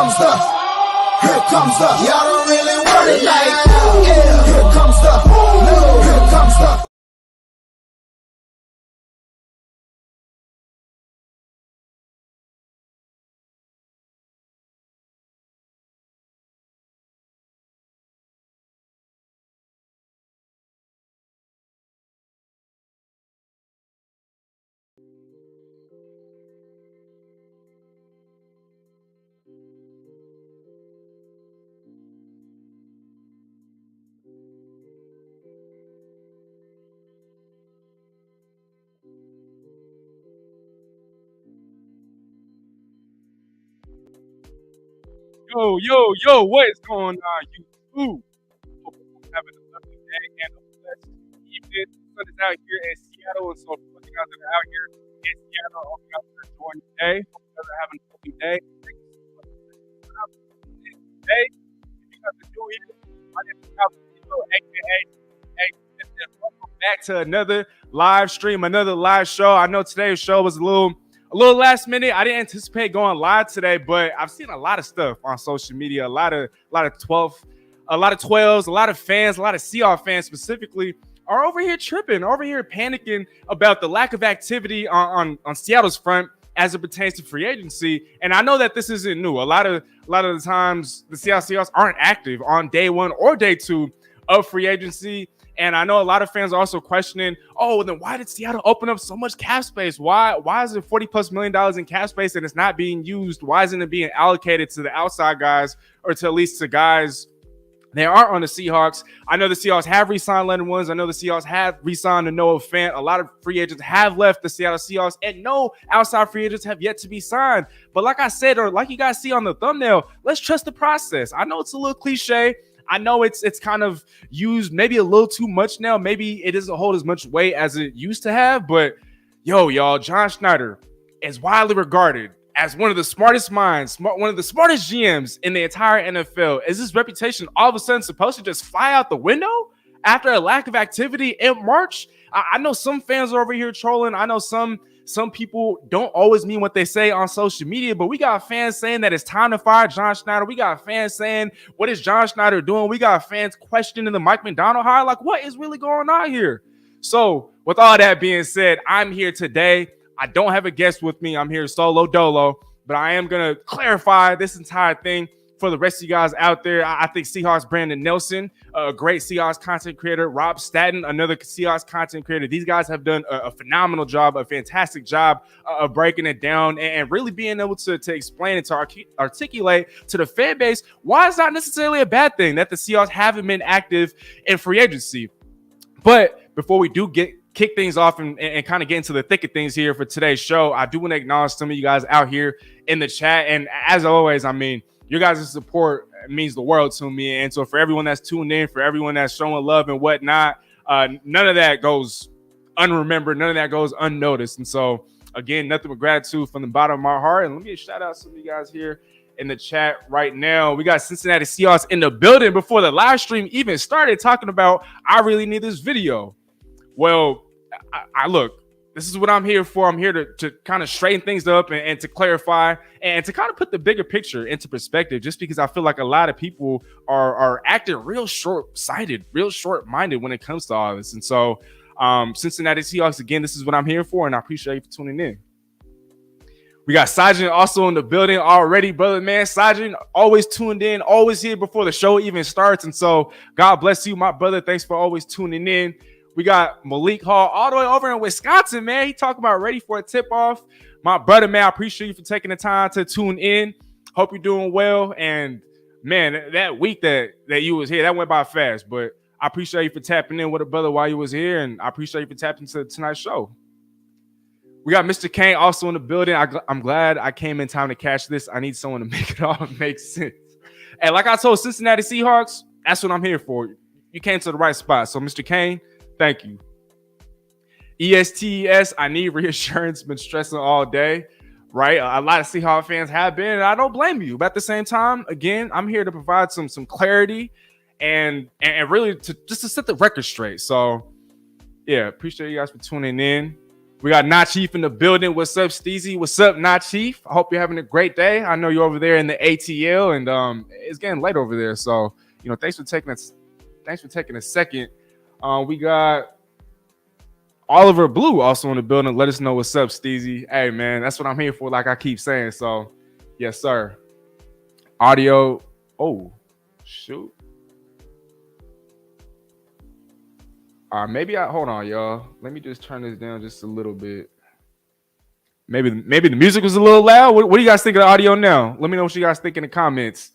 comes the, y'all don't really want it like that. Yeah, here comes the, here comes the. Yo, what is going on, YouTube? Hope everyone's having a lovely day and a blessed evening. The sun is out here in Seattle, and so for you guys that are out here in Seattle, I hope you guys are enjoying your day. Hope you guys are having a lovely day. Thank you so much for taking out today. If you guys are new here, my name is Calvin, aka welcome back to another live stream, another live show. I know today's show was a little last minute. I didn't anticipate going live today, but I've seen a lot of stuff on social media, a lot of 12s, a lot of fans, a lot of Seahawks fans specifically are over here tripping, over here panicking about the lack of activity on Seattle's front as it pertains to free agency. And I know that this isn't new. A lot of the times the Seattle Seahawks aren't active on day one or day two of free agency. And I know a lot of fans are also questioning, oh, then why did Seattle open up so much cap space? Why is it $40+ million in cap space and it's not being used? Why isn't it being allocated to the outside guys, or to at least to guys that aren't on the Seahawks? I know the Seahawks have re-signed Leonard Williams. I know the Seahawks have re-signed Noah Fant. A lot of free agents have left the Seattle Seahawks, and no outside free agents have yet to be signed. But like I said, or like you guys see on the thumbnail, let's trust the process. I know it's a little cliche. I know it's kind of used maybe a little too much now. Maybe it doesn't hold as much weight as it used to have. But y'all, John Schneider is widely regarded as one of the smartest minds, one of the smartest GMs in the entire NFL. Is his reputation all of a sudden supposed to just fly out the window after a lack of activity in March? I know some fans are over here trolling. I know some people don't always mean what they say on social media, but we got fans saying that it's time to fire John Schneider. We got fans saying, what is John Schneider doing? We got fans questioning the Mike Macdonald hire. Like, what is really going on here? So with all that being said, I'm here today. I don't have a guest with me. I'm here solo dolo, but I am going to clarify this entire thing for the rest of you guys out there. I think Seahawks Brandon Nelson, a great Seahawks content creator, Rob Statton, another Seahawks content creator. These guys have done a phenomenal job, a fantastic job of breaking it down and really being able to explain it, to articulate to the fan base why it's not necessarily a bad thing that the Seahawks haven't been active in free agency. But before we do kick things off and kind of get into the thick of things here for today's show, I do want to acknowledge some of you guys out here in the chat. And as always, I mean, your guys' support means the world to me. And so for everyone that's tuned in, for everyone that's showing love and whatnot, none of that goes unremembered. None of that goes unnoticed. And so, again, nothing but gratitude from the bottom of my heart. And let me shout out some of you guys here in the chat right now. We got Cincinnati Seahawks in the building before the live stream even started, talking about, I really need this video. Well, I look, this is what I'm here for. I'm here to kind of straighten things up and to clarify and to kind of put the bigger picture into perspective, just because I feel like a lot of people are acting real short-sighted, real short-minded when it comes to all this. And so Cincinnati Seahawks, again, this is what I'm here for, and I appreciate you for tuning in. We got Sajin also in the building already, brother, man. Sajin, always tuned in, always here before the show even starts. And so God bless you, my brother. Thanks for always tuning in. We got Malik Hall all the way over in Wisconsin, man. He talking about ready for a tip-off. My brother, man, I appreciate you for taking the time to tune in. Hope you're doing well. And, man, that week that you was here, that went by fast. But I appreciate you for tapping in with a brother while you was here, and I appreciate you for tapping into tonight's show. We got Mr. Kane also in the building. I'm glad I came in time to catch this. I need someone to make it all make sense. And like I told Cincinnati Seahawks, that's what I'm here for. You came to the right spot. So, Mr. Kane, thank you. ESTES, I need reassurance. Been stressing all day, right? A lot of Seahawks fans have been, and I don't blame you. But at the same time, again, I'm here to provide some clarity and really to set the record straight. So, yeah, appreciate you guys for tuning in. We got Not Chief in the building. What's up, Steezy? What's up, Not Chief? I hope you're having a great day. I know you're over there in the ATL, and it's getting late over there. So, thanks for taking a second. We got Oliver Blue also in the building. Let us know what's up, Steezy. Hey, man, that's what I'm here for, like I keep saying. So, yes, sir. Audio. Oh, shoot. Hold on, y'all. Let me just turn this down just a little bit. Maybe the music was a little loud. What do you guys think of the audio now? Let me know what you guys think in the comments.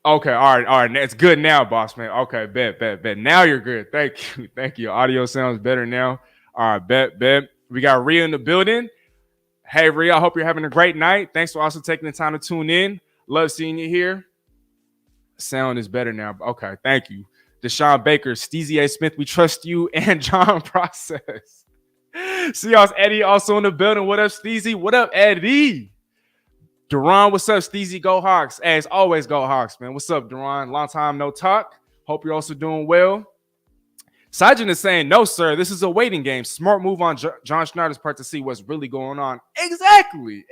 Okay, all right. It's good now, boss man. Okay, bet. Now you're good. Thank you. Audio sounds better now. All right, bet. We got Rhea in the building. Hey, Rhea, I hope you're having a great night. Thanks for also taking the time to tune in. Love seeing you here. Sound is better now. Okay, thank you. Deshaun Baker, Steezy A. Smith, we trust you, and John Process. Seahawks Eddie also in the building. What up, Steezy? What up, Eddie? Duran, what's up, Steezy? Go Hawks. As always, go Hawks, man. What's up, Duran? Long time no talk. Hope you're also doing well. Sajin is saying, no, sir, this is a waiting game. Smart move on John Schneider's part to see what's really going on. Exactly.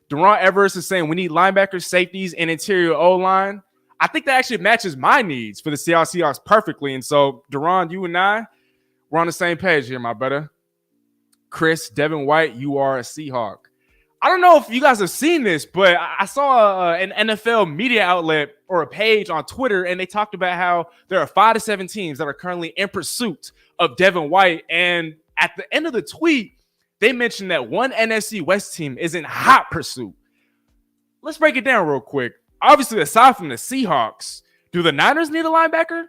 Deron Everest is saying we need linebackers, safeties, and interior O-line. I think that actually matches my needs for the Seahawks perfectly. And so, Deron, you and I, we're on the same page here, my brother. Chris, Devin White, you are a Seahawk. I don't know if you guys have seen this, but I saw an NFL media outlet or a page on Twitter, and they talked about how there are 5 to 7 teams that are currently in pursuit of Devin White. And at the end of the tweet, they mentioned that one NFC West team is in hot pursuit. Let's break it down real quick. Obviously, aside from the Seahawks, do the Niners need a linebacker?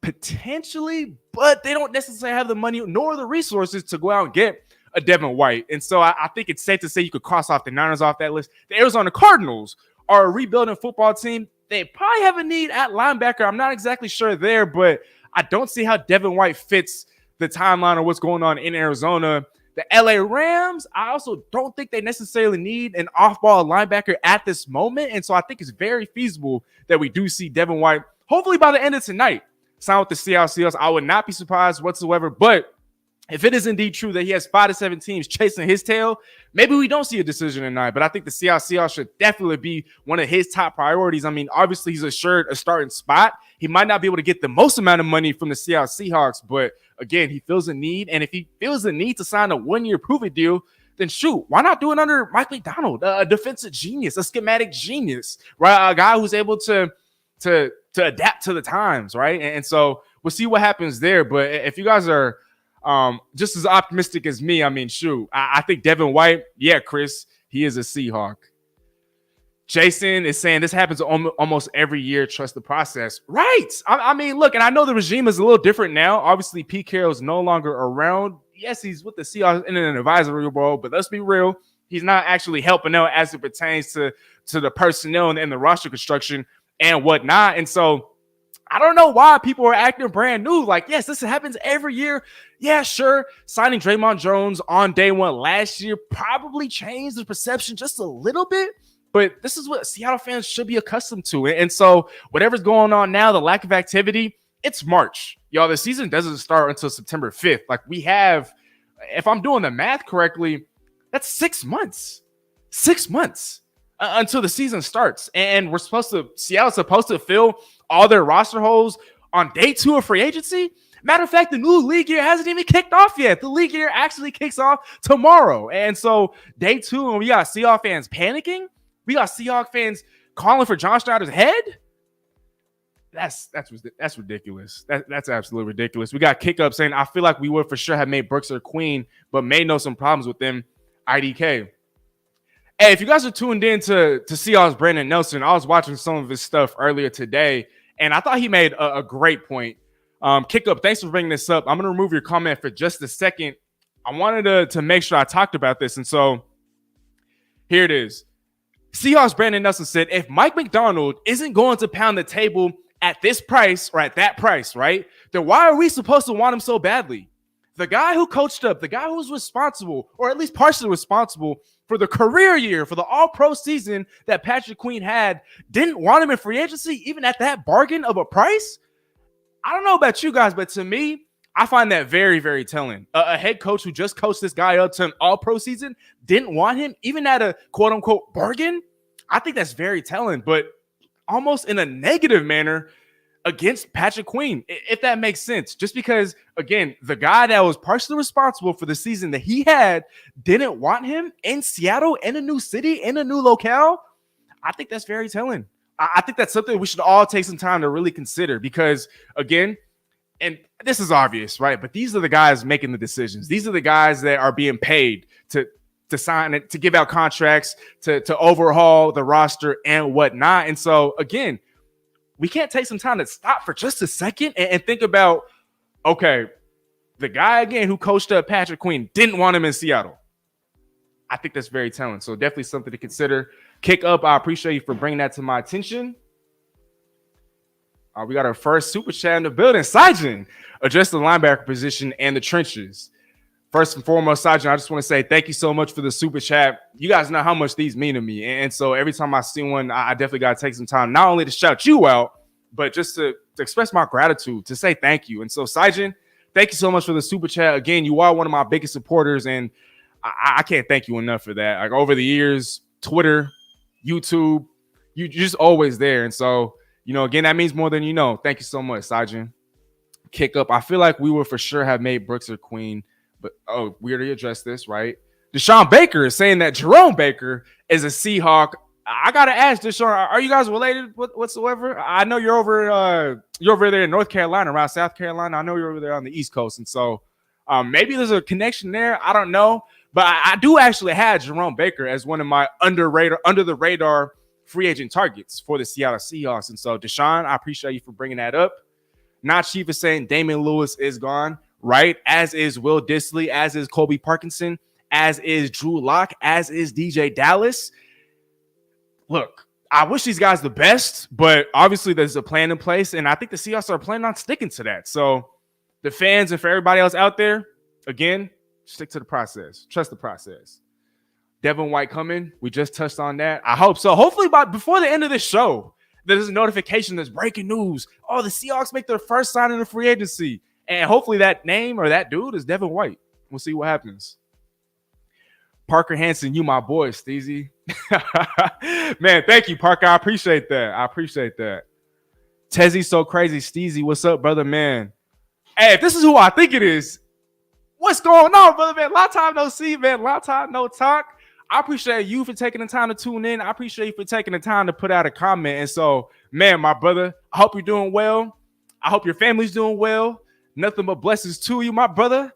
Potentially, but they don't necessarily have the money nor the resources to go out and get a Devin White. And so I think it's safe to say you could cross off the Niners off that list. The Arizona Cardinals are a rebuilding football team. They probably have a need at linebacker. I'm not exactly sure there, but I don't see how Devin White fits the timeline of what's going on in Arizona. The LA Rams, I also don't think they necessarily need an off-ball linebacker at this moment. And so I think it's very feasible that we do see Devin White, hopefully by the end of tonight, sign with the Seahawks. I would not be surprised whatsoever. But if it is indeed true that he has 5 to 7 teams chasing his tail, maybe we don't see a decision tonight. But I think the Seahawks should definitely be one of his top priorities. I mean, obviously, he's assured a starting spot. He might not be able to get the most amount of money from the Seahawks, but again, he feels a need. And if he feels the need to sign a 1-year prove-it deal, then shoot, why not do it under Mike McDonald, a defensive genius, a schematic genius, right? A guy who's able to adapt to the times, right? And so we'll see what happens there. But if you guys are just as optimistic as me, I mean, shoot, I think Devin White, yeah, Chris, he is a Seahawk. Jason is saying this happens almost every year. Trust the process. Right. I mean, look, and I know the regime is a little different now. Obviously, Pete Carroll is no longer around. Yes, he's with the Seahawks in an advisory role, but let's be real. He's not actually helping out as it pertains to the personnel and the roster construction and whatnot. And so I don't know why people are acting brand new. Like, yes, this happens every year. Yeah, sure. Signing Draymond Jones on day one last year probably changed the perception just a little bit. But this is what Seattle fans should be accustomed to. And so whatever's going on now, the lack of activity, it's March. Y'all, the season doesn't start until September 5th. Like we have, if I'm doing the math correctly, that's 6 months. 6 months until the season starts. And Seattle's supposed to fill all their roster holes on day 2 of free agency. Matter of fact, the new league year hasn't even kicked off yet. The league year actually kicks off tomorrow. And so day 2, and we got Seahawks fans panicking. We got Seahawks fans calling for John Schneider's head. That's ridiculous. That's absolutely ridiculous. We got Kick Up saying, I feel like we would for sure have made Brooks our queen, but may know some problems with them. IDK. Hey, if you guys are tuned in to Seahawks Brandon Nelson, I was watching some of his stuff earlier today, and I thought he made a great point. Kick Up, thanks for bringing this up. I'm going to remove your comment for just a second. I wanted to make sure I talked about this, and so here it is. Seahawks Brandon Nelson said, if Mike McDonald isn't going to pound the table at this price or at that price, right, then why are we supposed to want him so badly? The guy who coached up, the guy who was responsible, or at least partially responsible for the career year, for the all-pro season that Patrick Queen had, didn't want him in free agency, even at that bargain of a price? I don't know about you guys, but to me, I find that very, very telling. A head coach who just coached this guy up to an all-pro season didn't want him, even at a quote-unquote bargain. I think that's very telling, but almost in a negative manner against Patrick Queen, if that makes sense. Just because, again, the guy that was partially responsible for the season that he had didn't want him in Seattle, in a new city, in a new locale. I think that's very telling. I think that's something we should all take some time to really consider because, again, and this is obvious, right? But these are the guys making the decisions. These are the guys that are being paid to sign it, to give out contracts, to overhaul the roster and whatnot. And so, again, we can't take some time to stop for just a second and think about, okay, the guy, again, who coached up Patrick Queen didn't want him in Seattle. I think that's very telling. So definitely something to consider. Kick up, I appreciate you for bringing that to my attention. We got our first super chat in the building. Sajin, address the linebacker position and the trenches. First and foremost, Sajin, I just want to say thank you so much for the super chat. You guys know how much these mean to me. And so every time I see one, I definitely got to take some time, not only to shout you out, but just to express my gratitude, to say thank you. And so, Sajin, thank you so much for the super chat. Again, you are one of my biggest supporters, and I can't thank you enough for that. Like over the years, Twitter, YouTube, you're just always there. And so, you know, again, that means more than you know. Thank you so much, Sajin. Kick up. I feel like we would for sure have made Brooks or Queen, but we already addressed this, right? Deshaun Baker is saying that Jerome Baker is a Seahawk. I gotta ask, Deshaun, are you guys related whatsoever? I know you're over there in North Carolina, around South Carolina. I know you're over there on the East Coast, and so maybe there's a connection there. I don't know, but I do actually have Jerome Baker as one of my under the radar free agent targets for the Seattle Seahawks. And so, Deshaun, I appreciate you for bringing that up. Not Chief is saying Damian Lewis is gone, right? As is Will Dissly, as is Colby Parkinson, as is Drew Lock, as is DJ Dallas. Look, I wish these guys the best, but obviously there's a plan in place, and I think the Seahawks are planning on sticking to that. So the fans and for everybody else out there, again, stick to the process. Trust the process. Devin White coming. We just touched on that. I hope so. Hopefully before the end of this show, there's a notification that's breaking news. Oh, the Seahawks make their first signing of free agency. And hopefully that name or that dude is Devin White. We'll see what happens. Parker Hansen, you my boy, Steezy. Man, thank you, Parker. I appreciate that. Tezzy so crazy. Steezy, what's up, brother, man? Hey, if this is who I think it is, what's going on, brother, man? Long time no see, man. Long time no talk. I appreciate you for taking the time to tune in. I appreciate you for taking the time to put out a comment. And so, man, my brother, I hope you're doing well. I hope your family's doing well. Nothing but blessings to you, my brother.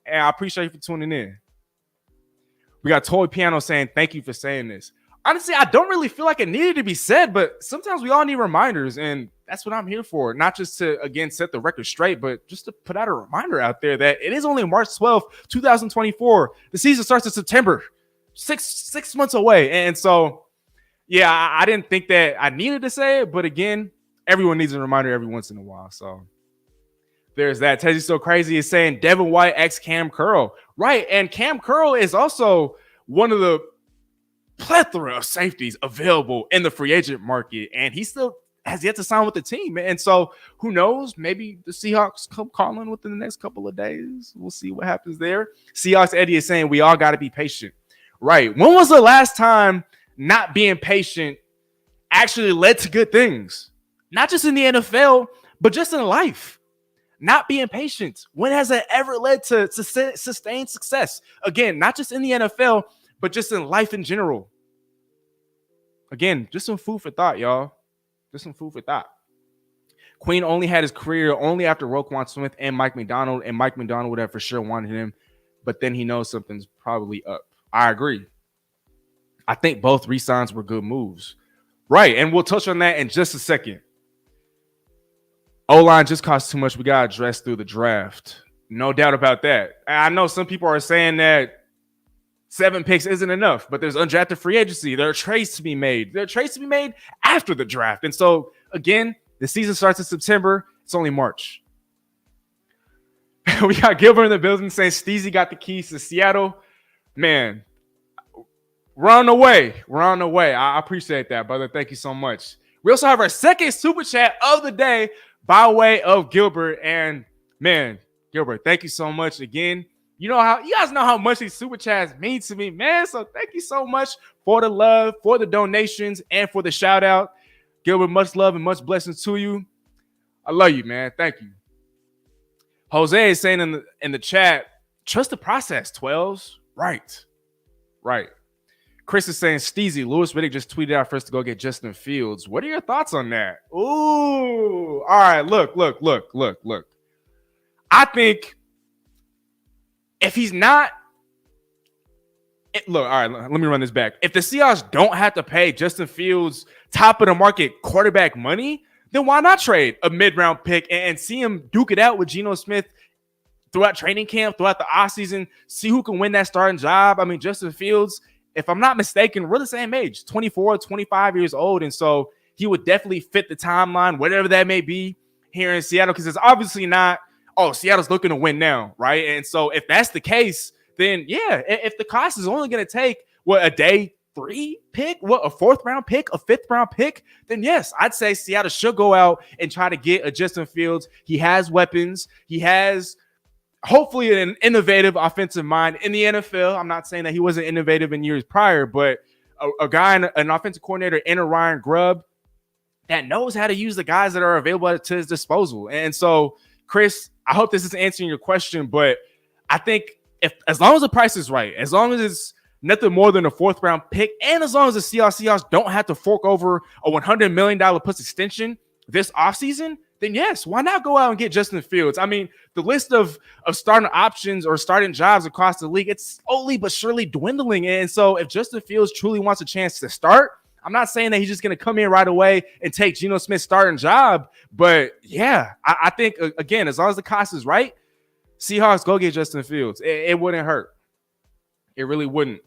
And I appreciate you for tuning in. We got Toy Piano saying, thank you for saying this. Honestly, I don't really feel like it needed to be said, but sometimes we all need reminders. And that's what I'm here for. Not just to, again, set the record straight, but just to put out a reminder out there that it is only March 12th, 2024. The season starts in September. Six months away. And so, yeah, I didn't think that I needed to say it, but again, everyone needs a reminder every once in a while. So there's that. Tezzy So Crazy is saying Devin White x Cam Curl. Right. And Cam Curl is also one of the plethora of safeties available in the free agent market. And he still has yet to sign with the team. And so who knows? Maybe the Seahawks come calling within the next couple of days. We'll see what happens there. Seahawks Eddie is saying we all got to be patient. Right. When was the last time not being patient actually led to good things? Not just in the NFL, but just in life. Not being patient. When has it ever led to sustained success? Again, not just in the NFL, but just in life in general. Again, just some food for thought, y'all. Just some food for thought. Queen only had his career only after Roquan Smith and Mike McDonald, and Mike McDonald would have for sure wanted him, but then he knows something's probably up. I agree. I think both re-signs were good moves. Right, and we'll touch on that in just a second. O-line just costs too much. We got to address through the draft. No doubt about that. I know some people are saying that 7 picks isn't enough, but there's undrafted free agency. There are trades to be made. There are trades to be made after the draft. And so, again, the season starts in September. It's only March. We got Gilbert in the building saying Steezy got the keys to Seattle. Man, we're on the way. I appreciate that, brother. Thank you so much. We also have our second super chat of the day. by way of Gilbert. And man, Gilbert, thank you so much again. You guys know how much these super chats mean to me, man. So thank you so much for the love, for the donations, and for the shout out. Gilbert, much love and much blessings to you. I love you, man. Thank you. Jose is saying in the chat, trust the process, 12s. Right. Chris is saying, Steezy, Lewis Riddick just tweeted out for us to go get Justin Fields. What are your thoughts on that? Ooh. All right, look. I think if he's not, look, all right, let me run this back. If the Seahawks don't have to pay Justin Fields top of the market quarterback money, then why not trade a mid-round pick and see him duke it out with Geno Smith throughout training camp, throughout the offseason, see who can win that starting job? I mean, Justin Fields, if I'm not mistaken, we're the same age, 24, 25 years old. And so he would definitely fit the timeline, whatever that may be here in Seattle, because it's obviously not, Seattle's looking to win now, right? And so if that's the case, then yeah, if the cost is only going to take, a day 3 pick, a 4th round pick, a 5th round pick, then yes, I'd say Seattle should go out and try to get a Justin Fields. He has weapons. He has hopefully an innovative offensive mind in the NFL. I'm not saying that he wasn't innovative in years prior, but a guy, an offensive coordinator in a Ryan Grubb that knows how to use the guys that are available to his disposal. And so, Chris, I hope this is answering your question, but I think as long as the price is right, as long as it's nothing more than a 4th round pick, and as long as the Seahawks don't have to fork over a $100 million plus extension this offseason, then yes, why not go out and get Justin Fields? I mean, the list of starting options or starting jobs across the league, it's slowly but surely dwindling. And so if Justin Fields truly wants a chance to start, I'm not saying that he's just going to come in right away and take Geno Smith's starting job. But yeah, I think, again, as long as the cost is right, Seahawks go get Justin Fields. It wouldn't hurt. It really wouldn't.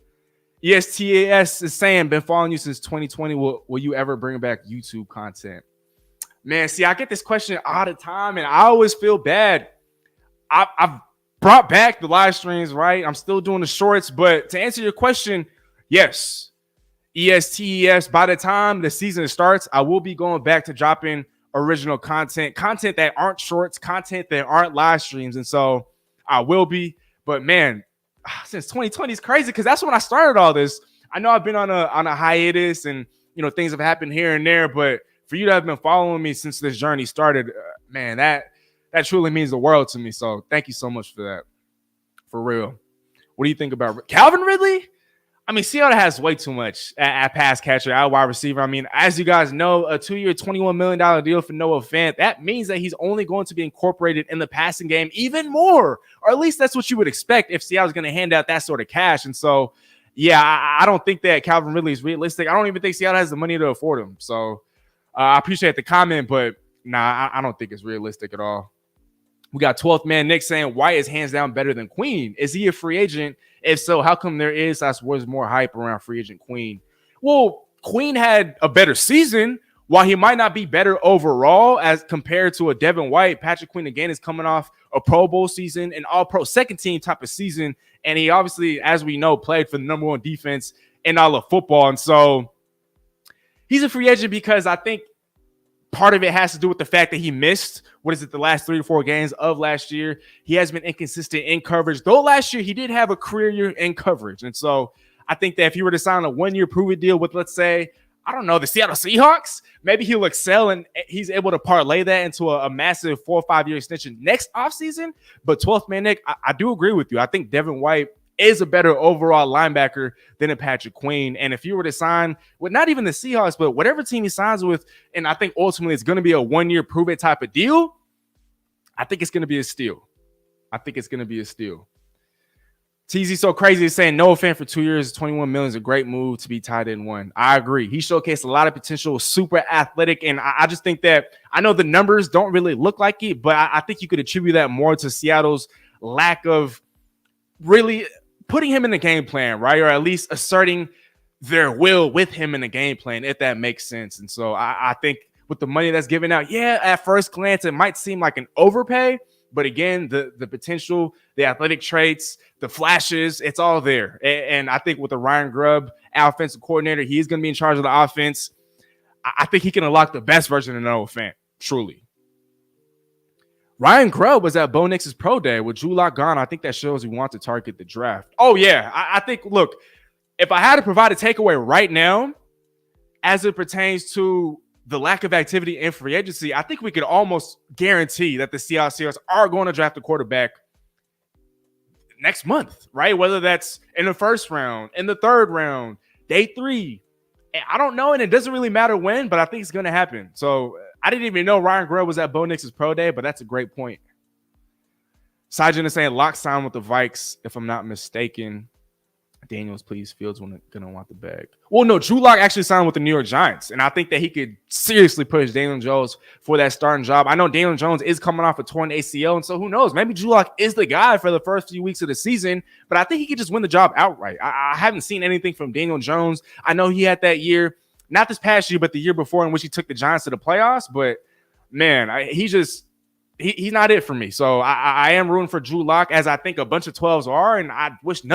ESTAS is saying, been following you since 2020. Will you ever bring back YouTube content? Man, see, I get this question all the time, and I always feel bad. I've brought back the live streams, right? I'm still doing the shorts, but to answer your question, yes. ESTES, by the time the season starts, I will be going back to dropping original content that aren't shorts, content that aren't live streams. And so I will be, but man, since 2020 is crazy because that's when I started all this. I know I've been on a hiatus and, things have happened here and there, but for you to have been following me since this journey started, man, that truly means the world to me. So thank you so much for that. For real. What do you think about Calvin Ridley? I mean, Seattle has way too much at pass catcher, at wide receiver. I mean, as you guys know, a 2-year, $21 million deal for Noah Fant, that means that he's only going to be incorporated in the passing game even more, or at least that's what you would expect if Seattle's going to hand out that sort of cash. And so, yeah, I don't think that Calvin Ridley is realistic. I don't even think Seattle has the money to afford him. So I appreciate the comment, but nah, I don't think it's realistic at all. We got 12th man Nick saying, White is hands down better than Queen. Is he a free agent? If so, how come there is more hype around free agent Queen? Well, Queen had a better season. While he might not be better overall as compared to a Devin White, Patrick Queen again is coming off a Pro Bowl season, an all-pro second team type of season. And he obviously, as we know, played for the number 1 defense in all of football. And so he's a free agent because I think part of it has to do with the fact that he missed, the last 3 to 4 games of last year. He has been inconsistent in coverage, though last year he did have a career year in coverage. And so I think that if he were to sign a 1-year prove-it deal with, let's say, I don't know, the Seattle Seahawks, maybe he'll excel and he's able to parlay that into a massive 4 or 5 year extension next offseason. But 12th man Nick, I do agree with you. I think Devin White is a better overall linebacker than a Patrick Queen. And if you were to sign with not even the Seahawks, but whatever team he signs with, and I think ultimately it's going to be a 1-year prove-it type of deal, I think it's going to be a steal. TZ So Crazy is saying Noah Fant for 2 years, 21 million is a great move to be tied in one. I agree. He showcased a lot of potential, super athletic, and I just think that I know the numbers don't really look like it, but I think you could attribute that more to Seattle's lack of really putting him in the game plan, right? Or at least asserting their will with him in the game plan, if that makes sense. And so I think with the money that's given out, yeah, at first glance, it might seem like an overpay. But again, the potential, the athletic traits, the flashes, it's all there. And I think with the Ryan Grubb offensive coordinator, he's going to be in charge of the offense. I think he can unlock the best version of Noah Fant, truly. Ryan Grubb was at Bo Nix's pro day with Drew Lock gone. I think that shows he wants to target the draft. Oh, yeah. I think, look, if I had to provide a takeaway right now as it pertains to the lack of activity in free agency, I think we could almost guarantee that the Seahawks are going to draft a quarterback next month, right? Whether that's in the first round, in the third round, day 3. I don't know, and it doesn't really matter when, but I think it's going to happen. So I didn't even know Ryan Grubb was at Bo Nix's pro day, but that's a great point. Sajin is saying Lock signed with the Vikes, if I'm not mistaken. Daniels, please. Fields going to want the bag. Well, no, Drew Lock actually signed with the New York Giants, and I think that he could seriously push Daniel Jones for that starting job. I know Daniel Jones is coming off a torn ACL, and so who knows? Maybe Drew Lock is the guy for the first few weeks of the season, but I think he could just win the job outright. I haven't seen anything from Daniel Jones. I know he had that year, not this past year, but the year before in which he took the Giants to the playoffs, but man, he's not it for me. So I am rooting for Drew Lock, as I think a bunch of 12s are, and I wish him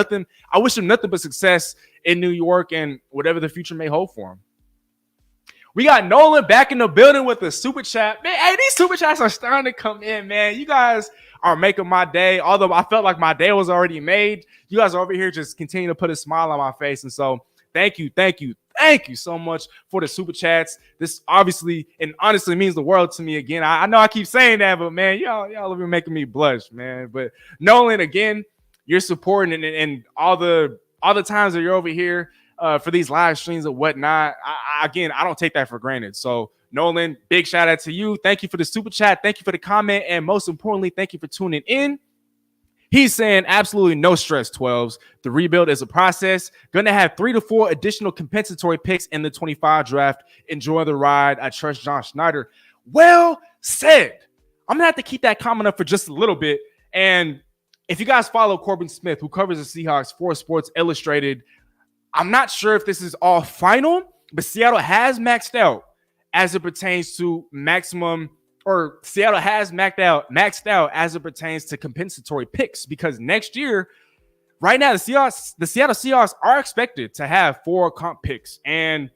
nothing but success in New York and whatever the future may hold for him. We got Nolan back in the building with a super chat. Man, hey, these super chats are starting to come in, man. You guys are making my day. Although I felt like my day was already made, you guys are over here just continue to put a smile on my face. And so thank you so much for the super chats. This obviously and honestly means the world to me again. I know I keep saying that, but man, y'all have been making me blush, man. But Nolan, again, you're supporting and all the times that you're over here for these live streams and whatnot. I don't take that for granted. So Nolan, big shout out to you. Thank you for the super chat. Thank you for the comment. And most importantly, thank you for tuning in. He's saying absolutely no stress, 12s. The rebuild is a process. Going to have 3 to 4 additional compensatory picks in the 25 draft. Enjoy the ride. I trust John Schneider. Well said. I'm going to have to keep that comment up for just a little bit. And if you guys follow Corbin Smith, who covers the Seahawks for Sports Illustrated, I'm not sure if this is all final, but Seattle has maxed out as it pertains to maximum – or Seattle has maxed out as it pertains to compensatory picks, because next year, right now, the Seattle Seahawks are expected to have 4 comp picks, and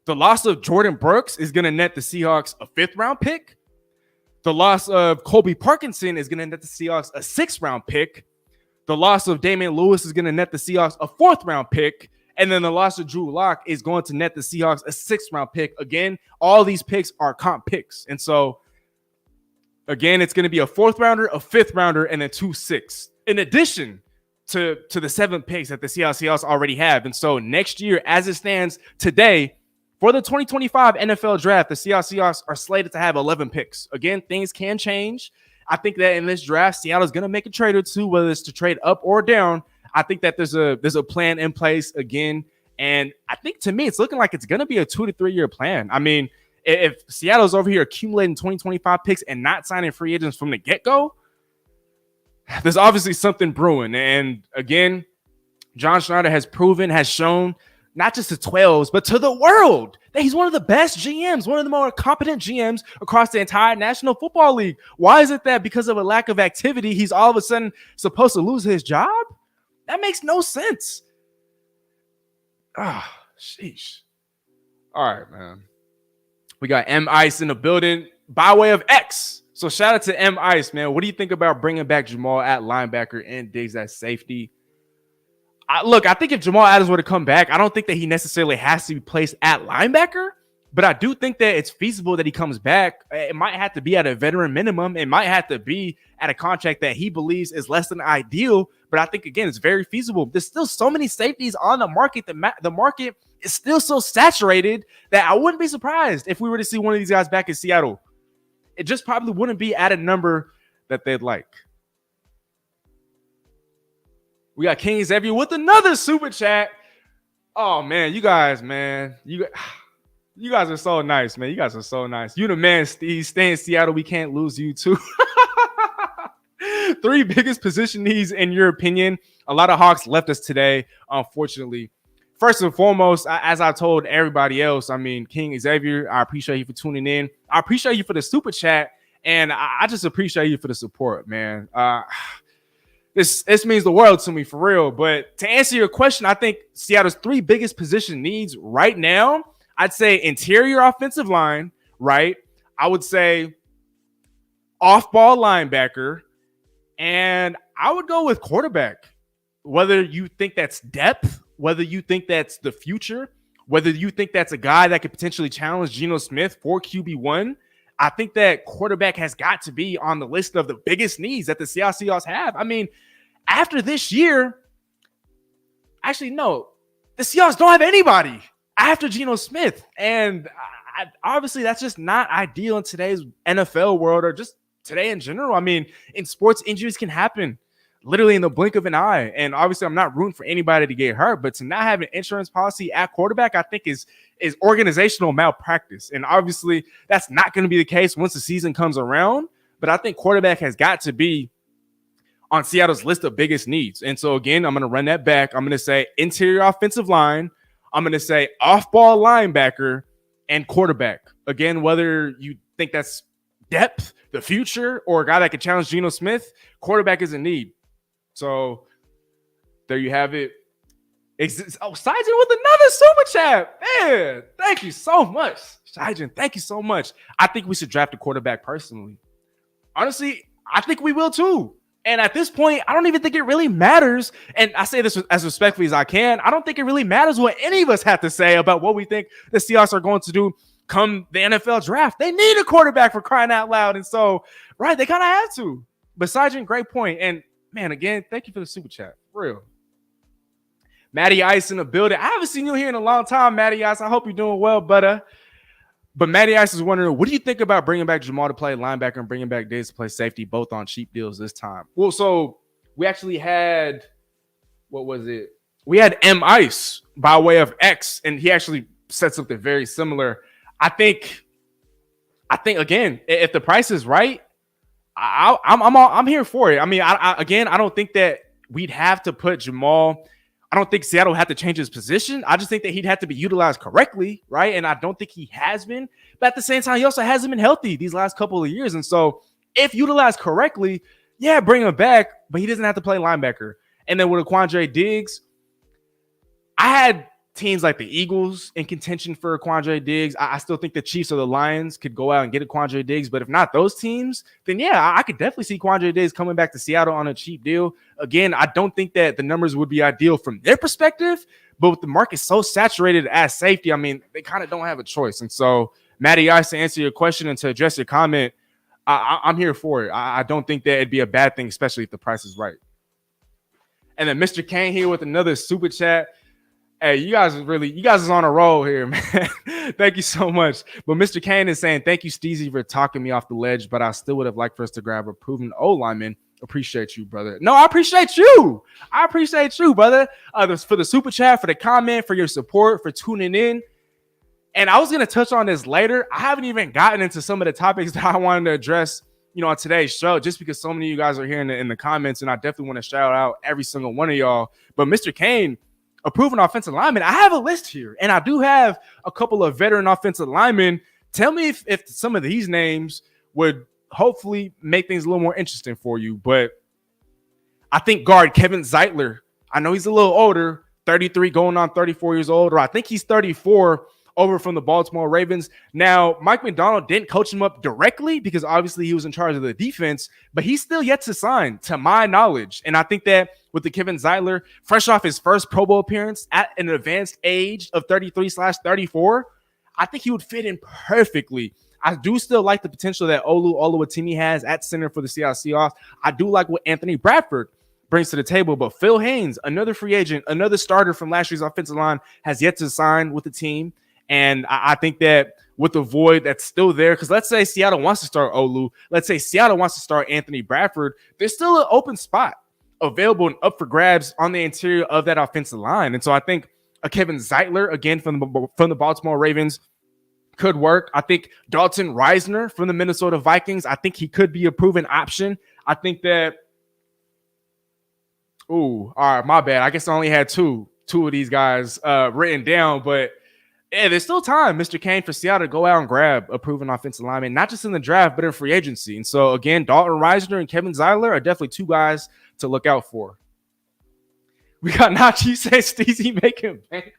the loss of Jordan Brooks is going to net the Seahawks a 5th round pick. The loss of Colby Parkinson is going to net the Seahawks a 6th round pick. The loss of Damian Lewis is going to net the Seahawks a 4th round pick. And then the loss of Drew Lock is going to net the Seahawks a 6th round pick. Again, all these picks are comp picks. And so, again, it's going to be a 4th rounder, a 5th rounder, and then 2 6th, in addition to the 7 picks that the Seahawks already have. And so next year, as it stands today, for the 2025 NFL draft, the Seahawks are slated to have 11 picks. Again, things can change. I think that in this draft, Seattle's going to make a trade or two, whether it's to trade up or down. I think that there's a plan in place again. And I think, to me, it's looking like it's going to be a 2 to 3 year plan. I mean, if Seattle's over here accumulating 2025 picks and not signing free agents from the get-go, there's obviously something brewing. And again, John Schneider has shown, not just to 12s, but to the world, that he's one of the best GMs, one of the more competent GMs across the entire National Football League. Why is it that because of a lack of activity, he's all of a sudden supposed to lose his job? That makes no sense. Sheesh. All right, man. We got M Ice in the building by way of X. So shout out to M Ice, man. What do you think about bringing back Jamal at linebacker and Diggs at safety? I think if Jamal Adams were to come back, I don't think that he necessarily has to be placed at linebacker, but I do think that it's feasible that he comes back. It might have to be at a veteran minimum. It might have to be at a contract that he believes is less than ideal, but I think, again, it's very feasible. There's still so many safeties on the market. The market is still so saturated that I wouldn't be surprised if we were to see one of these guys back in Seattle. It just probably wouldn't be at a number that they'd like. We got King Xavier with another super chat. Oh, man, you guys, man. You guys are so nice, man. You guys are so nice. You the man, Steve. Stay in Seattle. We can't lose you, too. 3 biggest position needs, in your opinion. A lot of Hawks left us today, unfortunately. First and foremost, as I told everybody else, I mean, King Xavier, I appreciate you for tuning in. I appreciate you for the super chat, and I just appreciate you for the support, man. This means the world to me, for real. But to answer your question, I think Seattle's 3 biggest position needs right now, I'd say interior offensive line, right? I would say off-ball linebacker, and I would go with quarterback. Whether you think that's depth, whether you think that's the future, whether you think that's a guy that could potentially challenge Geno Smith for QB1, I think that quarterback has got to be on the list of the biggest needs that the Seahawks have. I mean, after this year, actually, no, the Seahawks don't have anybody after Geno Smith. And obviously, that's just not ideal in today's NFL world or just today in general. I mean, in sports, injuries can happen literally in the blink of an eye. And obviously, I'm not rooting for anybody to get hurt, but to not have an insurance policy at quarterback, I think is organizational malpractice. And obviously, that's not going to be the case once the season comes around. But I think quarterback has got to be on Seattle's list of biggest needs. And so, again, I'm going to run that back. I'm going to say interior offensive line. I'm going to say off-ball linebacker and quarterback. Again, whether you think that's depth, the future, or a guy that can challenge Geno Smith, quarterback is a need. So there you have it. Sijin with another super chat. Man, thank you so much. Sijin, thank you so much. I think we should draft a quarterback personally. Honestly, I think we will too. And at this point, I don't even think it really matters. And I say this as respectfully as I can. I don't think it really matters what any of us have to say about what we think the Seahawks are going to do come the NFL draft. They need a quarterback, for crying out loud. And so, right, they kind of have to. But Sijin, great point. And man, again, thank you for the super chat. For real. Matty Ice in the building. I haven't seen you here in a long time, Matty Ice. I hope you're doing well, buddy. But Matty Ice is wondering, what do you think about bringing back Jamal to play linebacker and bringing back Diggs to play safety, both on cheap deals this time? Well, so we actually had, what was it? We had M Ice by way of X, and he actually said something very similar. I think again, if the price is right, I'm here for it. I mean, I don't think that we'd have to put Jamal. I don't think Seattle would have to change his position. I just think that he'd have to be utilized correctly, right? And I don't think he has been. But at the same time, he also hasn't been healthy these last couple of years. And so if utilized correctly, yeah, bring him back, but he doesn't have to play linebacker. And then with Quandre Diggs, I had teams like the Eagles in contention for Quandre Diggs. I still think the Chiefs or the Lions could go out and get a Quandre Diggs. But if not those teams, then yeah, I could definitely see Quandre Diggs coming back to Seattle on a cheap deal. Again, I don't think that the numbers would be ideal from their perspective, but with the market so saturated as safety, I mean, they kind of don't have a choice. And so, Matty Ice, to answer your question and to address your comment, I'm here for it. I don't think that it'd be a bad thing, especially if the price is right. And then Mr. Kane here with another super chat. Hey, you guys is on a roll here, man. Thank you so much. But Mr. Kane is saying, thank you, Steezy, for talking me off the ledge, but I still would have liked for us to grab a proven O-lineman. Appreciate you, brother. No, I appreciate you. Brother. For the super chat, for the comment, for your support, for tuning in. And I was going to touch on this later. I haven't even gotten into some of the topics that I wanted to address, on today's show, just because so many of you guys are here in the comments, and I definitely want to shout out every single one of y'all. But Mr. Kane, a proven offensive lineman, I have a list here, and I do have a couple of veteran offensive linemen. Tell me if some of these names would hopefully make things a little more interesting for you. But I think guard Kevin Zeitler, I know he's a little older, 33 going on 34 years old, or I think he's 34, over from the Baltimore Ravens. Now, Mike McDonald didn't coach him up directly because obviously he was in charge of the defense, but he's still yet to sign, to my knowledge. And I think that with the Kevin Zeitler, fresh off his first Pro Bowl appearance at an advanced age of 33/34, I think he would fit in perfectly. I do still like the potential that Olu Oluwatimi has at center for the Seattle Seahawks. I do like what Anthony Bradford brings to the table, but Phil Haynes, another free agent, another starter from last year's offensive line, has yet to sign with the team. And I think that with the void that's still there, because let's say Seattle wants to start Olu, let's say Seattle wants to start Anthony Bradford, there's still an open spot available and up for grabs on the interior of that offensive line. And so I think a Kevin Zeitler, again, from the Baltimore Ravens, could work. I think Dalton Reisner from the Minnesota Vikings, I think he could be a proven option. I think that, all right, my bad. I guess I only had two of these guys written down, but yeah, there's still time, Mr. Kane, for Seattle to go out and grab a proven offensive lineman, not just in the draft, but in free agency. And so, again, Dalton Reisner and Kevin Zeitler are definitely two guys to look out for. We got Nachi say Steezy making bank.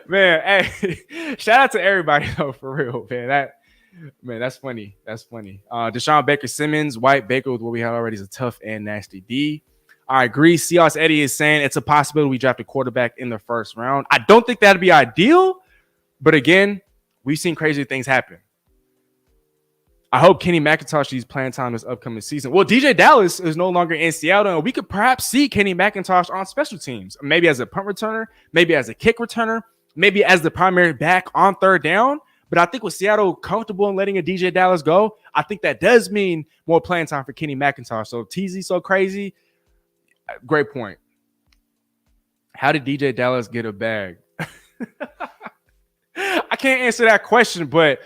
Man, hey, shout out to everybody, though, for real, man. Man, that's funny. That's funny. Deshaun Baker, Simmons, White, Baker with what we have already is a tough and nasty D. I agree. Seahawks Eddie is saying it's a possibility we draft a quarterback in the first round. I don't think that'd be ideal, but again, we've seen crazy things happen. I hope Kenny McIntosh sees playing time this upcoming season. Well, DJ Dallas is no longer in Seattle, and we could perhaps see Kenny McIntosh on special teams, maybe as a punt returner, maybe as a kick returner, maybe as the primary back on third down. But I think with Seattle comfortable in letting a DJ Dallas go, I think that does mean more playing time for Kenny McIntosh. So if TZ so crazy, great point. How did DJ Dallas get a bag? I can't answer that question, but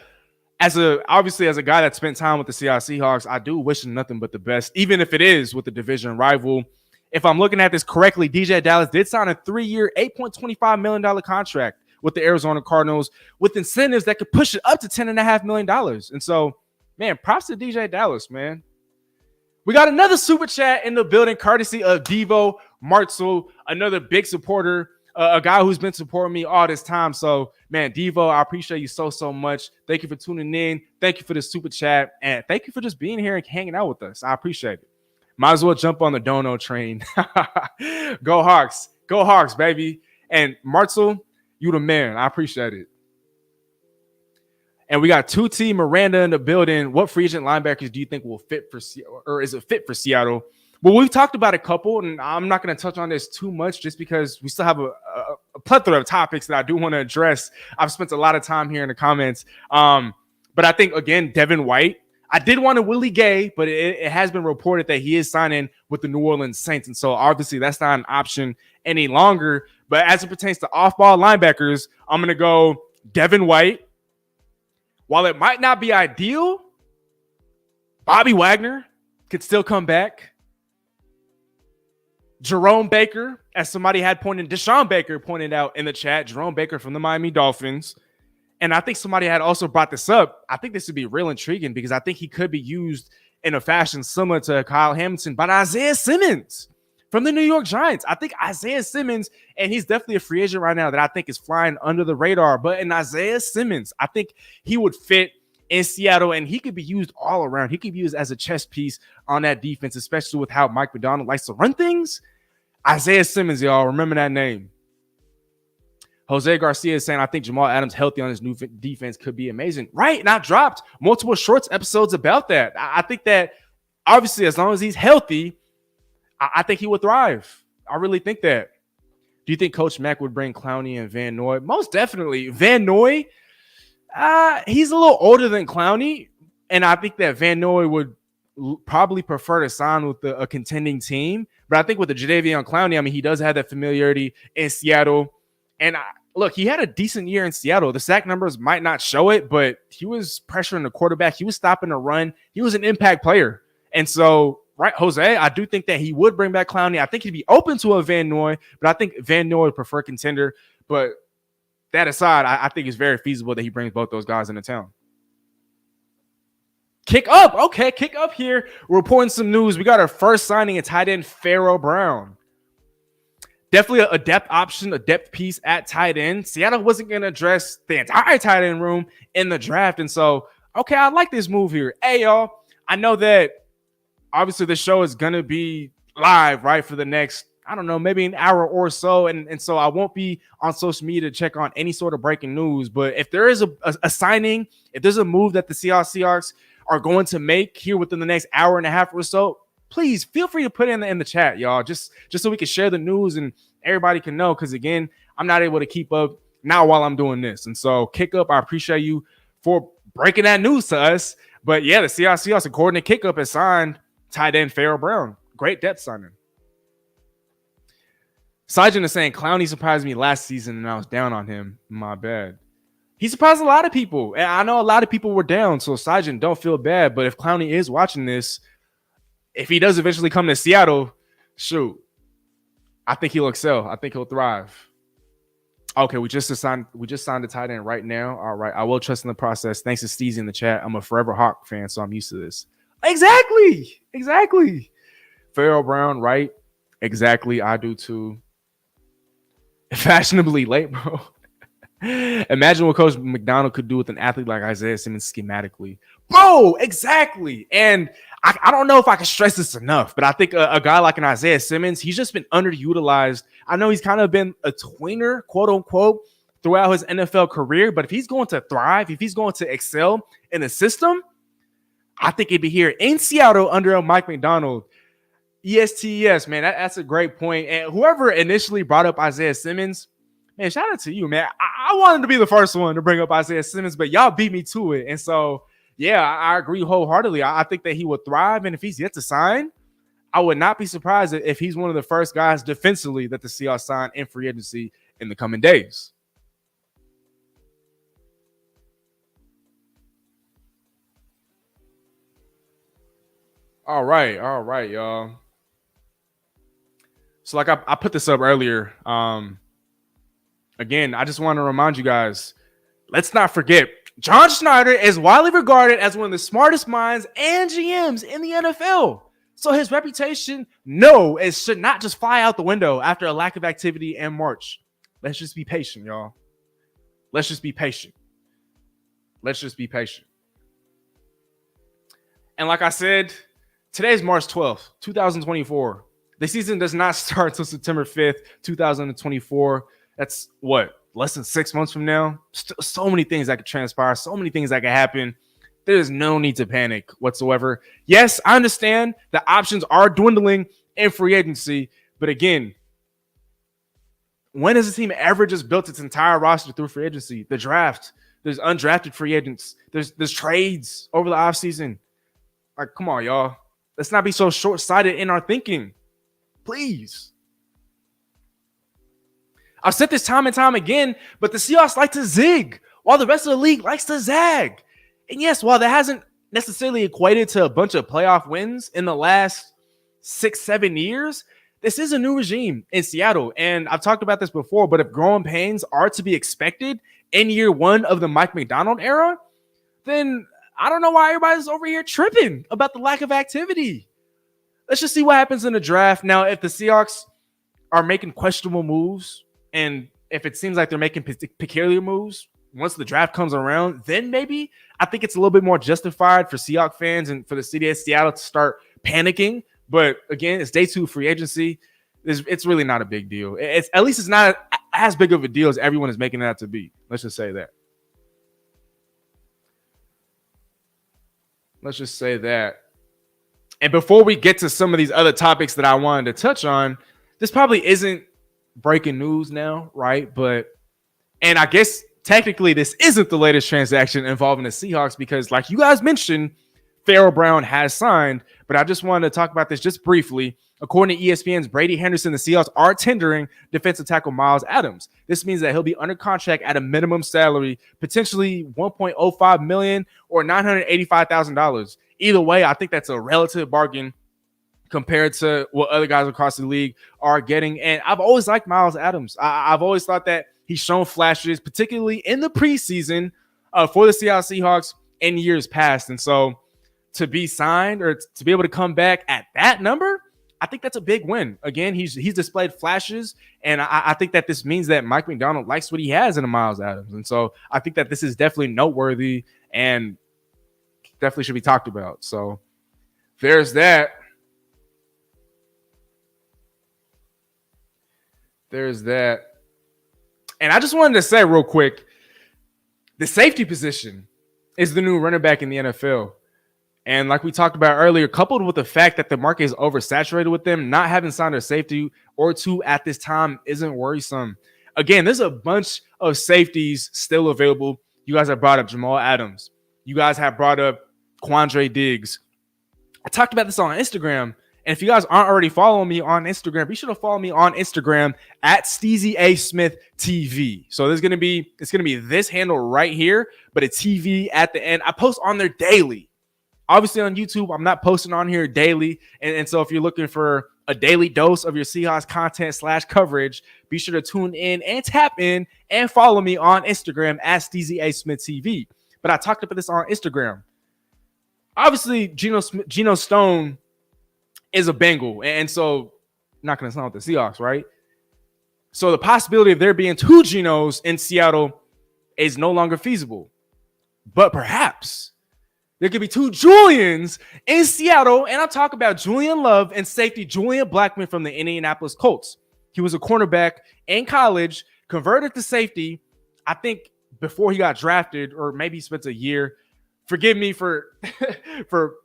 obviously as a guy that spent time with the Seattle Seahawks, I do wish him nothing but the best, even if it is with the division rival. If I'm looking at this correctly, DJ Dallas did sign a 3-year, $8.25 million contract with the Arizona Cardinals with incentives that could push it up to $10.5 million. And so, man, props to DJ Dallas, man. We got another super chat in the building, courtesy of Devo Martzel, another big supporter, a guy who's been supporting me all this time. So, man, Devo, I appreciate you so much. Thank you for tuning in. Thank you for the super chat. And thank you for just being here and hanging out with us. I appreciate it. Might as well jump on the Dono train. Go Hawks. Go Hawks, baby. And Martzel, you the man. I appreciate it. And we got 2T Miranda in the building. What free agent linebackers do you think will fit for Seattle, or is it fit for Seattle? Well, we've talked about a couple, and I'm not going to touch on this too much just because we still have a plethora of topics that I do want to address. I've spent a lot of time here in the comments. But I think, again, Devin White. I did want a Willie Gay, but it has been reported that he is signing with the New Orleans Saints. And so, obviously, that's not an option any longer. But as it pertains to off-ball linebackers, I'm going to go Devin White. While it might not be ideal, Bobby Wagner could still come back. Jerome Baker, as somebody had pointed, Deshaun Baker pointed out in the chat, Jerome Baker from the Miami Dolphins. And I think somebody had also brought this up. I think this would be real intriguing because I think he could be used in a fashion similar to Kyle Hamilton, but Isaiah Simmons from the New York Giants. I think Isaiah Simmons, and he's definitely a free agent right now that I think is flying under the radar, but in Isaiah Simmons, I think he would fit in Seattle, and he could be used all around. He could be used as a chess piece on that defense, especially with how Mike Macdonald likes to run things. Isaiah Simmons, y'all, remember that name. Jose Garcia is saying, I think Jamal Adams healthy on his new defense could be amazing. Right, and I dropped multiple shorts episodes about that. I think that, obviously, as long as he's healthy, I think he would thrive. I really think that. Do you think Coach Mack would bring Clowney and Van Noy? Most definitely. Van Noy, he's a little older than Clowney, and I think that Van Noy would probably prefer to sign with a contending team. But I think with the Jadeveon Clowney, I mean, he does have that familiarity in Seattle. And look, he had a decent year in Seattle. The sack numbers might not show it, but he was pressuring the quarterback. He was stopping the run. He was an impact player. And so, right, Jose, I do think that he would bring back Clowney. I think he'd be open to a Van Noy, but I think Van Noy would prefer contender. But that aside, I think it's very feasible that he brings both those guys into town. Kick up. Okay, kick up here. We're reporting some news. We got our first signing, a tight end, Pharaoh Brown. Definitely a depth option, a depth piece at tight end. Seattle wasn't going to address the entire tight end room in the draft. And so, okay, I like this move here. Hey, y'all, I know that obviously the show is going to be live, right, for the next, I don't know, maybe an hour or so. And so I won't be on social media to check on any sort of breaking news. But if there is a signing, if there's a move that the Seahawks are going to make here within the next hour and a half or so, please feel free to put it in the chat, y'all, just so we can share the news and everybody can know. Because, again, I'm not able to keep up now while I'm doing this. And so, Kick Up, I appreciate you for breaking that news to us. But, yeah, the Seahawks, according to Kick Up, has signed tight end Pharaoh Brown. Great depth signing. Sajin is saying, Clowney surprised me last season and I was down on him. My bad. He surprised a lot of people. And I know a lot of people were down. So, Sajin, don't feel bad. But if Clowney is watching this, if he does eventually come to Seattle, shoot, I think he'll excel. I think he'll thrive. Okay, we just signed a tight end right now. All right, I will trust in the process. Thanks to Steezy in the chat. I'm a forever Hawk fan, so I'm used to this. Exactly. Pharaoh Brown, right? Exactly, I do too. Fashionably late, bro. Imagine what Coach McDonald could do with an athlete like Isaiah Simmons schematically. Bro, exactly. And I don't know if I can stress this enough, but I think a guy like an Isaiah Simmons, he's just been underutilized. I know he's kind of been a tweener, quote unquote, throughout his NFL career, but if he's going to thrive, if he's going to excel in the system, I think he'd be here in Seattle under Mike McDonald. ESTES, man, that's a great point. And whoever initially brought up Isaiah Simmons, man, shout out to you, man. I wanted to be the first one to bring up Isaiah Simmons, but y'all beat me to it. And so, yeah, I agree wholeheartedly. I think that he would thrive. And if he's yet to sign, I would not be surprised if he's one of the first guys defensively that the Seahawks sign in free agency in the coming days. All right, y'all. So like I put this up earlier. Again, I just want to remind you guys, let's not forget, John Schneider is widely regarded as one of the smartest minds and GMs in the NFL. So his reputation, no, it should not just fly out the window after a lack of activity in March. Let's just be patient, y'all. Let's just be patient. Let's just be patient. And like I said, today is March 12th, 2024. The season does not start until September 5th, 2024. That's what, less than 6 months from now? So many things that could transpire, so many things that could happen. There's no need to panic whatsoever. Yes, I understand the options are dwindling in free agency, but again, when has a team ever just built its entire roster through free agency? The draft, there's undrafted free agents, there's trades over the offseason. Like, come on, y'all. Let's not be so short-sighted in our thinking. Please. I've said this time and time again, but the Seahawks like to zig while the rest of the league likes to zag. And yes, while that hasn't necessarily equated to a bunch of playoff wins in the last 6-7 years, this is a new regime in Seattle. And I've talked about this before, but if growing pains are to be expected in year one of the Mike McDonald era, then I don't know why everybody's over here tripping about the lack of activity. Let's just see what happens in the draft. Now, if the Seahawks are making questionable moves, and if it seems like they're making peculiar moves, once the draft comes around, then maybe I think it's a little bit more justified for Seahawks fans and for the city of Seattle to start panicking. But again, it's day 2 free agency. It's really not a big deal. At least it's not as big of a deal as everyone is making it out to be. Let's just say that. Let's just say that. And before we get to some of these other topics that I wanted to touch on, this probably isn't breaking news now, right? And I guess technically this isn't the latest transaction involving the Seahawks because, like you guys mentioned, Pharaoh Brown has signed, but I just wanted to talk about this just briefly. According to ESPN's Brady Henderson, the Seahawks are tendering defensive tackle Miles Adams. This means that he'll be under contract at a minimum salary, potentially $1.05 million or $985,000. Either way, I think that's a relative bargain compared to what other guys across the league are getting. And I've always liked Miles Adams. I've always thought that he's shown flashes, particularly in the preseason for the Seattle Seahawks in years past. And so to be signed or to be able to come back at that number, I think that's a big win. Again, he's displayed flashes, and I think that this means that Mike McDonald likes what he has in a Miles Adams. And so I think that this is definitely noteworthy and definitely should be talked about. So there's that. There's that. And I just wanted to say real quick, the safety position is the new running back in the NFL. And like we talked about earlier, coupled with the fact that the market is oversaturated with them, not having signed a safety or two at this time isn't worrisome. Again, there's a bunch of safeties still available. You guys have brought up Jamal Adams. You guys have brought up Quandre Diggs. I talked about this on Instagram. And if you guys aren't already following me on Instagram, be sure to follow me on Instagram at Steezy A Smith TV. So it's gonna be this handle right here, but a TV at the end. I post on there daily. Obviously on YouTube, I'm not posting on here daily. And so if you're looking for a daily dose of your Seahawks content / coverage, be sure to tune in and tap in and follow me on Instagram at Steezy A Smith TV. But I talked about this on Instagram. Obviously, Geno Stone is a Bengal, and so not going to sign with the Seahawks, right? So the possibility of there being 2 Genos in Seattle is no longer feasible. But perhaps there could be two Julians in Seattle, and I'll talk about Julian Love and safety Julian Blackmon from the Indianapolis Colts. He was a cornerback in college, converted to safety, I think before he got drafted, or maybe he spent a year. Forgive me for forgive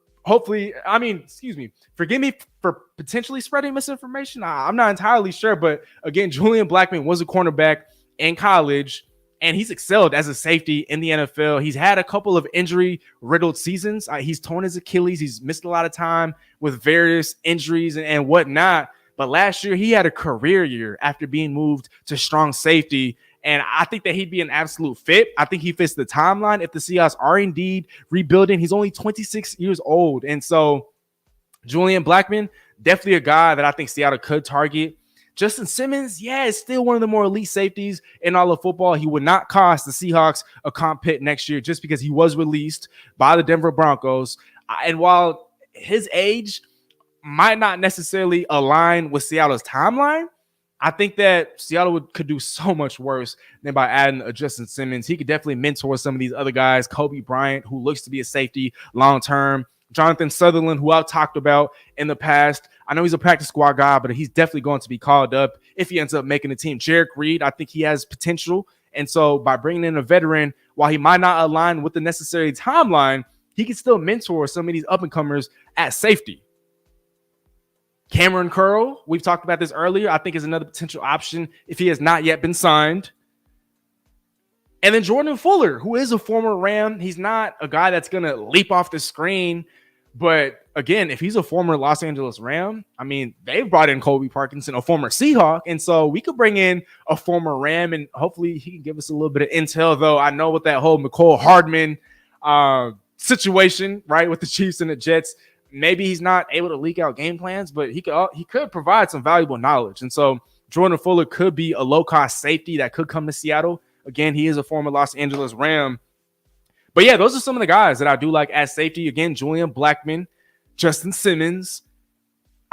me for potentially spreading misinformation. I'm not entirely sure, but again, Julian Blackmon was a cornerback in college, and he's excelled as a safety in the NFL. He's had a couple of injury-riddled seasons. He's torn his Achilles. He's missed a lot of time with various injuries and whatnot. But last year, he had a career year after being moved to strong safety. And I think that he'd be an absolute fit. I think he fits the timeline if the Seahawks are indeed rebuilding. He's only 26 years old. And so Julian Blackmon, definitely a guy that I think Seattle could target. Justin Simmons, is still one of the more elite safeties in all of football. He would not cost the Seahawks a comp pick next year just because he was released by the Denver Broncos. And while his age might not necessarily align with Seattle's timeline, I think that Seattle could do so much worse than by adding a Justin Simmons. He could definitely mentor some of these other guys. Kobe Bryant, who looks to be a safety long-term. Jonathan Sutherland, who I've talked about in the past. I know he's a practice squad guy, but he's definitely going to be called up if he ends up making the team. Jarek Reed, I think he has potential. And so by bringing in a veteran, while he might not align with the necessary timeline, he can still mentor some of these up-and-comers at safety. Cameron Curl, we've talked about this earlier, I think is another potential option if he has not yet been signed. And then Jordan Fuller, who is a former Ram. He's not a guy that's going to leap off the screen. But again, if he's a former Los Angeles Ram, I mean, they've brought in Colby Parkinson, a former Seahawk. And so we could bring in a former Ram, and hopefully he can give us a little bit of intel, though. I know with that whole McCole Hardman situation, right, with the Chiefs and the Jets, maybe he's not able to leak out game plans, but he could provide some valuable knowledge. And so Jordan Fuller could be a low-cost safety that could come to Seattle. Again, he is a former Los Angeles Ram. But yeah, those are some of the guys that I do like as safety. Again, Julian Blackmon, Justin Simmons,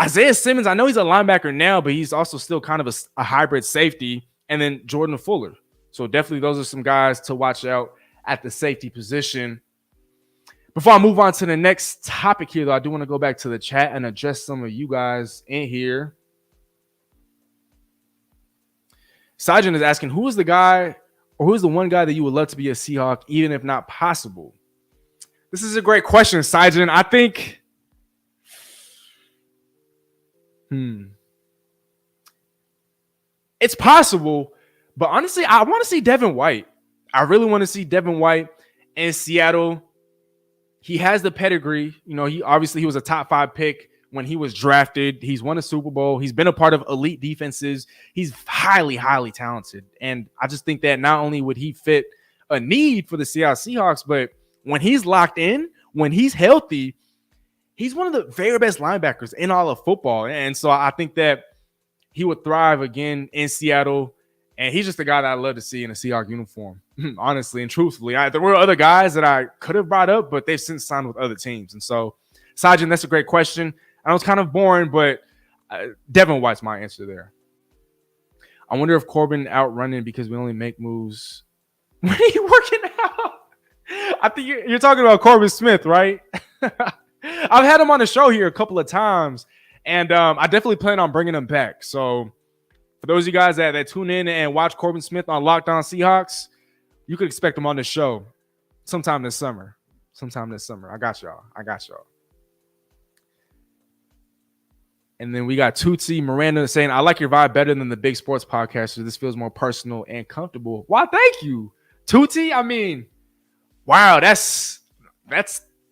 Isaiah Simmons. I know he's a linebacker now, but he's also still kind of a hybrid safety. And then Jordan Fuller. So definitely those are some guys to watch out at the safety position. Before I move on to the next topic here, though, I do want to go back to the chat and address some of you guys in here. Sajin is asking, who is the guy or who is the one guy that you would love to be a Seahawk, even if not possible? This is a great question, Sajin. I think it's possible, but honestly, I want to see Devin White. I really want to see Devin White in Seattle. He has the pedigree. You know, he was a top 5 pick when he was drafted. He's won a Super Bowl. He's been a part of elite defenses. He's highly, highly talented. And I just think that not only would he fit a need for the Seattle Seahawks, but when he's locked in, when he's healthy, he's one of the very best linebackers in all of football. And so I think that he would thrive again in Seattle. And he's just a guy that I love to see in a Seahawks uniform, honestly and truthfully. There were other guys that I could have brought up, but they've since signed with other teams. And so, Sajin, that's a great question. I know it's kind of boring, but Devin White's my answer there. I wonder if Corbin outrunning because we only make moves. When are you working out? I think you're talking about Corbin Smith, right? I've had him on the show here a couple of times, and I definitely plan on bringing him back. So, for those of you guys that tune in and watch Corbin Smith on Locked On Seahawks, you could expect him on the show sometime this summer. I got y'all. And then we got Tootsie Miranda saying, I like your vibe better than the big sports podcasters. This feels more personal and comfortable. Wow, thank you. Tootsie, I mean, wow, that's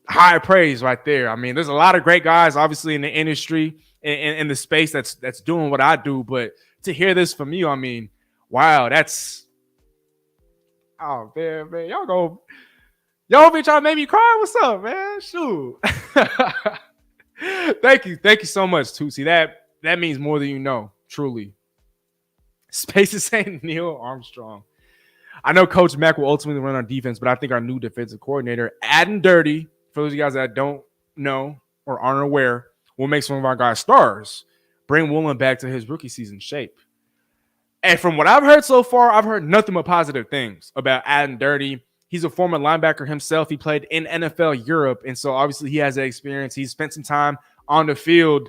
high praise right there. I mean, there's a lot of great guys, obviously, in the industry, in the space that's doing what I do, but to hear this from you, I mean, wow, oh man, y'all be trying to make me cry. What's up, man? Shoot. Thank you so much, Tootsie. That means more than you know, truly. Space is saying Neil Armstrong. I know Coach Mack will ultimately run our defense, but I think our new defensive coordinator, Aden Dirty, for those of you guys that don't know or aren't aware, will make some of our guys stars. Bring Woolen back to his rookie season shape. And from what I've heard so far, I've heard nothing but positive things about Adam Dirty. He's a former linebacker himself. He played in NFL Europe, and so obviously he has that experience. He's spent some time on the field.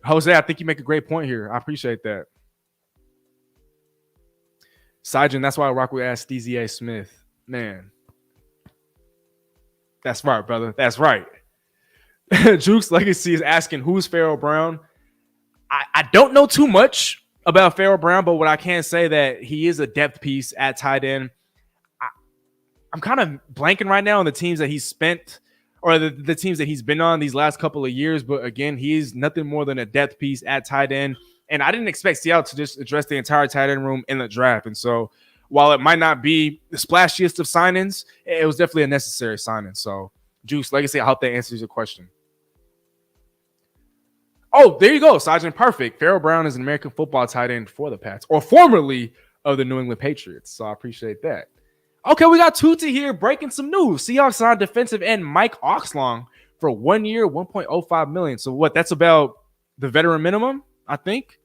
Jose, I think you make a great point here. I appreciate that. Sajin, that's why I rock with Steezy A. Smith. Man. That's right, brother. That's right. Juke's Legacy is asking, who's Pharaoh Brown? I don't know too much about Pharaoh Brown, but what I can say that he is a depth piece at tight end. I'm kind of blanking right now on the teams that he's spent or the teams that he's been on these last couple of years. But again, he's nothing more than a depth piece at tight end. And I didn't expect Seattle to just address the entire tight end room in the draft. And so while it might not be the splashiest of signings, it was definitely a necessary signing. So Juice Legacy, I hope that answers your question. Oh, there you go, Sergeant. Perfect. Pharaoh Brown is an American football tight end for the Pats, or formerly of the New England Patriots. So I appreciate that. Okay, we got Tutti here breaking some news. Seahawks signed defensive end Mike Oxlong for 1 year, $1.05 million. So what? That's about the veteran minimum, I think.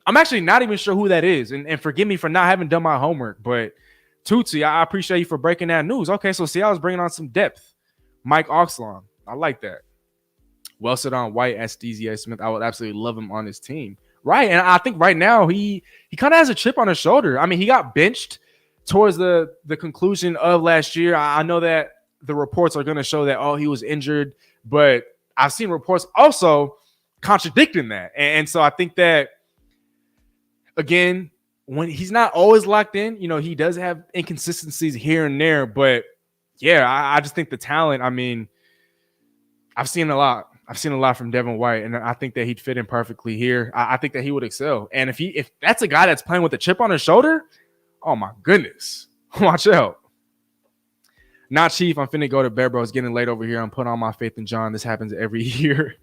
I'm actually not even sure who that is, and forgive me for not having done my homework. But Tutti, I appreciate you for breaking that news. Okay, so Seattle's bringing on some depth. Mike Oxlong, I like that. Well said on White as DZA Smith. I would absolutely love him on his team. Right. And I think right now he kind of has a chip on his shoulder. I mean, he got benched towards the conclusion of last year. I know that the reports are going to show that, oh, he was injured. But I've seen reports also contradicting that. And so I think that, again, when he's not always locked in, you know, he does have inconsistencies here and there. But, yeah, I just think the talent, I mean, I've seen a lot. I've seen a lot from Devin White, and I think that he'd fit in perfectly here. I think that he would excel. And if that's a guy that's playing with a chip on his shoulder, oh my goodness, watch out. Not Chief, I'm finna go to bed, bro. It's getting late over here. I'm putting all my faith in John. This happens every year.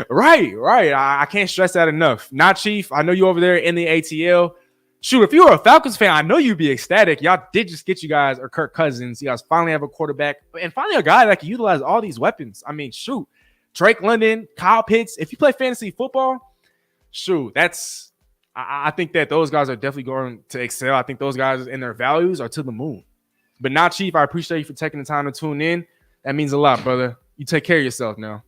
Right. I can't stress that enough. Not Chief, I know you over there in the ATL. Shoot, if you were a Falcons fan, I know you'd be ecstatic. Y'all did just get you guys, or Kirk Cousins. You guys finally have a quarterback, and finally a guy that can utilize all these weapons. I mean, shoot. Drake London, Kyle Pitts. If you play fantasy football, shoot, I think that those guys are definitely going to excel. I think those guys and their values are to the moon. But not Chief, I appreciate you for taking the time to tune in. That means a lot, brother. You take care of yourself now.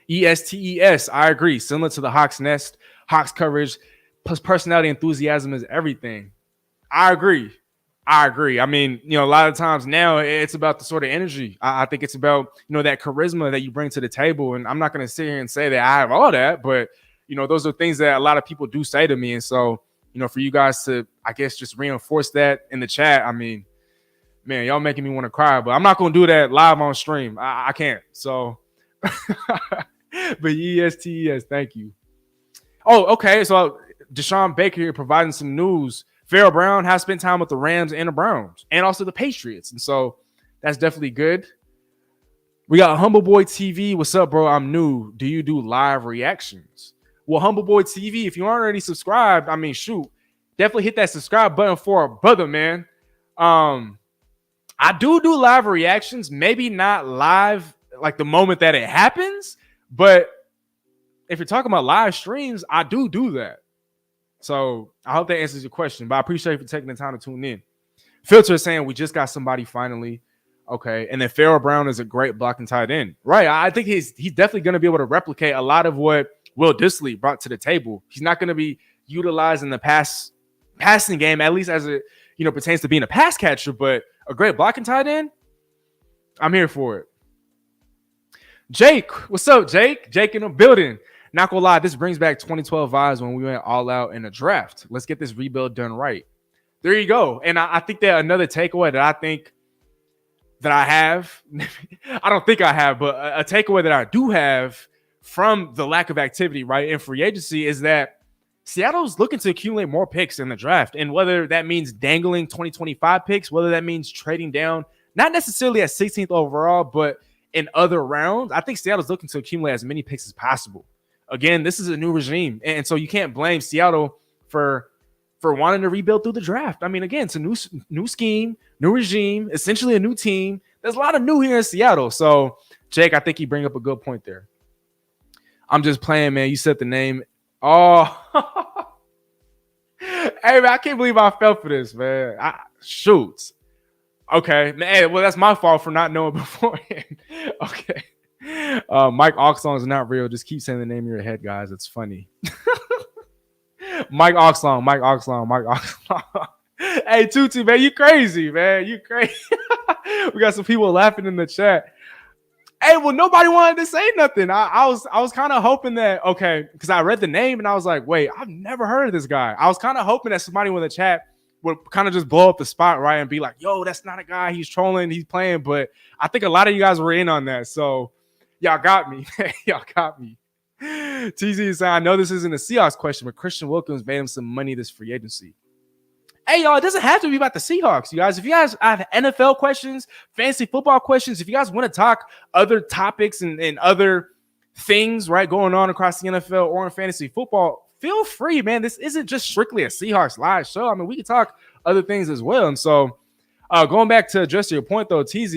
ESTES, I agree. Similar to the Hawks nest, Hawks coverage plus personality, enthusiasm is everything. I agree. I mean, you know, a lot of times now it's about the sort of energy. I think it's about, you know, that charisma that you bring to the table. And I'm not going to sit here and say that I have all that, but, you know, those are things that a lot of people do say to me. And so, you know, for you guys to, I guess, just reinforce that in the chat, I mean, man, y'all making me want to cry, but I'm not going to do that live on stream. I can't. So, but ESTES, thank you. Oh, okay. So Deshaun Baker here providing some news. Pharaoh Brown has spent time with the Rams and the Browns and also the Patriots. And so that's definitely good. We got Humble Boy TV. What's up, bro? I'm new. Do you do live reactions? Well, Humble Boy TV, if you aren't already subscribed, I mean, shoot, definitely hit that subscribe button for a brother, man. I do live reactions, maybe not live like the moment that it happens, but if you're talking about live streams, I do that. So I hope that answers your question, but I appreciate you for taking the time to tune in. Filter is saying we just got somebody finally. Okay. And then Pharaoh Brown is a great blocking tight end. Right. I think he's definitely going to be able to replicate a lot of what Will Dissly brought to the table. He's not going to be utilized in the passing game, at least as it, you know, pertains to being a pass catcher, but a great blocking tight end. I'm here for it. Jake, what's up, Jake? Jake in the building. Not gonna lie, this brings back 2012 vibes when we went all out in the draft. Let's get this rebuild done right. There you go. And I think that another takeaway that I think that I have, I don't think I have, but a takeaway that I do have from the lack of activity, right, in free agency is that Seattle's looking to accumulate more picks in the draft. And whether that means dangling 2025 picks, whether that means trading down, not necessarily at 16th overall, but in other rounds, I think Seattle's looking to accumulate as many picks as possible. Again, this is a new regime, and so you can't blame Seattle for wanting to rebuild through the draft. I mean, again, it's a new scheme, new regime, essentially a new team. There's a lot of new here in Seattle. So, Jake, I think you bring up a good point there. I'm just playing, man. You said the name. Oh, Hey man, I can't believe I fell for this, man. Shoot. Okay, man. Well, that's my fault for not knowing beforehand. Okay. Mike Oxlong is not real. Just keep saying the name in your head, guys. It's funny. Mike Oxlong, Mike Oxlong, Mike Oxlong. Hey, Tutu, man, you crazy, man. You crazy. We got some people laughing in the chat. Hey, well, nobody wanted to say nothing. I was kind of hoping that, okay, because I read the name and I was like, wait, I've never heard of this guy. I was kind of hoping that somebody in the chat would kind of just blow up the spot, right? And be like, yo, that's not a guy. He's trolling. He's playing. But I think a lot of you guys were in on that. So y'all got me. Y'all got me. TZ is saying, I know this isn't a Seahawks question, but Christian Wilkins made him some money this free agency. Hey, y'all, it doesn't have to be about the Seahawks, you guys. If you guys have NFL questions, fantasy football questions, if you guys want to talk other topics and other things, right, going on across the NFL or in fantasy football, feel free, man. This isn't just strictly a Seahawks live show. I mean, we can talk other things as well. And so going back to address your point, though, TZ,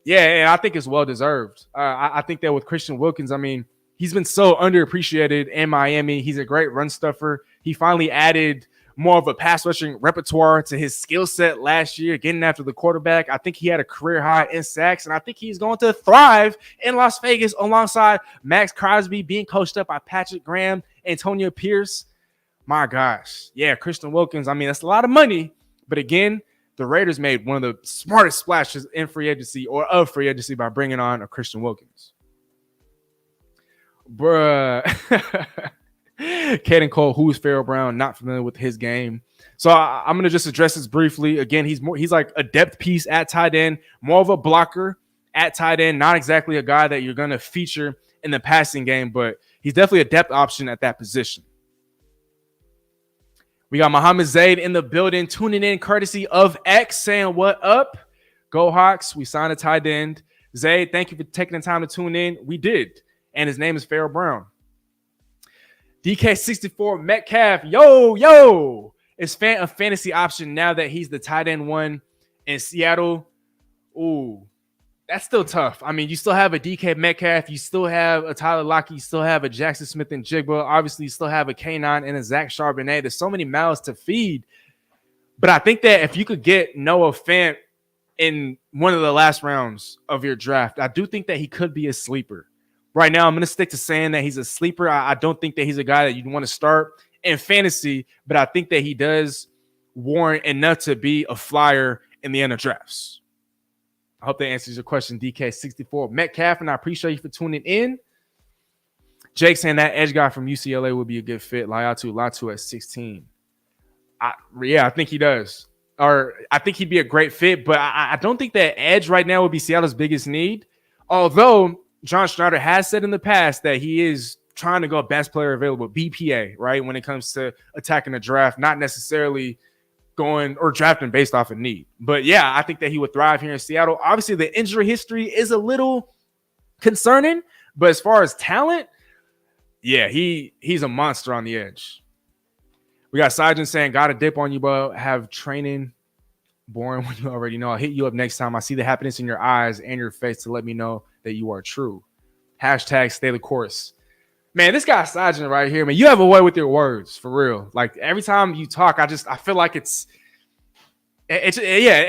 yeah, and I think it's well-deserved. I think that with Christian Wilkins, I mean, he's been so underappreciated in Miami. He's a great run stuffer. He finally added more of a pass rushing repertoire to his skill set last year, getting after the quarterback. I think he had a career high in sacks, and I think he's going to thrive in Las Vegas alongside Max Crosby, being coached up by Patrick Graham, Antonio Pierce. My gosh. Yeah, Christian Wilkins, I mean, that's a lot of money. But again, the Raiders made one of the smartest splashes in free agency or of free agency by bringing on a Christian Wilkins. Bruh. Caden Cole, who's Pharaoh Brown, not familiar with his game. So I'm going to just address this briefly. Again, he's like a depth piece at tight end, more of a blocker at tight end, not exactly a guy that you're going to feature in the passing game, but he's definitely a depth option at that position. We got Muhammad Zaid in the building, tuning in courtesy of X, saying what up? Go Hawks. We signed a tight end. Zaid, thank you for taking the time to tune in. We did. And his name is Pharaoh Brown. DK64 Metcalf, yo, is a fantasy option now that he's the tight end one in Seattle. Ooh, that's still tough. I mean, you still have a DK Metcalf, you still have a Tyler Lockett, you still have a Jackson Smith and Jigba. Obviously, you still have a K9 and a Zach Charbonnet. There's so many mouths to feed. But I think that if you could get Noah Fant in one of the last rounds of your draft, I do think that he could be a sleeper. Right now, I'm going to stick to saying that he's a sleeper. I don't think that he's a guy that you'd want to start in fantasy, but I think that he does warrant enough to be a flyer in the end of drafts. I hope that answers your question, DK64 Metcalf, and I appreciate you for tuning in. Jake saying that edge guy from UCLA would be a good fit. Latu at 16. I think he does. Or I think he'd be a great fit, but I don't think that edge right now would be Seattle's biggest need. Although John Schneider has said in the past that he is trying to go best player available, BPA, right, when it comes to attacking the draft, not necessarily going or drafting based off of need. But, yeah, I think that he would thrive here in Seattle. Obviously, the injury history is a little concerning, but as far as talent, yeah, he's a monster on the edge. We got Sajin saying, got to dip on you, bro. Have training boring when you already know. I'll hit you up next time. I see the happiness in your eyes and your face to let me know that you are true. Hashtag stay the course. Man, this guy Sajin right here, man, you have a way with your words, for real. Like, every time you talk, I feel like it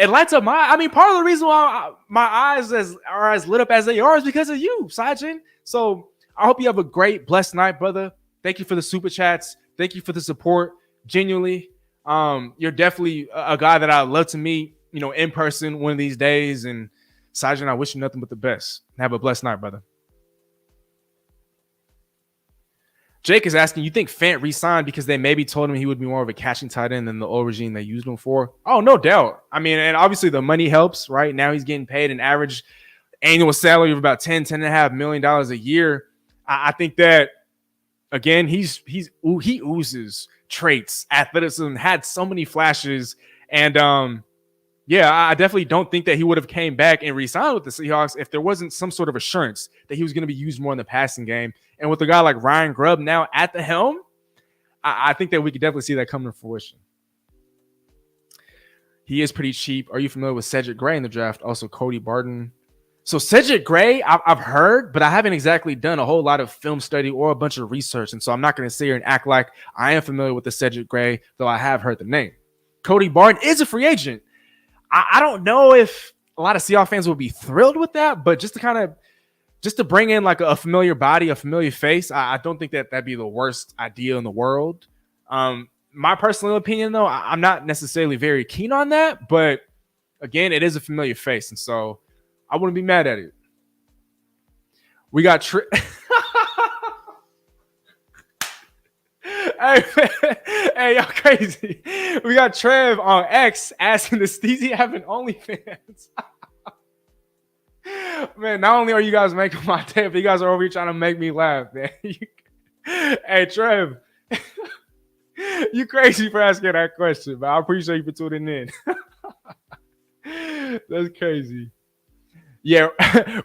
lights up part of the reason why my eyes are as lit up as they are is because of you, Sajin. So I hope you have a great, blessed night, brother. Thank you for the super chats. Thank you for the support. Genuinely, you're definitely a guy that I'd love to meet, in person one of these days. And Sajin, I wish you nothing but the best. Have a blessed night, brother. Jake is asking, you think Fant re-signed because they maybe told him he would be more of a catching tight end than the old regime they used him for? Oh, no doubt. I mean, and obviously the money helps, right? Now he's getting paid an average annual salary of about $10.5 million a year. I think that, again, he oozes traits, athleticism, had so many flashes. And, I definitely don't think that he would have came back and re-signed with the Seahawks if there wasn't some sort of assurance that he was going to be used more in the passing game. And with a guy like Ryan Grubb now at the helm, I think that we could definitely see that come to fruition. He is pretty cheap. Are you familiar with Cedric Gray in the draft? Also, Cody Barton. So Cedric Gray, I've heard, but I haven't exactly done a whole lot of film study or a bunch of research. And so I'm not going to sit here and act like I am familiar with the Cedric Gray, though I have heard the name. Cody Barton is a free agent. I don't know if a lot of Seahawks fans will be thrilled with that, but just to bring in like a familiar body, a familiar face, I don't think that that'd be the worst idea in the world. My personal opinion, though, I'm not necessarily very keen on that, but again, it is a familiar face, and so I wouldn't be mad at it. We got hey, y'all crazy. We got Trev on X asking, does Steezy have an OnlyFans? Man, not only are you guys making my day, but you guys are over here trying to make me laugh, man. Hey, Trev, you crazy for asking that question, but I appreciate you for tuning in. That's crazy. Yeah,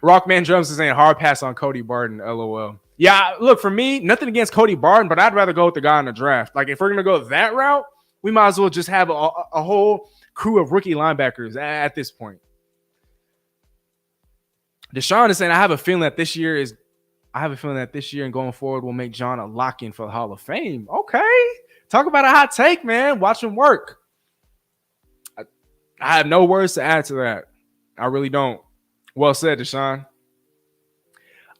Rockman Drums is saying hard pass on Cody Barton, LOL. Yeah, look, for me, nothing against Cody Barton, but I'd rather go with the guy in the draft. Like, if we're going to go that route, we might as well just have a whole crew of rookie linebackers at this point. Deshaun is saying, I have a feeling that this year and going forward will make John a lock-in for the Hall of Fame. Okay. Talk about a hot take, man. Watch him work. I have no words to add to that. I really don't. Well said, Deshaun.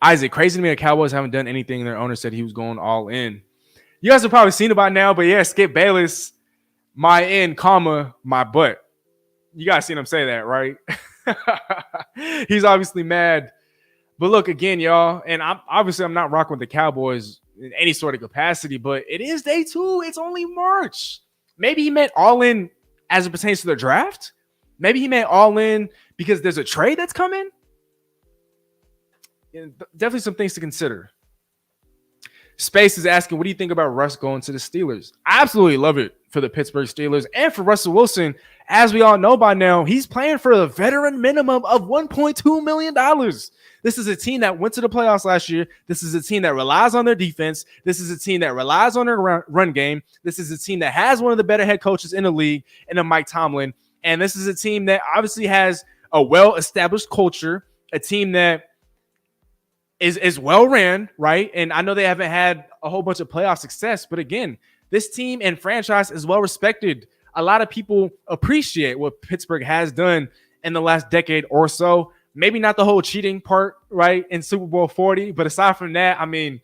Isaac, crazy to me the Cowboys haven't done anything. Their owner said he was going all in. You guys have probably seen it by now, but yeah, Skip Bayless, my in, comma, my butt. You guys seen him say that, right? He's obviously mad. But look, again, y'all, and I'm not rocking with the Cowboys in any sort of capacity, but it is day 2. It's only March. Maybe he meant all in as it pertains to the draft. Maybe he meant all in because there's a trade that's coming. Yeah, definitely some things to consider. Space is asking, what do you think about Russ going to the Steelers? I absolutely love it for the Pittsburgh Steelers and for Russell Wilson. As we all know by now, he's playing for a veteran minimum of $1.2 million. This is a team that went to the playoffs last year. This is a team that relies on their defense. This is a team that relies on their run game. This is a team that has one of the better head coaches in the league, in Mike Tomlin. And this is a team that obviously has a well-established culture, a team that is well ran, right? And I know they haven't had a whole bunch of playoff success, but again, this team and franchise is well respected. A lot of people appreciate what Pittsburgh has done in the last decade or so. Maybe not the whole cheating part, right, in Super Bowl 40, but aside from that, I mean,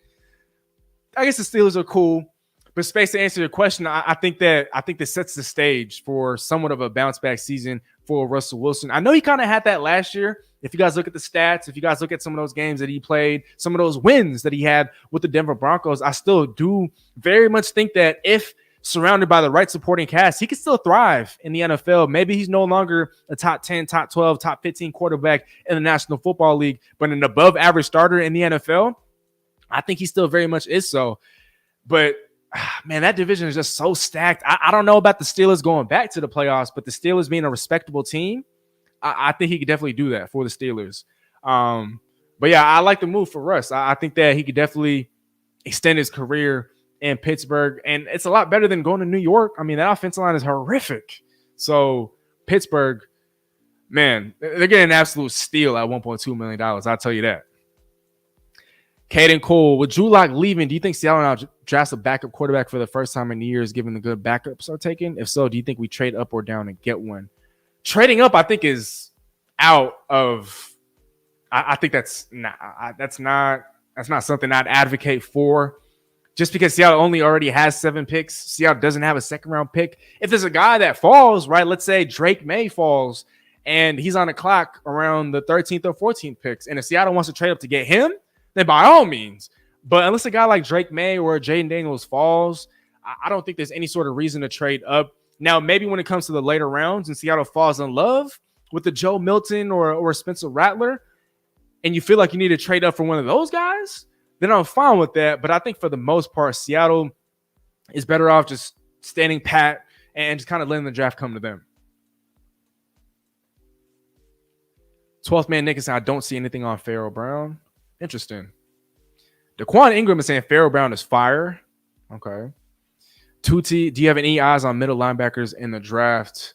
I guess the Steelers are cool. But Space, to answer your question, I think this sets the stage for somewhat of a bounce back season for Russell Wilson. I know he kind of had that last year. If you guys look at the stats, if you guys look at some of those games that he played, some of those wins that he had with the Denver Broncos, I still do very much think that if surrounded by the right supporting cast, he could still thrive in the NFL. Maybe he's no longer a top 10, top 12, top 15 quarterback in the National Football League, but an above average starter in the NFL. I think he still very much is so. But man, that division is just so stacked. I don't know about the Steelers going back to the playoffs, but the Steelers being a respectable team, I think he could definitely do that for the Steelers. But yeah, I like the move for Russ. I think that he could definitely extend his career in Pittsburgh, and it's a lot better than going to New York. I mean, that offensive line is horrific. So Pittsburgh, man, they're getting an absolute steal at $1.2 million. I'll tell you that. Caden Cole, with Drew Lock leaving, do you think Seattle now drafts a backup quarterback for the first time in years, given the good backups are taken? If so, do you think we trade up or down and get one? Trading up, I think, is out of. I think that's not something I'd advocate for. Just because Seattle already has 7 picks, Seattle doesn't have a second round pick. If there's a guy that falls, right? Let's say Drake May falls, and he's on the clock around the 13th or 14th picks, and if Seattle wants to trade up to get him, then by all means. But unless a guy like Drake May or Jaden Daniels falls, I don't think there's any sort of reason to trade up. Now, maybe when it comes to the later rounds and Seattle falls in love with the Joe Milton or Spencer Rattler, and you feel like you need to trade up for one of those guys, then I'm fine with that. But I think for the most part, Seattle is better off just standing pat and just kind of letting the draft come to them. 12th man Nick is saying, I don't see anything on Pharaoh Brown. Interesting. Daquan Ingram is saying Pharaoh Brown is fire. Okay. Tuti, do you have any eyes on middle linebackers in the draft?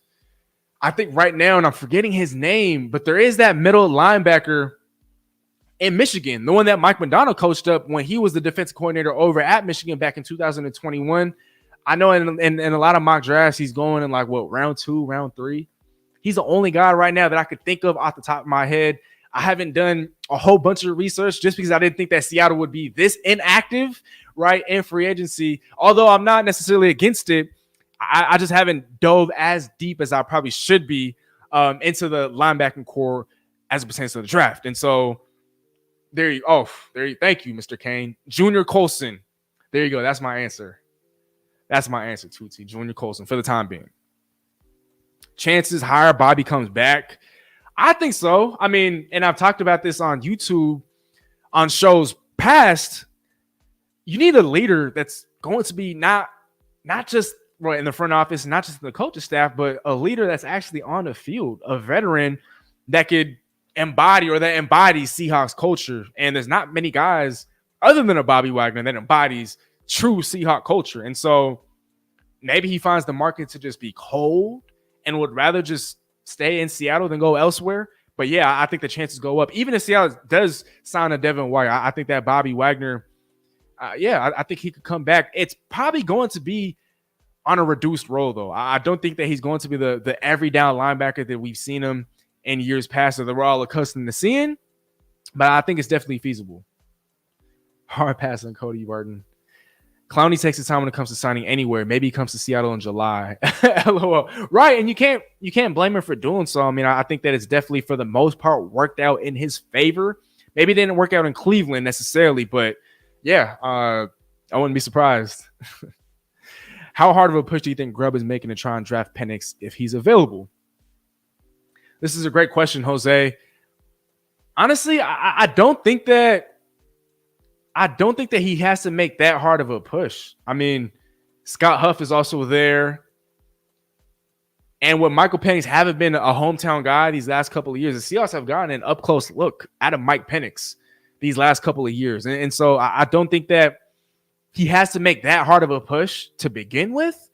I think right now, and I'm forgetting his name, but there is that middle linebacker in Michigan, the one that Mike McDonald coached up when he was the defensive coordinator over at Michigan back in 2021. I know in a lot of mock drafts, he's going in like round 2, round 3. He's the only guy right now that I could think of off the top of my head. I haven't done a whole bunch of research just because I didn't think that Seattle would be this inactive, right, in free agency. Although I'm not necessarily against it, I just haven't dove as deep as I probably should be into the linebacking core as it pertains to the draft. And so thank you, Mr. Kane. Junior Colson. There you go. That's my answer. That's my answer, Tutti. Junior Colson for the time being. Chances higher Bobby comes back. I think so. I mean, and I've talked about this on YouTube on shows past. You need a leader that's going to be not just in the front office, not just in the coaching staff, but a leader that's actually on the field, a veteran that could embodies Seahawks culture. And there's not many guys other than a Bobby Wagner that embodies true Seahawk culture. And so maybe he finds the market to just be cold and would rather just stay in Seattle than go elsewhere. But yeah, I think the chances go up. Even if Seattle does sign a Devin White, I think that Bobby Wagner, I think he could come back. It's probably going to be on a reduced role, though. I don't think that he's going to be the every down linebacker that we've seen him in years past that we're all accustomed to seeing. But I think it's definitely feasible. Hard pass on Cody Barton. Clowney takes his time when it comes to signing anywhere. Maybe he comes to Seattle in July. LOL. Right, and you can't blame him for doing so. I mean, I think that it's definitely for the most part worked out in his favor. Maybe it didn't work out in Cleveland necessarily, but yeah, I wouldn't be surprised. How hard of a push do you think Grubb is making to try and draft Penix if he's available? This is a great question, Jose. Honestly, I don't think that he has to make that hard of a push. I mean, Scott Huff is also there. And with Michael Penix haven't been a hometown guy these last couple of years, the Seahawks have gotten an up-close look at Mike Penix these last couple of years. And so I don't think that he has to make that hard of a push to begin with.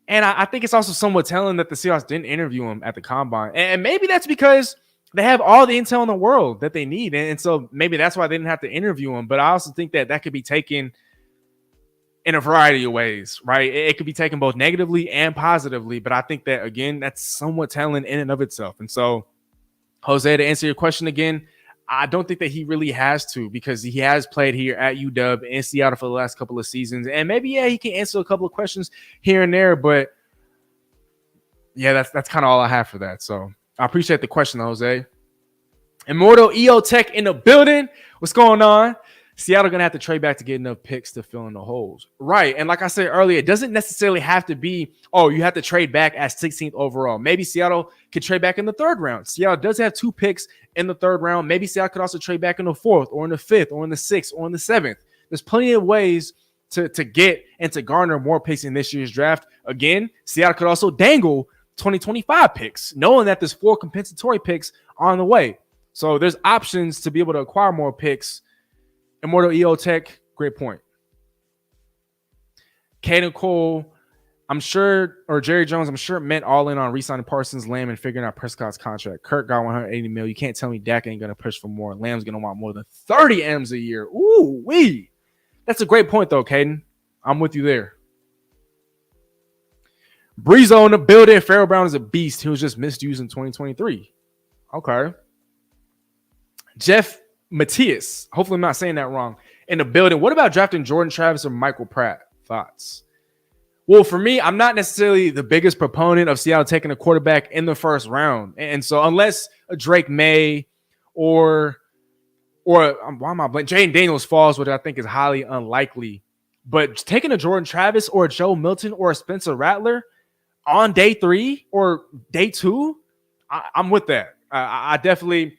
And I think it's also somewhat telling that the Seahawks didn't interview him at the Combine. And maybe that's because they have all the intel in the world that they need. And so maybe that's why they didn't have to interview him. But I also think that could be taken in a variety of ways, right? It could be taken both negatively and positively. But I think that, again, that's somewhat telling in and of itself. And so, Jose, to answer your question again, I don't think that he really has to, because he has played here at UW in Seattle for the last couple of seasons. And maybe, yeah, he can answer a couple of questions here and there. But, yeah, that's kind of all I have for that. So I appreciate the question, Jose. Immortal EO Tech in the building. What's going on? Seattle going to have to trade back to get enough picks to fill in the holes. Right. And like I said earlier, it doesn't necessarily have to be, you have to trade back at 16th overall. Maybe Seattle could trade back in the 3rd round. Seattle does have 2 picks in the 3rd round. Maybe Seattle could also trade back in the 4th or in the 5th or in the 6th or in the 7th. There's plenty of ways to get and to garner more picks in this year's draft. Again, Seattle could also dangle 2025 picks, knowing that there's 4 compensatory picks on the way. So there's options to be able to acquire more picks. Immortal EO Tech, great point. Caden Cole, I'm sure, or Jerry Jones, I'm sure meant all in on re-signing Parsons, Lamb, and figuring out Prescott's contract. Kirk got $180 million. You can't tell me Dak ain't going to push for more. Lamb's going to want more than 30 M's a year. Ooh, wee. That's a great point, though, Caden. I'm with you there. Breezo in the building. Farrell Brown is a beast. He was just misused in 2023. Okay. Jeff Matthias, hopefully I'm not saying that wrong, in the building. What about drafting Jordan Travis or Michael Pratt? Thoughts? Well, for me, I'm not necessarily the biggest proponent of Seattle taking a quarterback in the 1st round. And so unless a Drake May or why am I blanking? Jaden Daniels falls, which I think is highly unlikely. But taking a Jordan Travis or a Joe Milton or a Spencer Rattler on day 3 or day 2, I'm with that. I definitely...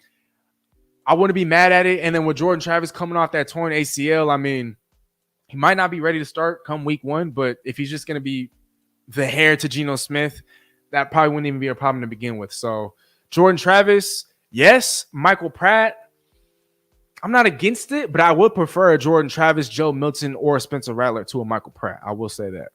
I wouldn't be mad at it. And then with Jordan Travis coming off that torn ACL, I mean, he might not be ready to start come week 1, but if he's just going to be the heir to Geno Smith, that probably wouldn't even be a problem to begin with. So Jordan Travis, yes. Michael Pratt, I'm not against it, but I would prefer a Jordan Travis, Joe Milton, or a Spencer Rattler to a Michael Pratt. I will say that.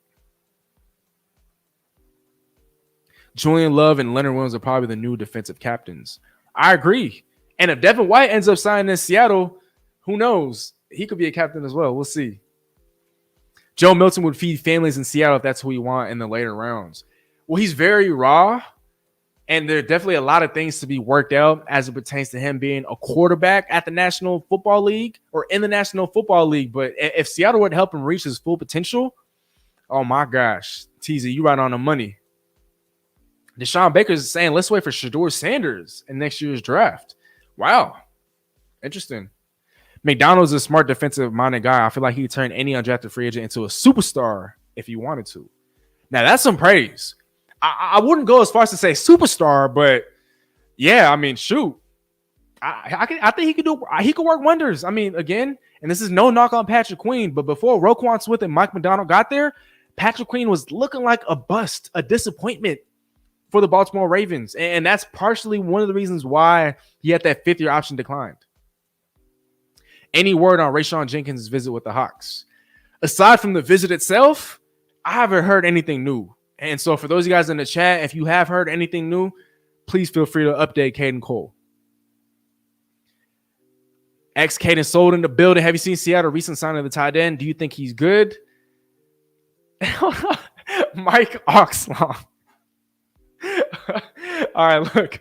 Julian Love and Leonard Williams are probably the new defensive captains. I agree. And if Devin White ends up signing in Seattle, who knows? He could be a captain as well. We'll see. Joe Milton would feed families in Seattle if that's who we want in the later rounds. Well, he's very raw, and there are definitely a lot of things to be worked out as it pertains to him being a quarterback at the National Football League or in the National Football League. But if Seattle would help him reach his full potential, oh my gosh, TZ, you right on the money. Deshaun Baker is saying, let's wait for Shedeur Sanders in next year's draft. Wow. Interesting. McDonald's is a smart defensive-minded guy. I feel like he could turn any undrafted free agent into a superstar if he wanted to. Now, that's some praise. I wouldn't go as far as to say superstar, but yeah, I mean, shoot. I think he could work wonders. I mean, again, and this is no knock on Patrick Queen, but before Roquan Smith and Mike McDonald got there, Patrick Queen was looking like a bust, a disappointment for the Baltimore Ravens. And that's partially one of the reasons why he had that fifth-year option declined. Any word on Rayshawn Jenkins' visit with the Hawks? Aside from the visit itself, I haven't heard anything new. And so for those of you guys in the chat, if you have heard anything new, please feel free to update Caden Cole. Caden sold in the building. Have you seen Seattle recent signing of the tight end? Do you think he's good? Mike Oxlong. All right, look.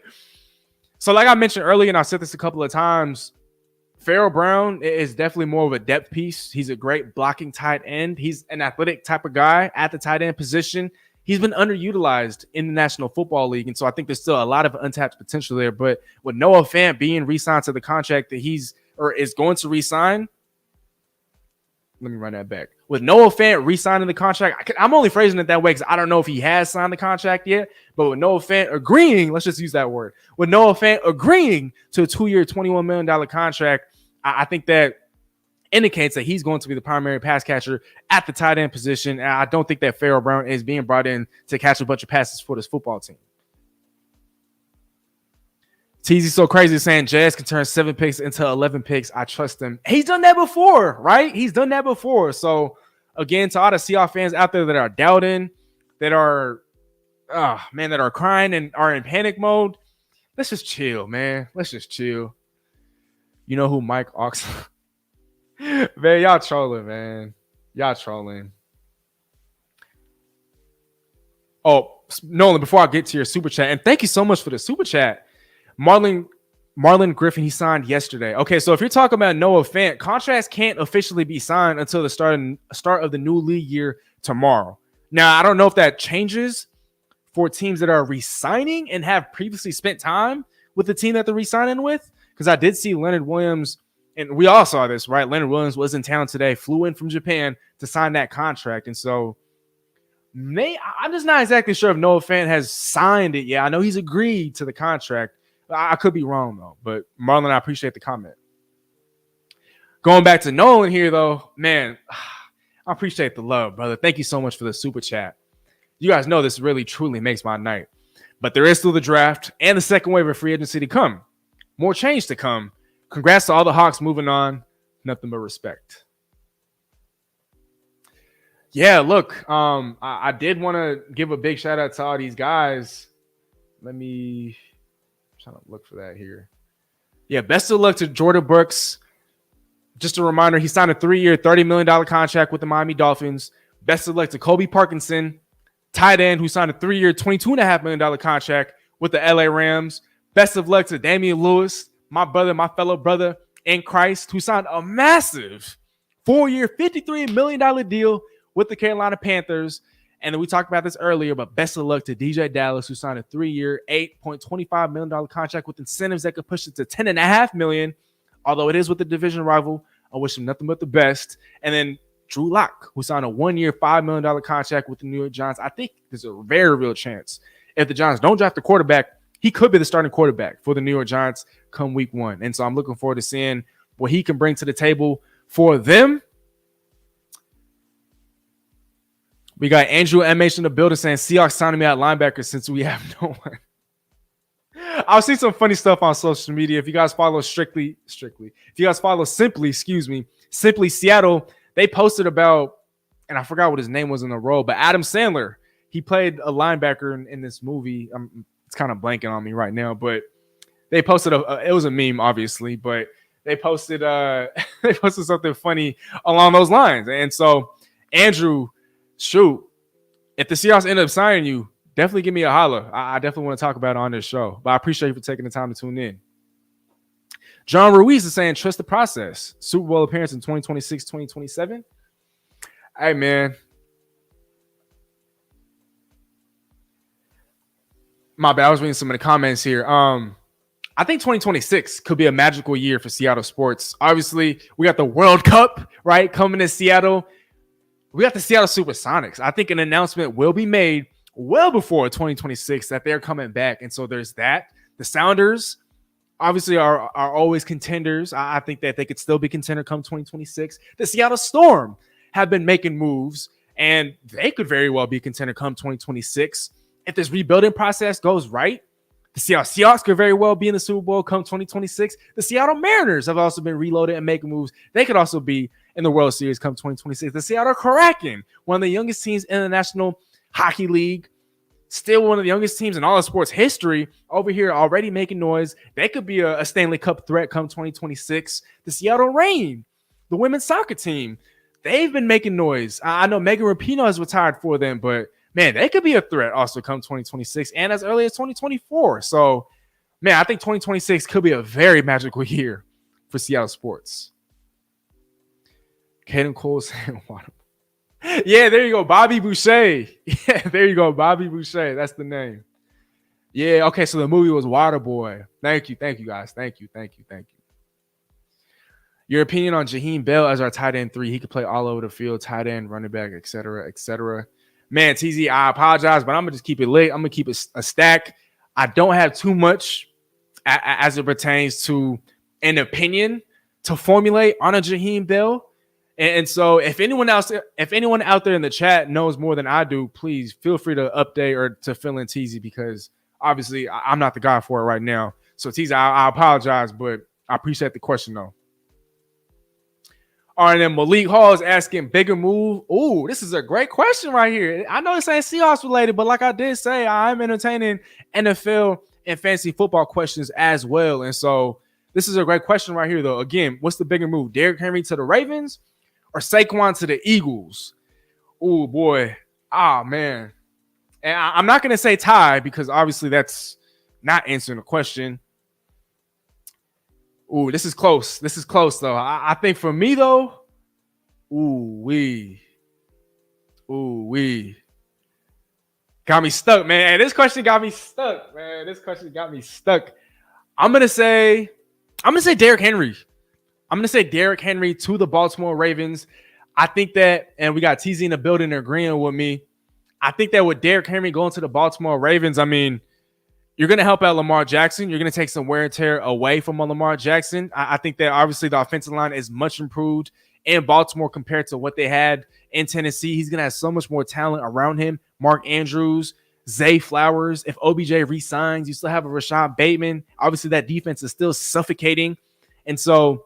So like I mentioned earlier, and I've said this a couple of times, Farrell Brown is definitely more of a depth piece. He's a great blocking tight end. He's an athletic type of guy at the tight end position. He's been underutilized in the National Football League, and so I think there's still a lot of untapped potential there. But with Noah Fant being re-signed to the contract that is going to re-sign, let me run that back. With Noah Fant re-signing the contract, I'm only phrasing it that way because I don't know if he has signed the contract yet. But with Noah Fant agreeing, let's just use that word. With Noah Fant agreeing to a 2-year, $21 million contract, I think that indicates that he's going to be the primary pass catcher at the tight end position. And I don't think that Farrell Brown is being brought in to catch a bunch of passes for this football team. TZ so crazy saying Jazz can turn 7 picks into 11 picks. I trust him. He's done that before, right? He's done that before. So, again, to all the Seahawks fans out there that are doubting, that are crying and are in panic mode, let's just chill, man. Let's just chill. You know who Mike Ox? Man, y'all trolling, man. Y'all trolling. Oh, Nolan, before I get to your super chat, and thank you so much for the super chat. Marlon Griffin, he signed yesterday. Okay, so if you're talking about Noah Fant, contracts can't officially be signed until the start of the new league year tomorrow. Now, I don't know if that changes for teams that are re-signing and have previously spent time with the team that they're re-signing with, because I did see Leonard Williams, and we all saw this, right? Leonard Williams was in town today, flew in from Japan to sign that contract, and so I'm just not exactly sure if Noah Fant has signed it yet. I know he's agreed to the contract. I could be wrong, though. But, Marlon, I appreciate the comment. Going back to Nolan here, though, man, I appreciate the love, brother. Thank you so much for the super chat. You guys know this really, truly makes my night. But there is still the draft and the second wave of free agency to come. More change to come. Congrats to all the Hawks moving on. Nothing but respect. Yeah, look, I did want to give a big shout out to all these guys. I'm trying to look for that here. Yeah, best of luck to Jordan Brooks. Just a reminder, he signed a 3-year, $30 million contract with the Miami Dolphins. Best of luck to Kobe Parkinson, tight end, who signed a 3-year, $22.5 million contract with the LA Rams. Best of luck to Damian Lewis, my brother, my fellow brother in Christ, who signed a massive 4-year, $53 million deal with the Carolina Panthers. And then we talked about this earlier, but best of luck to DJ Dallas, who signed a 3-year, $8.25 million contract with incentives that could push it to $10.5 million. Although it is with the division rival, I wish him nothing but the best. And then Drew Lock, who signed a 1-year, $5 million contract with the New York Giants. I think there's a very real chance if the Giants don't draft a quarterback, he could be the starting quarterback for the New York Giants come week 1. And so I'm looking forward to seeing what he can bring to the table for them. We got Andrew MH in the building saying Seahawks signing me at linebacker since we have no one. I'll see some funny stuff on social media. If you guys follow Simply Seattle, they posted about, and I forgot what his name was in the role, but Adam Sandler He played a linebacker in this movie. It's kind of blanking on me right now, but they posted it was a meme, obviously, but they posted they posted something funny along those lines. And so, Andrew, shoot, if the Seahawks end up signing you, definitely give me a holler. I definitely want to talk about it on this show. But I appreciate you for taking the time to tune in. John Ruiz is saying, trust the process. Super Bowl appearance in 2026, 2027. Hey, man. My bad. I was reading some of the comments here. I think 2026 could be a magical year for Seattle sports. Obviously, we got the World Cup, right, coming to Seattle. We got the Seattle Supersonics. I think an announcement will be made well before 2026 that they're coming back. And so there's that. The Sounders obviously are always contenders. I think that they could still be contender come 2026. The Seattle Storm have been making moves, and they could very well be contender come 2026. If this rebuilding process goes right, the Seattle Seahawks could very well be in the Super Bowl come 2026. The Seattle Mariners have also been reloaded and making moves. They could also be in the World Series come 2026. The Seattle Kraken, one of the youngest teams in the National Hockey League, still one of the youngest teams in all of sports history, over here already making noise. They could be a Stanley Cup threat come 2026. The Seattle Reign, the women's soccer team, they've been making noise. I know Megan Rapinoe has retired for them, but man, they could be a threat also come 2026 and as early as 2024. So, man, I think 2026 could be a very magical year for Seattle sports. Caden Cole saying, yeah, there you go. Bobby Boucher. Yeah, there you go. Bobby Boucher. That's the name. Yeah, okay, so the movie was Waterboy. Thank you, guys. Thank you. Your opinion on Jaheim Bell as our tight end 3. He could play all over the field, tight end, running back, etc., etc. Man, TZ, I apologize, but I'm going to just keep it lit. I'm going to keep it a stack. I don't have too much as it pertains to an opinion to formulate on a Jaheim Bell. And so if anyone out there in the chat knows more than I do, please feel free to update or to fill in TZ, because obviously I'm not the guy for it right now. So TZ, I apologize, but I appreciate the question though. All right, then Malik Hall is asking bigger move. Oh, this is a great question right here. I know this ain't Seahawks related, but like I did say, I'm entertaining NFL and fantasy football questions as well. And so this is a great question right here, though. Again, what's the bigger move? Derrick Henry to the Ravens or Saquon to the Eagles? Oh, boy. Ah, man. And I'm not going to say tie, because obviously that's not answering the question. Ooh, this is close. This is close, though. I think for me, though, ooh-wee. Got me stuck, man. This question got me stuck, man. I'm going to say Derrick Henry. I'm going to say Derrick Henry to the Baltimore Ravens. I think that, and we got TZ in the building agreeing with me, I think that with Derrick Henry going to the Baltimore Ravens, I mean, you're going to help out Lamar Jackson. You're going to take some wear and tear away from Lamar Jackson. I think that obviously the offensive line is much improved in Baltimore compared to what they had in Tennessee. He's going to have so much more talent around him. Mark Andrews, Zay Flowers. If OBJ re-signs, you still have a Rashad Bateman. Obviously, that defense is still suffocating. And so,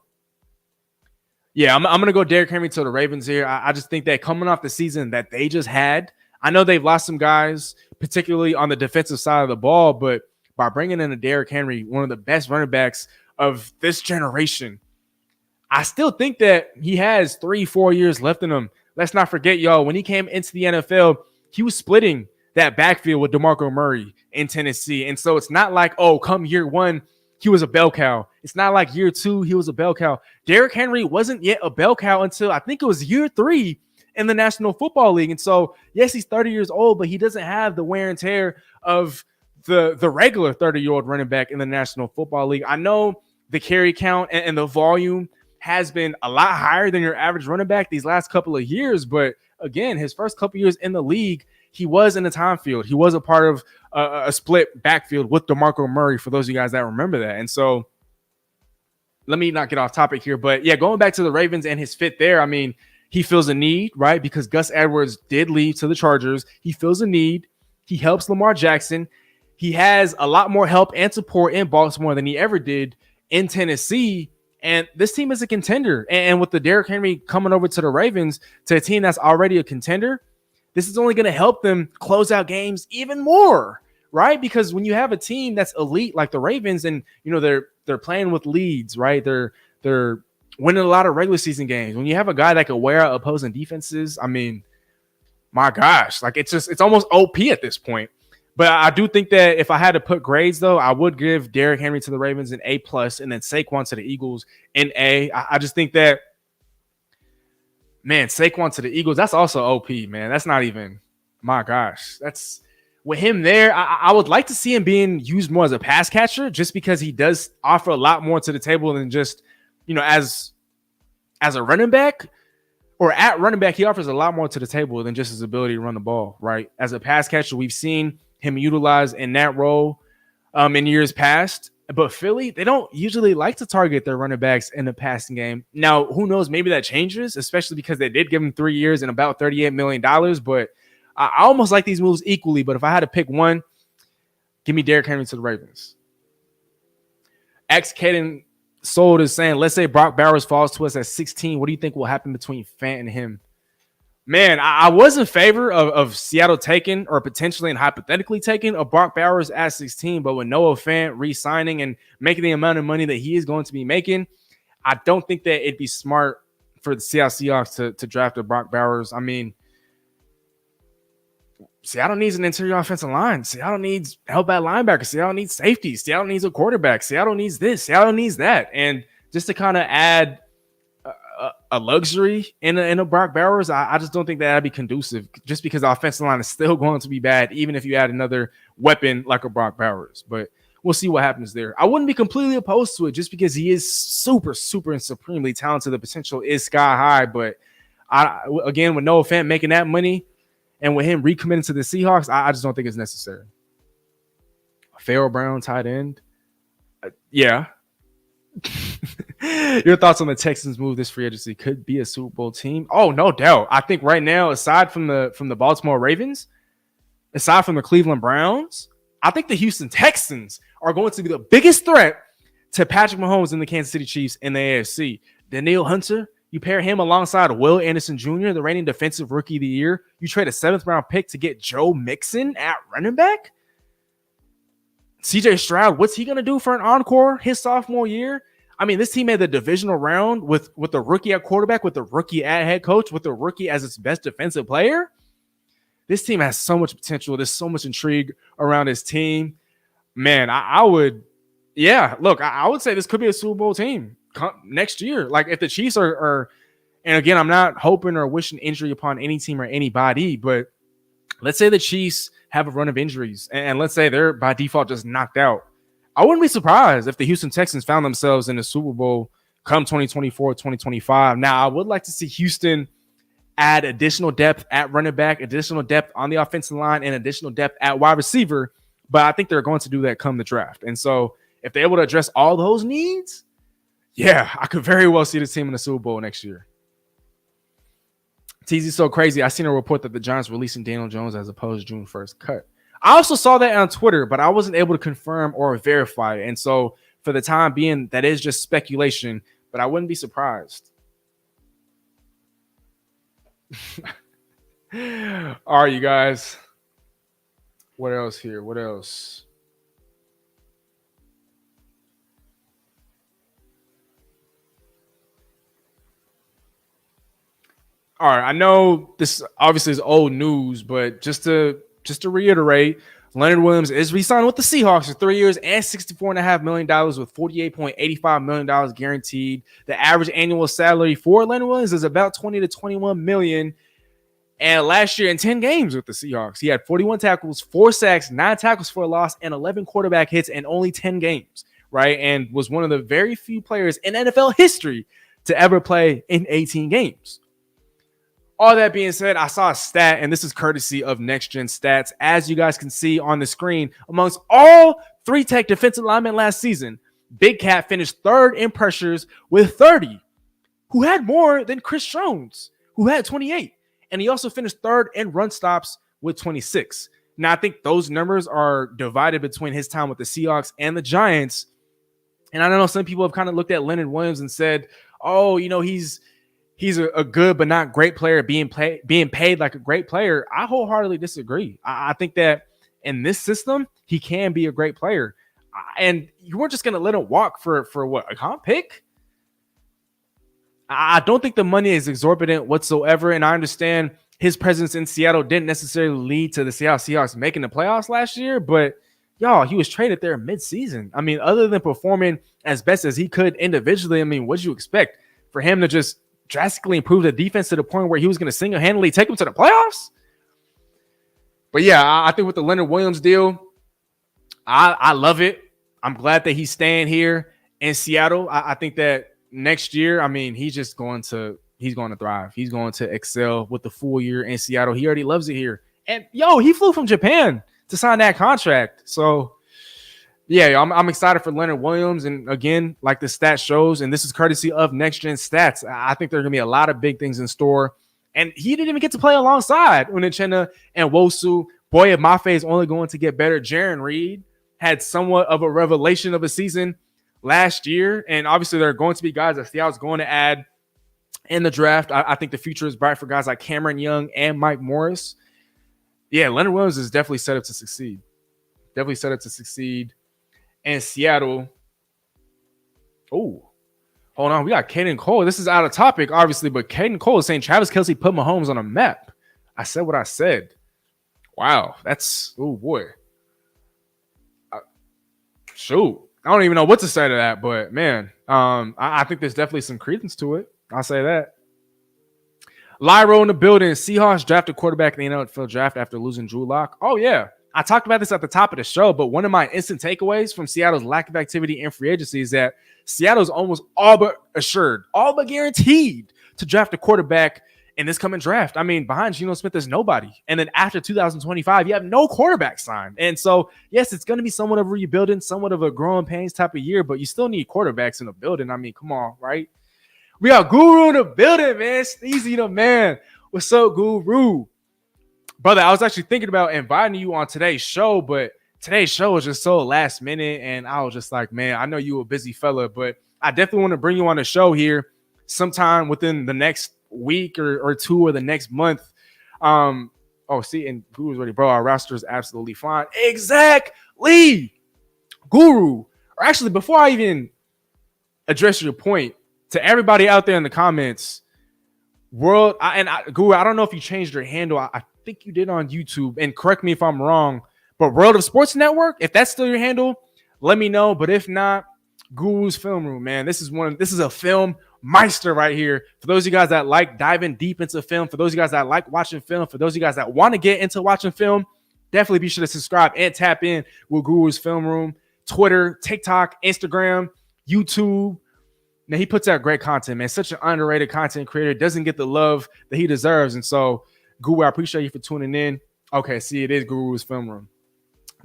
yeah, I'm going to go Derrick Henry to the Ravens here. I just think that coming off the season that they just had, I know they've lost some guys, particularly on the defensive side of the ball, but by bringing in a Derrick Henry, one of the best running backs of this generation, I still think that he has 3-4 years left in him. Let's not forget, y'all, when he came into the NFL, he was splitting that backfield with DeMarco Murray in Tennessee. And so it's not like, oh, come year one, he was a bell cow. It's not like year two, he was a bell cow. Derrick Henry wasn't yet a bell cow until I think it was year 3 in the National Football League. And so, yes, he's 30 years old, but he doesn't have the wear and tear of the regular 30-year-old running back in the National Football League. I know the carry count and the volume has been a lot higher than your average running back these last couple of years. But again, his first couple years in the league, he was in the time field. He was a part of a split backfield with DeMarco Murray, for those of you guys that remember that. And so let me not get off topic here. But yeah, going back to the Ravens and his fit there, I mean, he feels a need, right? Because Gus Edwards did leave to the Chargers. He feels a need. He helps Lamar Jackson. He has a lot more help and support in Baltimore than he ever did in Tennessee. And this team is a contender. And with the Derrick Henry coming over to the Ravens, to a team that's already a contender, this is only going to help them close out games even more, right? Because when you have a team that's elite like the Ravens, and they're playing with leads, right? They're winning a lot of regular season games. When you have a guy that can wear out opposing defenses, I mean, my gosh, like it's almost OP at this point. But I do think that if I had to put grades, though, I would give Derrick Henry to the Ravens an A+, and then Saquon to the Eagles an A. I just think that, man, Saquon to the Eagles, that's also OP, man. That's not even, my gosh. That's with him there. I would like to see him being used more as a pass catcher, just because he does offer a lot more to the table than just, as a running back. Or at running back, he offers a lot more to the table than just his ability to run the ball, right? As a pass catcher, we've seen him utilized in that role in years past. But Philly, they don't usually like to target their running backs in the passing game. Now, who knows? Maybe that changes, especially because they did give him 3 years and about $38 million. But I almost like these moves equally. But if I had to pick one, give me Derrick Henry to the Ravens. Caden Sold is saying, let's say Brock Bowers falls to us at 16. What do you think will happen between Fant and him? Man, I was in favor of Seattle taking, or potentially and hypothetically taking, a Brock Bowers at 16. But with Noah Fant re-signing and making the amount of money that he is going to be making, I don't think that it'd be smart for the Seattle Seahawks to draft a Brock Bowers. I mean, Seattle needs an interior offensive line. Seattle needs help at linebacker. Seattle needs safety. Seattle needs a quarterback. Seattle needs this. Seattle needs that. And just to kind of add a luxury in a Brock Bowers, I just don't think that'd be conducive, just because the offensive line is still going to be bad, even if you add another weapon like a Brock Bowers. But we'll see what happens there. I wouldn't be completely opposed to it, just because he is super, super and supremely talented. The potential is sky high. But again, with Noah Fant making that money, and with him recommitting to the Seahawks, I just don't think it's necessary. Pharaoh Brown, tight end. Yeah. Your thoughts on the Texans move this free agency? Could be a Super Bowl team. Oh, no doubt. I think right now, aside from the Baltimore Ravens, aside from the Cleveland Browns, I think the Houston Texans are going to be the biggest threat to Patrick Mahomes and the Kansas City Chiefs in the AFC. Danielle Hunter, you pair him alongside Will Anderson Jr., the reigning defensive rookie of the year. You trade a 7th-round pick to get Joe Mixon at running back. CJ Stroud, what's he going to do for an encore his sophomore year? I mean, this team made the divisional round with the rookie at quarterback, with the rookie at head coach, with the rookie as its best defensive player. This team has so much potential. There's so much intrigue around this team. Man, I would say this could be a Super Bowl team next year. Like, if the Chiefs are, and again, I'm not hoping or wishing injury upon any team or anybody, but let's say the Chiefs have a run of injuries, and let's say they're by default just knocked out. I wouldn't be surprised if the Houston Texans found themselves in the Super Bowl come 2024, 2025. Now, I would like to see Houston add additional depth at running back, additional depth on the offensive line, and additional depth at wide receiver, but I think they're going to do that come the draft. And so if they're able to address all those needs, yeah, I could very well see the team in the Super Bowl next year. TZ's so crazy. I seen a report that the Giants releasing Daniel Jones as opposed to June 1st cut. I also saw that on Twitter, but I wasn't able to confirm or verify it. And so for the time being, that is just speculation, but I wouldn't be surprised. All right, you guys. What else here? What else? All right, I know this obviously is old news, but just to reiterate, Leonard Williams is re-signed with the Seahawks for 3 years and $64.5 million with $48.85 million guaranteed. The average annual salary for Leonard Williams is about $20 to $21 million. And last year in 10 games with the Seahawks, he had 41 tackles, 4 sacks, 9 tackles for a loss, and 11 quarterback hits in only 10 games, right? And was one of the very few players in NFL history to ever play in 18 games. All that being said, I saw a stat, and this is courtesy of Next Gen Stats. As you guys can see on the screen, amongst all 3-tech defensive linemen last season, Big Cat finished 3rd in pressures with 30, who had more than Chris Jones, who had 28. And he also finished 3rd in run stops with 26. Now, I think those numbers are divided between his time with the Seahawks and the Giants. And I don't know, some people have kind of looked at Leonard Williams and said, oh, he's he's a good but not great player being paid like a great player. I wholeheartedly disagree. I think that in this system, he can be a great player. And you weren't just going to let him walk for what, a comp pick? I don't think the money is exorbitant whatsoever. And I understand his presence in Seattle didn't necessarily lead to the Seattle Seahawks making the playoffs last year, but y'all, he was traded there mid-season. I mean, other than performing as best as he could individually, I mean, what'd you expect for him to just drastically improve the defense to the point where he was going to single-handedly take them to the playoffs? But yeah, I think with the Leonard Williams deal, I love it. I'm glad that he's staying here in Seattle. I think that next year, I mean, he's going to thrive. He's going to excel with the full year in Seattle. He already loves it here. And he flew from Japan to sign that contract. So yeah, I'm excited for Leonard Williams. And again, like the stat shows, and this is courtesy of Next Gen Stats, I think there are going to be a lot of big things in store. And he didn't even get to play alongside Unichena and Wosu. Boye Mafe is only going to get better. Jaron Reed had somewhat of a revelation of a season last year. And obviously there are going to be guys that Seattle's going to add in the draft. I think the future is bright for guys like Cameron Young and Mike Morris. Yeah, Leonard Williams is definitely set up to succeed. And Seattle. Oh, hold on. We got Caden Cole. This is out of topic, obviously, but Caden Cole is saying Travis Kelce put Mahomes on a map. I said what I said. Wow. That's, oh boy. Shoot. I don't even know what to say to that, but man, I think there's definitely some credence to it. I'll say that. Lyro in the building. Seahawks drafted quarterback in the NFL draft after losing Drew Lock. Oh, yeah. I talked about this at the top of the show, but one of my instant takeaways from Seattle's lack of activity in free agency is that Seattle's almost all but assured, all but guaranteed to draft a quarterback in this coming draft. I mean, behind Geno Smith, there's nobody. And then after 2025, you have no quarterback signed. And so, yes, it's going to be somewhat of a rebuilding, somewhat of a growing pains type of year, but you still need quarterbacks in the building. I mean, come on, right? We got Guru in the building, man. Sneezy the man. What's up, Guru? Brother, I was actually thinking about inviting you on today's show, but today's show was just so last minute, and I was just like, man, I know you a busy fella, but I definitely want to bring you on the show here sometime within the next week or two or the next month. And Guru's ready, bro. Our roster is absolutely fine. Exactly, Guru. Or actually, before I even address your point, to everybody out there in the comments, Guru, I don't know if you changed your handle. I think you did on YouTube, and correct me if I'm wrong, but World of Sports Network, if that's still your handle, let me know. But if not, Guru's Film Room, man. This is a film meister right here. For those of you guys that like diving deep into film, for those of you guys that like watching film, for those of you guys that want to get into watching film, definitely be sure to subscribe and tap in with Guru's Film Room. Twitter, TikTok, Instagram, YouTube. Now, he puts out great content, man. Such an underrated content creator. Doesn't get the love that he deserves. And so, Guru, I appreciate you for tuning in. Okay, see, it is Guru's Film Room.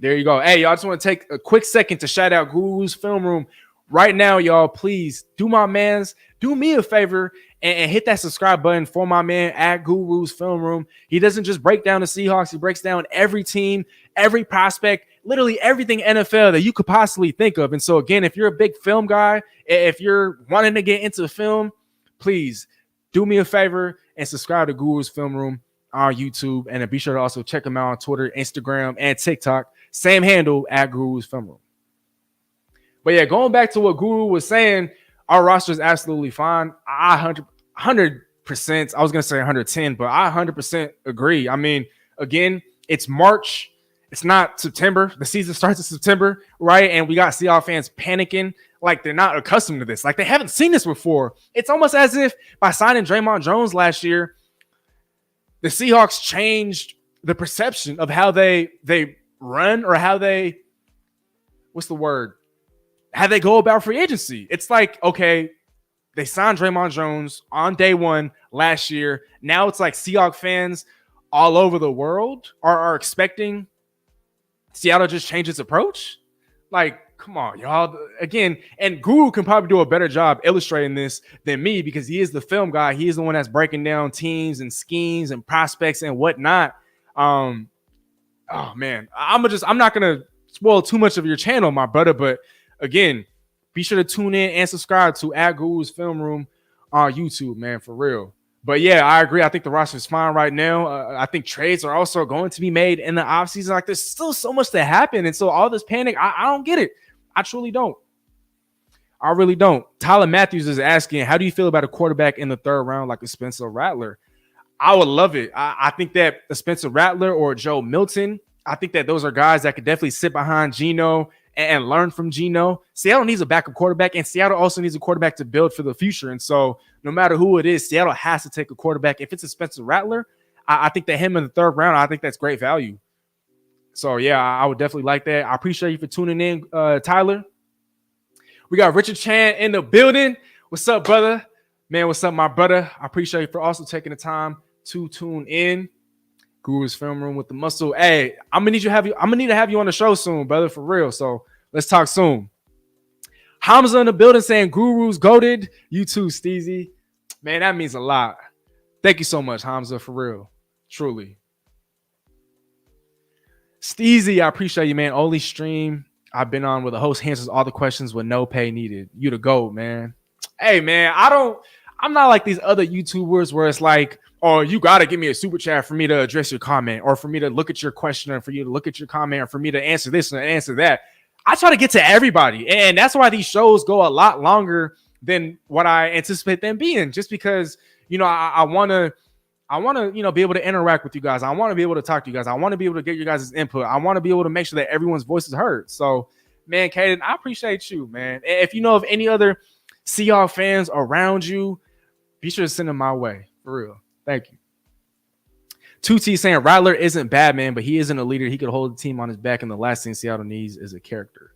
There you go. Hey, y'all, I just want to take a quick second to shout out Guru's Film Room. Right now, y'all, please do me a favor and hit that subscribe button for my man at Guru's Film Room. He doesn't just break down the Seahawks. He breaks down every team, every prospect, literally everything NFL that you could possibly think of. And so, again, if you're a big film guy, if you're wanting to get into film, please do me a favor and subscribe to Guru's Film Room on YouTube. And be sure to also check him out on Twitter, Instagram, and TikTok. Same handle at Guru's Film Room. But yeah, going back to what Guru was saying, our roster is absolutely fine. I 100%, I was going to say 110, but I 100% agree. I mean, again, it's March. It's not September. The season starts in September, right? And we got Seahawks fans panicking like they're not accustomed to this. Like they haven't seen this before. It's almost as if by signing Draymond Jones last year, the Seahawks changed the perception of how they run or how they, how they go about free agency. It's like, okay, they signed Draymond Jones on day one last year. Now it's like Seahawks fans all over the world are expecting Seattle just change its approach. Like, come on, y'all. Again, and Guru can probably do a better job illustrating this than me because he is the film guy. He is the one that's breaking down teams and schemes and prospects and whatnot. Oh man, I'm not gonna spoil too much of your channel, my brother, but again, be sure to tune in and subscribe to at Guru's Film Room on YouTube, man, for real. But yeah, I agree. I think the roster is fine right now. I think trades are also going to be made in the offseason. Like, there's still so much to happen. And so all this panic, I don't get it. I truly don't. I really don't. Tyler Matthews is asking, how do you feel about a quarterback in the third round like a Spencer Rattler? I would love it. I think that a Spencer Rattler or Joe Milton, I think that those are guys that could definitely sit behind Geno and learn from Geno. Seattle needs a backup quarterback, and Seattle also needs a quarterback to build for the future. And so no matter who it is, Seattle has to take a quarterback. If it's a Spencer Rattler, I think that him in the third round, I think that's great value. So, yeah, I would definitely like that. I appreciate you for tuning in, Tyler. We got Richard Chan in the building. What's up, brother? Man, what's up, my brother? I appreciate you for also taking the time to tune in. Guru's Film Room with the Muscle. Hey, I'm gonna need to have you on the show soon, brother, for real. So let's talk soon. Hamza in the building saying Guru's goated. You too, Steezy. Man, that means a lot. Thank you so much, Hamza, for real. Truly. Steezy, I appreciate you, man. Only stream I've been on where the host answers all the questions with no pay needed. You the GOAT, man. Hey, man, I'm not like these other YouTubers where it's like, oh, you got to give me a super chat for me to address your comment or for me to look at your question or for you to look at your comment or for me to answer this and answer that. I try to get to everybody. And that's why these shows go a lot longer than what I anticipate them being, just because, you know, I want to, you know, be able to interact with you guys. I want to be able to talk to you guys. I want to be able to get your guys' input. I want to be able to make sure that everyone's voice is heard. So, man, Caden, I appreciate you, man. If you know of any other Seahawks fans around you, be sure to send them my way. For real. Thank you. 2T saying Rattler isn't bad, man, but he isn't a leader. He could hold the team on his back, and the last thing Seattle needs is a character.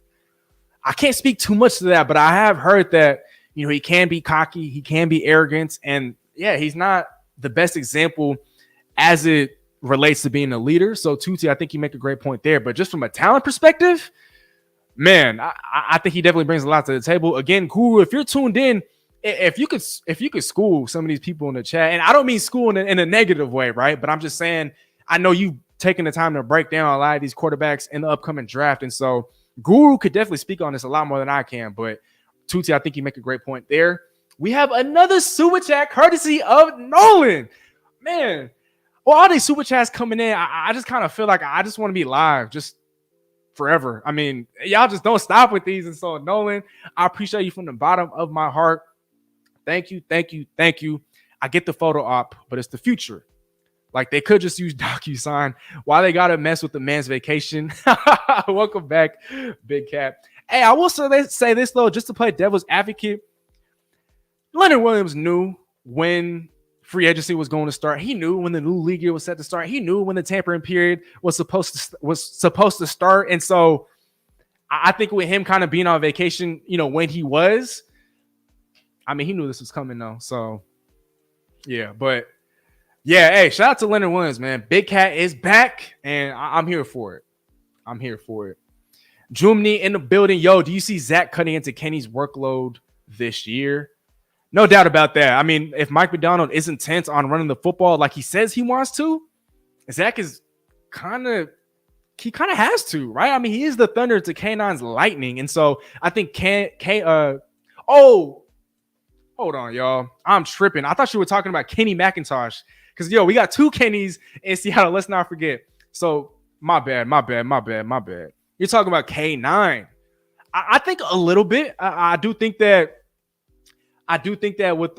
I can't speak too much to that, but I have heard that, you know, he can be cocky, he can be arrogant, and yeah, he's not the best example as it relates to being a leader. So 2T, I think you make a great point there. But just from a talent perspective, man, I think he definitely brings a lot to the table. Again, Guru, if you're tuned in, if you could school some of these people in the chat, and I don't mean school in a negative way, right? But I'm just saying, I know you've taken the time to break down a lot of these quarterbacks in the upcoming draft. And so Guru could definitely speak on this a lot more than I can. But Tuti, I think you make a great point there. We have another super chat courtesy of Nolan. Man, well, all these super chats coming in, I just kind of feel like I just want to be live just forever. I mean, y'all just don't stop with these. And so, Nolan, I appreciate you from the bottom of my heart. Thank you, thank you, thank you. I get the photo op, but it's the future. Like, they could just use DocuSign. Why they got to mess with the man's vacation? Welcome back, Big Cat. Hey, I will say this, though, just to play devil's advocate. Leonard Williams knew when free agency was going to start. He knew when the new league year was set to start. He knew when the tampering period was supposed to start. And so I think with him kind of being on vacation, you know, when he was, I mean, he knew this was coming though. So yeah, but yeah, hey, shout out to Leonard Williams, man. Big Cat is back, and I'm here for it. I'm here for it. Jumni in the building. Yo, do you see Zach cutting into Kenny's workload this year? No doubt about that. I mean, if Mike McDonald is intent on running the football like he says he wants to, Zach is he kind of has to, right? I mean, he is the thunder to K9's lightning. And so I think hold on, y'all. I'm tripping. I thought you were talking about Kenny McIntosh. Because, yo, we got two Kennys in Seattle. Let's not forget. So, my bad. You're talking about K9. I think a little bit. I do think that with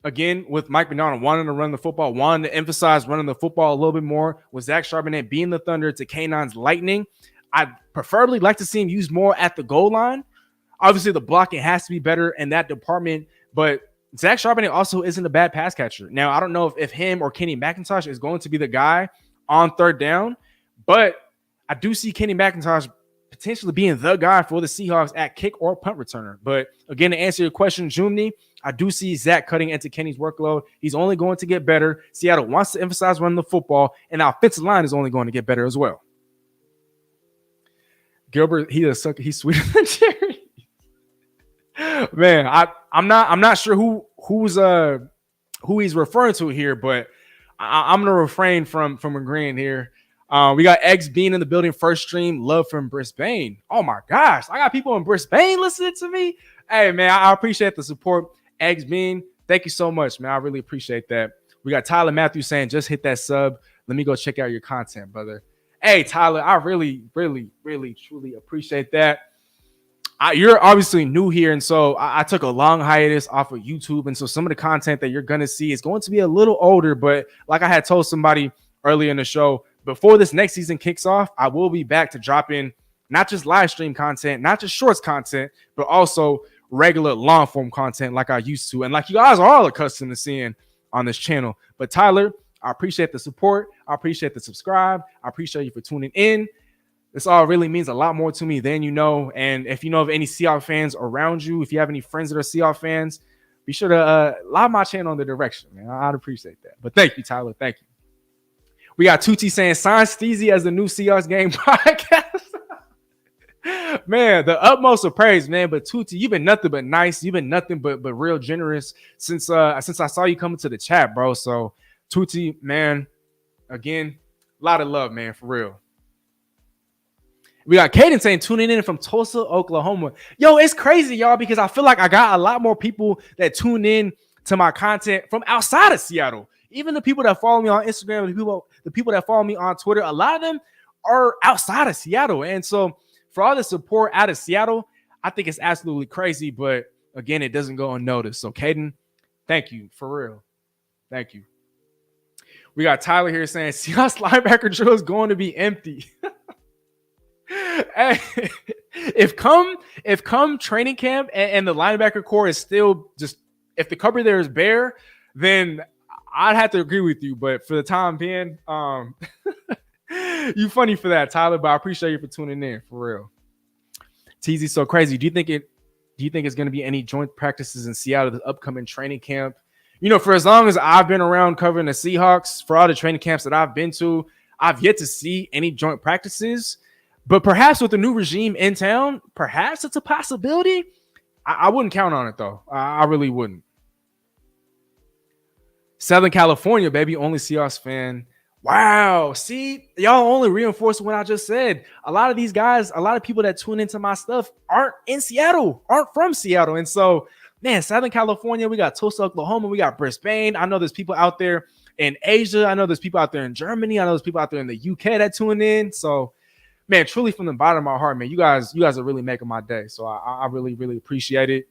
again with Mike McDonald wanting to run the football, wanting to emphasize running the football a little bit more, with Zach Charbonnet being the thunder to K9's lightning, I'd preferably like to see him used more at the goal line. Obviously, the blocking has to be better in that department, but Zach Charbonnet also isn't a bad pass catcher. Now, I don't know if him or Kenny McIntosh is going to be the guy on third down, but I do see Kenny McIntosh potentially being the guy for the Seahawks at kick or punt returner. But again, to answer your question, Jumni, I do see Zach cutting into Kenny's workload. He's only going to get better. Seattle wants to emphasize running the football, and the offensive line is only going to get better as well. Gilbert, he's sweeter than Jerry. Man, I'm not sure who he's referring to here, but I'm gonna refrain from agreeing here. We got Eggs Bean in the building. First stream, love from Brisbane. Oh my gosh, I got people in Brisbane listening to me. Hey man, I appreciate the support. Eggs Bean, Thank you so much, man. I really appreciate that. We got Tyler Matthews saying, just hit that sub. Let me go check out your content, brother. Hey, Tyler, I really, really, really, truly appreciate that. You're obviously new here, and so I took a long hiatus off of YouTube, and so some of the content that you're going to see is going to be a little older, but like I had told somebody earlier in the show, before this next season kicks off, I will be back to dropping not just live stream content, not just shorts content, but also regular long form content like I used to, and like you guys are all accustomed to seeing on this channel. But Tyler, I appreciate the support. I appreciate the subscribe. I appreciate you for tuning in. This all really means a lot more to me than you know. And if you know of any Seahawks fans around you, if you have any friends that are Seahawks fans, be sure to lob my channel in the direction, man. I'd appreciate that. But thank you, Tyler. Thank you. We got Tucci saying, sign Steezy as the new Seahawks game podcast. Man, the utmost of praise, man. But Tucci, you've been nothing but nice. You've been nothing but real generous since I saw you coming to the chat, bro. So Tucci, man, again, a lot of love, man, for real. We got Caden saying, tuning in from Tulsa, Oklahoma. Yo, it's crazy, y'all, because I feel like I got a lot more people that tune in to my content from outside of Seattle. Even the people that follow me on Instagram, the people that follow me on Twitter, a lot of them are outside of Seattle. And so for all the support out of Seattle, I think it's absolutely crazy. But again, it doesn't go unnoticed. So Caden, thank you, for real. Thank you. We got Tyler here saying, Seahawks linebacker drill is going to be empty. Hey, if come training camp and the linebacker core is still just, if the cupboard there is bare, then I'd have to agree with you. But for the time being, you funny for that, Tyler. But I appreciate you for tuning in, for real. TZ so crazy. Do you think it's going to be any joint practices in Seattle this upcoming training camp? You know, for as long as I've been around covering the Seahawks, for all the training camps that I've been to, I've yet to see any joint practices. But perhaps with the new regime in town, perhaps it's a possibility. I wouldn't count on it, though. I really wouldn't. Southern California, baby, only Seahawks fan. Wow. See, y'all only reinforcing what I just said. A lot of these guys, a lot of people that tune into my stuff aren't in Seattle, aren't from Seattle. And so, man, Southern California, we got Tulsa, Oklahoma, we got Brisbane. I know there's people out there in Asia. I know there's people out there in Germany. I know there's people out there in the UK that tune in. So, man, truly from the bottom of my heart, man, you guys are really making my day. So I really, really appreciate it.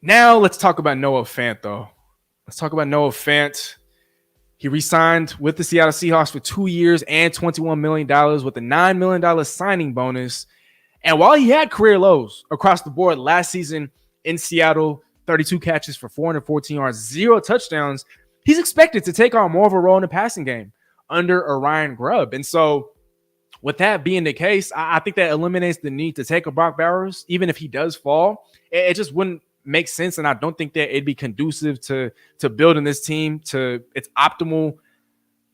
Now let's talk about Noah Fant, though. Let's talk about Noah Fant. He re-signed with the Seattle Seahawks for 2 years and $21 million with a $9 million signing bonus. And while he had career lows across the board last season in Seattle, 32 catches for 414 yards, 0 touchdowns, he's expected to take on more of a role in the passing game under Orion Grubb. And so with that being the case, I think that eliminates the need to take a Brock Bowers. Even if he does fall, it just wouldn't make sense. And I don't think that it'd be conducive to building this team to its optimal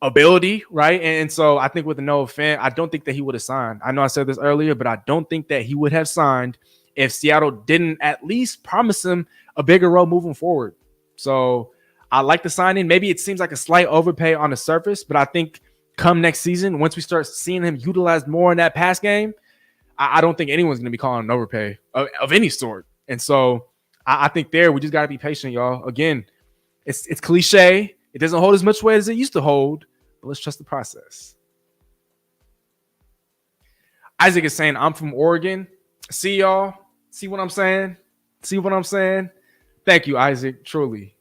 ability, right? And so I think with the Noah Fant, I don't think that he would have signed. I know I said this earlier, but I don't think that he would have signed if Seattle didn't at least promise him a bigger role moving forward. So I like the signing. Maybe it seems like a slight overpay on the surface, but I think come next season, once we start seeing him utilized more in that pass game, I don't think anyone's going to be calling an overpay of any sort. And so I think there we just got to be patient, y'all. Again, it's cliche. It doesn't hold as much weight as it used to hold, but let's trust the process. Isaac is saying, I'm from Oregon. See y'all. See what I'm saying? See what I'm saying? Thank you, Isaac. Truly.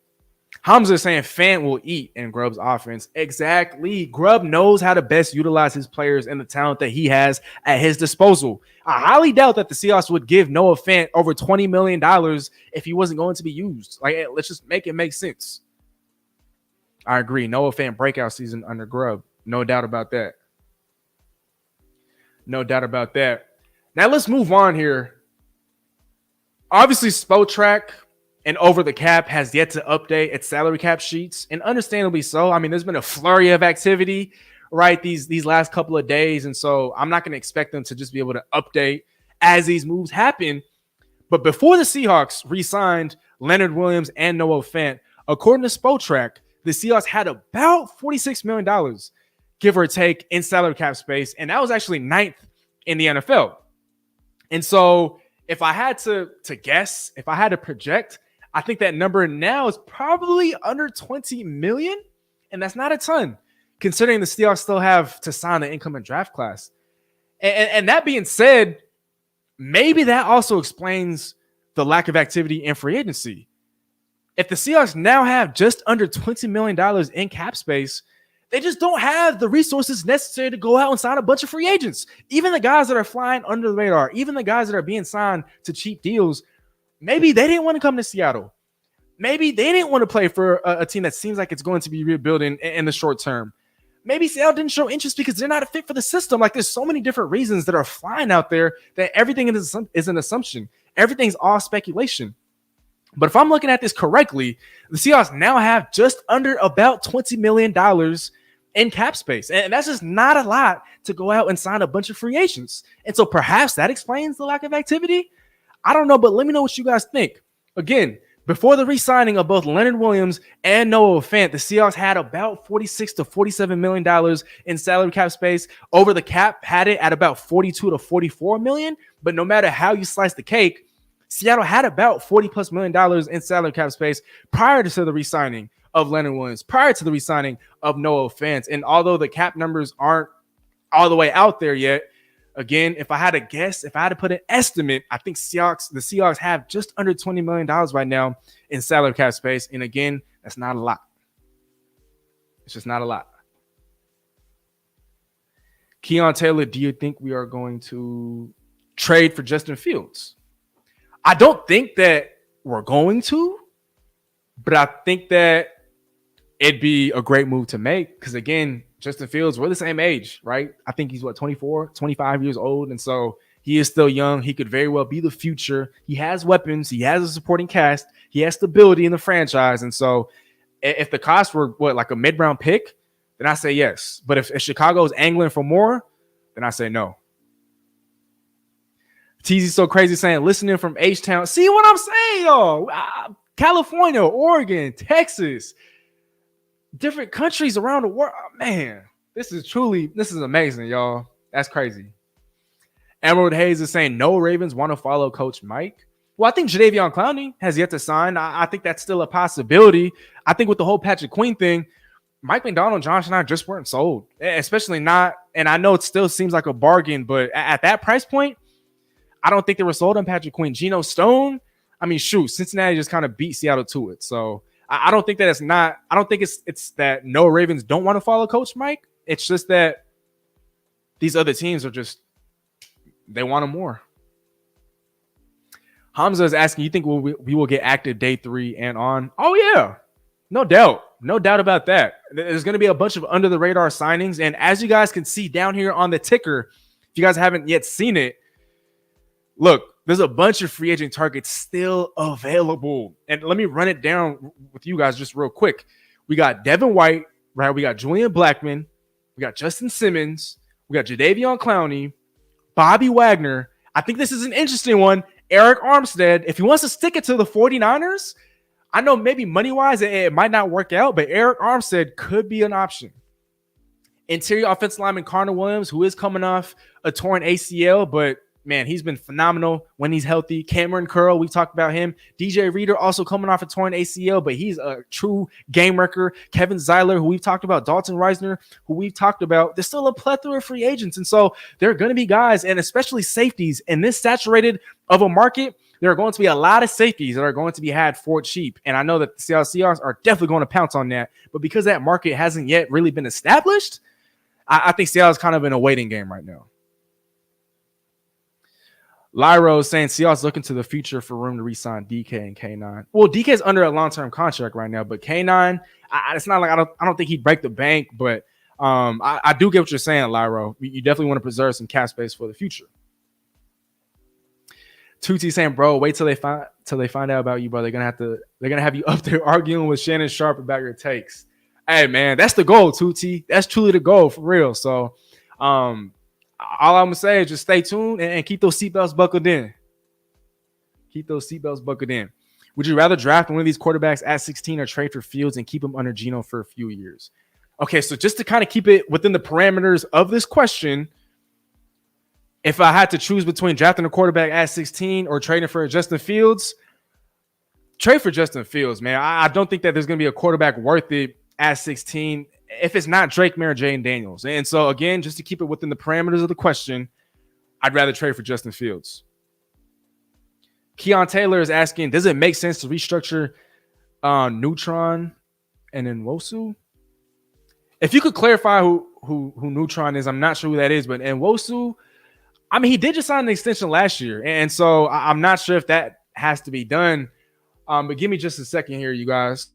Hamza is saying Fant will eat in Grubb's offense. Exactly. Grubb knows how to best utilize his players and the talent that he has at his disposal. I highly doubt that the Seahawks would give Noah Fant over $20 million if he wasn't going to be used. Like, let's just make it make sense. I agree. Noah Fant breakout season under Grubb. No doubt about that. No doubt about that. Now let's move on here. Obviously, Spotrac and Over the Cap has yet to update its salary cap sheets, and understandably so. I mean, there's been a flurry of activity, right, these last couple of days, and so I'm not going to expect them to just be able to update as these moves happen. But before the Seahawks re-signed Leonard Williams and Noah Fant, according to Spotrac, the Seahawks had about $46 million, give or take, in salary cap space, and that was actually 9th in the NFL. And so if I had to guess, if I had to project, I think that number now is probably under 20 million. And that's not a ton, considering the Seahawks still have to sign the incoming draft class. And that being said, maybe that also explains the lack of activity in free agency. If the Seahawks now have just under $20 million in cap space, they just don't have the resources necessary to go out and sign a bunch of free agents. Even the guys that are flying under the radar, even the guys that are being signed to cheap deals, maybe they didn't want to come to Seattle. Maybe they didn't want to play for a team that seems like it's going to be rebuilding in the short term. Maybe Seattle didn't show interest because they're not a fit for the system. Like, there's so many different reasons that are flying out there that everything is an assumption. Everything's all speculation. But if I'm looking at this correctly, the Seahawks now have just under about $20 million in cap space. And that's just not a lot to go out and sign a bunch of free agents. And so perhaps that explains the lack of activity. I don't know, but let me know what you guys think. Again, before the re-signing of both Leonard Williams and Noah Fant, the Seahawks had about $46 to $47 million in salary cap space. Over the cap had it at about $42 to $44 million. But no matter how you slice the cake, Seattle had about $40+ million in salary cap space prior to the re-signing of Leonard Williams, prior to the re-signing of Noah Fant. And although the cap numbers aren't all the way out there yet, again, if I had to guess, if I had to put an estimate, I think the Seahawks have just under $20 million right now in salary cap space. And again, that's not a lot. It's just not a lot. Keon Taylor, do you think we are going to trade for Justin Fields? I don't think that we're going to, but I think that it'd be a great move to make because, again, Justin Fields, we're the same age, right? I think he's 24, 25 years old. And so he is still young. He could very well be the future. He has weapons. He has a supporting cast. He has stability in the franchise. And so if the costs were like a mid-round pick, then I say yes. But if Chicago is angling for more, then I say no. TZ so crazy saying, listening from H-Town. See what I'm saying, y'all? California, Oregon, Texas, different countries around the world. Man, this is amazing, y'all. That's crazy. Emerald Hayes is saying, no Ravens want to follow Coach Mike. Well, I think Jadeveon Clowney has yet to sign. I think that's still a possibility. I think with the whole Patrick Queen thing, Mike McDonald, Josh, and I just weren't sold, especially not. And I know it still seems like a bargain, but at that price point, I don't think they were sold on Patrick Queen. Geno Stone, I mean, shoot, Cincinnati just kind of beat Seattle to it. So I don't think that I don't think it's that no Ravens don't want to follow Coach Mike. It's just that these other teams are they want him more. Hamza is asking, you think we will get active day 3 and on? Oh, yeah. No doubt. No doubt about that. There's going to be a bunch of under the radar signings. And as you guys can see down here on the ticker, if you guys haven't yet seen it, look, there's a bunch of free agent targets still available. And let me run it down with you guys just real quick. We got Devin White, right? We got Julian Blackmon. We got Justin Simmons. We got Jadeveon Clowney, Bobby Wagner. I think this is an interesting one. Eric Armstead, if he wants to stick it to the 49ers, I know maybe money-wise it might not work out, but Eric Armstead could be an option. Interior offensive lineman Connor Williams, who is coming off a torn ACL, but man, he's been phenomenal when he's healthy. Cameron Curl, we talked about him. DJ Reader also coming off a torn ACL, but he's a true game wrecker. Kevin Zeiler, who we've talked about. Dalton Reisner, who we've talked about. There's still a plethora of free agents. And so there are going to be guys, and especially safeties, in this saturated of a market, there are going to be a lot of safeties that are going to be had for cheap. And I know that the Seattle Seahawks are definitely going to pounce on that. But because that market hasn't yet really been established, I think Seattle's kind of in a waiting game right now. Lyro is saying Seahawks looking to the future for room to re-sign DK and K9. Well, DK's under a long-term contract right now, but K9, it's not like I don't think he'd break the bank, but I do get what you're saying, Lyro. You definitely want to preserve some cap space for the future. Tuti saying, bro, wait till they find out about you, bro. They're gonna have you up there arguing with Shannon Sharp about your takes. Hey man, that's the goal, Tuti. That's truly the goal for real. So all I'm going to say is just stay tuned and keep those seatbelts buckled in. Keep those seatbelts buckled in. Would you rather draft one of these quarterbacks at 16 or trade for Fields and keep him under Geno for a few years? Okay, so just to kind of keep it within the parameters of this question, If I had to choose between drafting a quarterback at 16 or trading for Justin Fields, trade for Justin Fields, man. I don't think that there's going to be a quarterback worth it at 16 if it's not Drake May or Jayden Daniels. And so, again, just to keep it within the parameters of the question, I'd rather trade for Justin Fields. Keon Taylor is asking, does it make sense to restructure Neutron and Nwosu? If you could clarify who Neutron is, I'm not sure who that is, but Nwosu, I mean, he did just sign an extension last year, and so I'm not sure if that has to be done. But give me just a second here, you guys.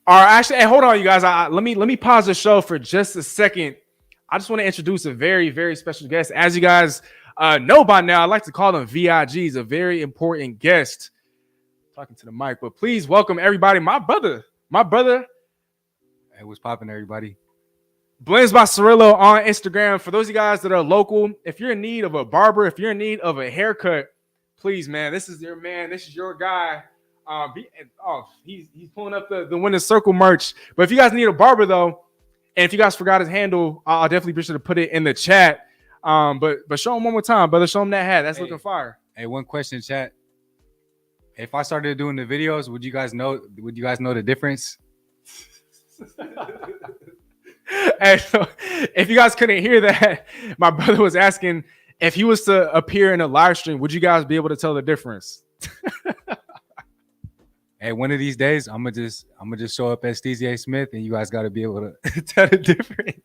All right, actually, hey, hold on, you guys. Let me pause the show for just a second. I just want to introduce a very, very special guest. As you guys know by now, I like to call them VIGs, a very important guest. Talking to the mic, but please welcome everybody. My brother. Hey, what's popping, everybody? Blends by Cirillo on Instagram. For those of you guys that are local, if you're in need of a barber, if you're in need of a haircut, please, man, this is your man. This is your guy. He's pulling up the Winner's Circle merch. But if you guys need a barber, though, and if you guys forgot his handle, I'll definitely be sure to put it in the chat. But show him one more time, brother. Show him that hat. That's looking fire. Hey, one question, chat. If I started doing the videos, would you guys know the difference? Hey, so if you guys couldn't hear that, my brother was asking if he was to appear in a live stream, would you guys be able to tell the difference? Hey, one of these days, I'm gonna just show up as Stevie A. Smith, and you guys got to be able to tell the difference.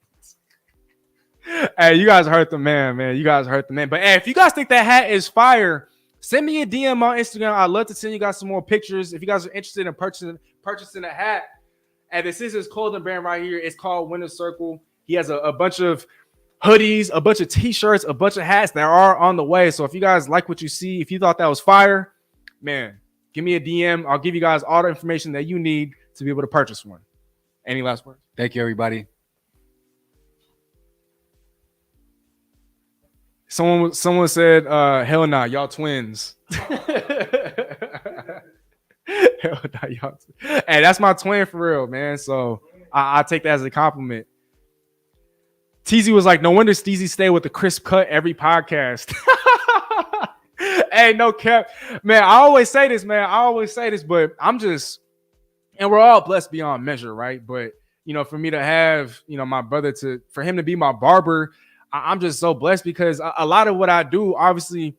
Hey, you guys hurt the man. You guys hurt the man. But hey, if you guys think that hat is fire, send me a DM on Instagram. I'd love to send you guys some more pictures. If you guys are interested in purchasing a hat, and this is his clothing brand right here. It's called Winner's Circle. He has a bunch of hoodies, a bunch of t-shirts, a bunch of hats that are on the way. So if you guys like what you see, if you thought that was fire, man, give me a DM. I'll give you guys all the information that you need to be able to purchase one. Any last words? Thank you, everybody. Someone said, hell nah, y'all twins. Hell nah, y'all. Hey, that's my twin for real, man. So I take that as a compliment. TZ was like, no wonder Steezy stay with the crisp cut every podcast. Hey, no cap. Man, I always say this, but I'm just, and we're all blessed beyond measure, right? But, you know, for me to have, you know, my brother for him to be my barber, I'm just so blessed because a lot of what I do, obviously,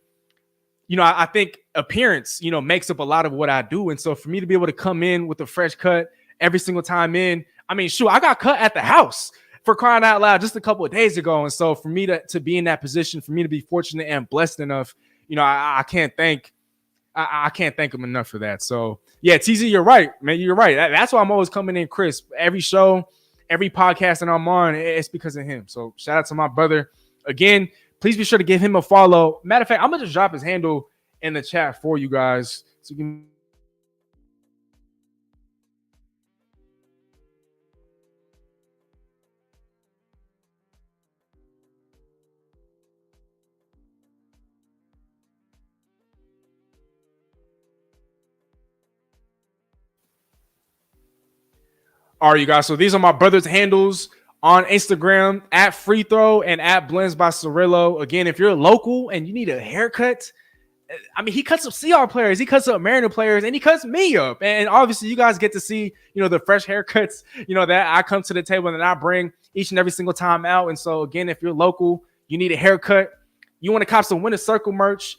you know, I think appearance, you know, makes up a lot of what I do. And so for me to be able to come in with a fresh cut every single time in, I mean, shoot, I got cut at the house for crying out loud just a couple of days ago. And so for me to be in that position, for me to be fortunate and blessed enough, you know, I can't thank him enough for that. So yeah, TZ, you're right, man. You're right. That's why I'm always coming in crisp. Every show, every podcast that I'm on, it's because of him. So shout out to my brother. Again, please be sure to give him a follow. Matter of fact, I'm going to just drop his handle in the chat for you guys. So you can. All right, you guys. So these are my brother's handles on Instagram at Free Throw and at Blends by Cirillo. Again, if you're local and you need a haircut, I mean, he cuts up Seahawks players, he cuts up Mariner players, and he cuts me up. And obviously, you guys get to see, you know, the fresh haircuts, you know, that I come to the table and that I bring each and every single time out. And so, again, if you're local, you need a haircut, you want to cop some Winner's Circle merch,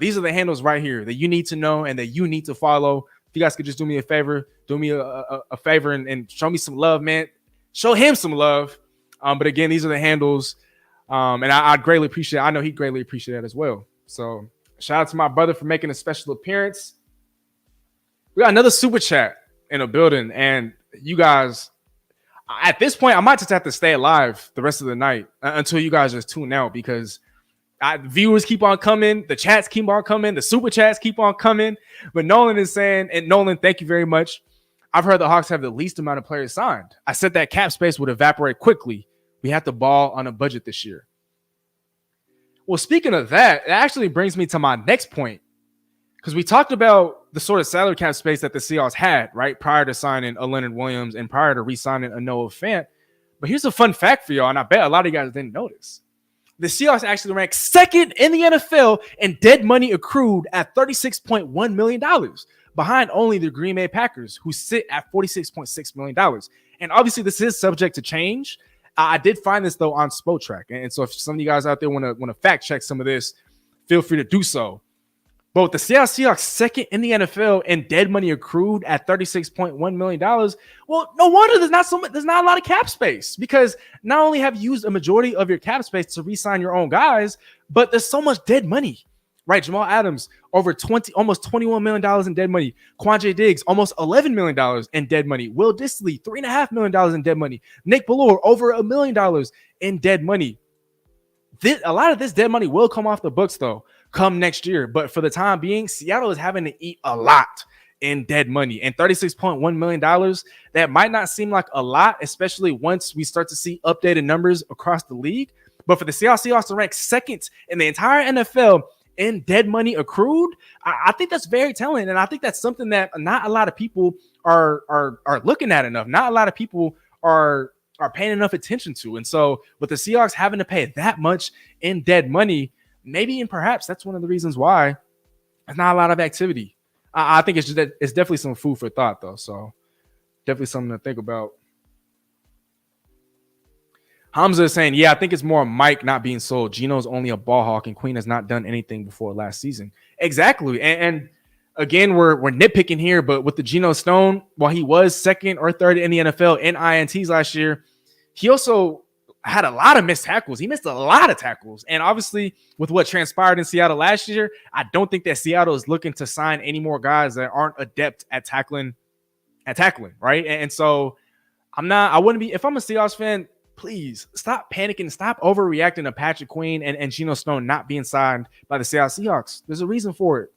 these are the handles right here that you need to know and that you need to follow. If you guys could just do me a favor, and show me some love, man. Show him some love. But again, these are the handles. And I'd greatly appreciate it. I know he'd greatly appreciate that as well. So shout out to my brother for making a special appearance. We got another super chat in the building. And you guys, at this point, I might just have to stay alive the rest of the night until you guys just tune out because viewers keep on coming, the chats keep on coming, the super chats keep on coming. But Nolan is saying, and Nolan, thank you very much. I've heard the Hawks have the least amount of players signed. I said that cap space would evaporate quickly. We have to ball on a budget this year. Well, speaking of that, it actually brings me to my next point because we talked about the sort of salary cap space that the Seahawks had, right, prior to signing a Leonard Williams and prior to re-signing a Noah Fant. But here's a fun fact for y'all, and I bet a lot of you guys didn't notice. The Seahawks actually ranked second in the NFL in dead money accrued at $36.1 million, behind only the Green Bay Packers, who sit at $46.6 million. And obviously, this is subject to change. I did find this, though, on Spotrac. And so if some of you guys out there want to fact check some of this, feel free to do so. But with the Seattle Seahawks second in the NFL in dead money accrued at $36.1 million, well, no wonder there's not a lot of cap space, because not only have you used a majority of your cap space to re-sign your own guys, but there's so much dead money, right? Jamal Adams, almost $21 million in dead money. Quandre Diggs, almost $11 million in dead money. Will Dissly, $3.5 million in dead money. Nick Ballore, over $1 million in dead money. A lot of this dead money will come off the books, though, come next year. But for the time being, Seattle is having to eat a lot in dead money. And $36.1 million, that might not seem like a lot, especially once we start to see updated numbers across the league. But for the Seattle Seahawks to rank second in the entire NFL in dead money accrued, I think that's very telling. And I think that's something that not a lot of people are looking at enough. Not a lot of people are paying enough attention to. And so with the Seahawks having to pay that much in dead money, maybe and perhaps that's one of the reasons why there's not a lot of activity. I think it's definitely some food for thought, though. So definitely something to think about. Hamza is saying, yeah, I think it's more Mike not being sold. Geno's only a ball hawk, and Queen has not done anything before last season. Exactly. And again, we're nitpicking here, but with the Geno Stone, while he was second or third in the NFL in INTs last year, he also had a lot of missed tackles. He missed a lot of tackles. And obviously, with what transpired in Seattle last year, I don't think that Seattle is looking to sign any more guys that aren't adept at tackling, right? And so I wouldn't be, if I'm a Seahawks fan, please stop panicking, stop overreacting to Patrick Queen and Geno Stone not being signed by the Seattle Seahawks. There's a reason for it.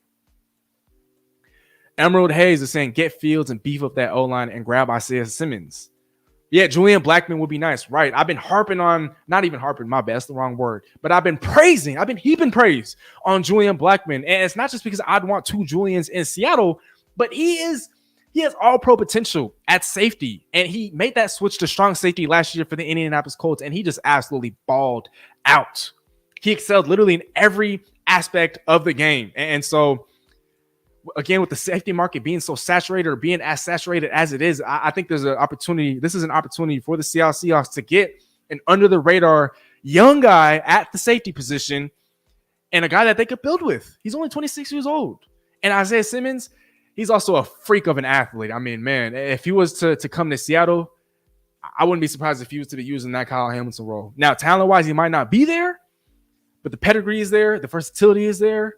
Emerald Hayes is saying, get Fields and beef up that O-line and grab Isaiah Simmons. Yeah, Julian Blackmon would be nice, right? I've been not even harping, my bad, that's the wrong word. But I've been heaping praise on Julian Blackmon. And it's not just because I'd want two Julians in Seattle, but he has all-pro potential at safety. And he made that switch to strong safety last year for the Indianapolis Colts, and he just absolutely balled out. He excelled literally in every aspect of the game. And so, again, with the safety market being so saturated or being as saturated as it is, I think there's an opportunity. This is an opportunity for the Seattle Seahawks to get an under-the-radar young guy at the safety position and a guy that they could build with. He's only 26 years old. And Isaiah Simmons, he's also a freak of an athlete. I mean, man, if he was to come to Seattle, I wouldn't be surprised if he was to be using that Kyle Hamilton role. Now, talent-wise, he might not be there, but the pedigree is there. The versatility is there.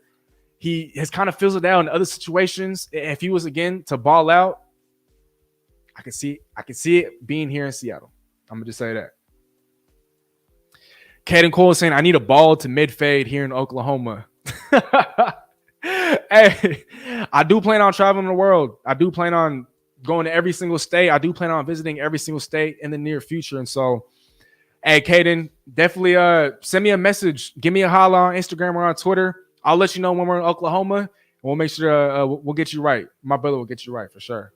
He has kind of fizzled out in other situations. If he was, again, to ball out, I can see it being here in Seattle. I'm going to just say that. Caden Cole is saying, I need a ball to mid-fade here in Oklahoma. Hey, I do plan on traveling the world. I do plan on going to every single state. I do plan on visiting every single state in the near future. And so, hey, Caden, definitely send me a message. Give me a holla on Instagram or on Twitter. I'll let you know when we're in Oklahoma, and we'll make sure we'll get you right. My brother will get you right for sure.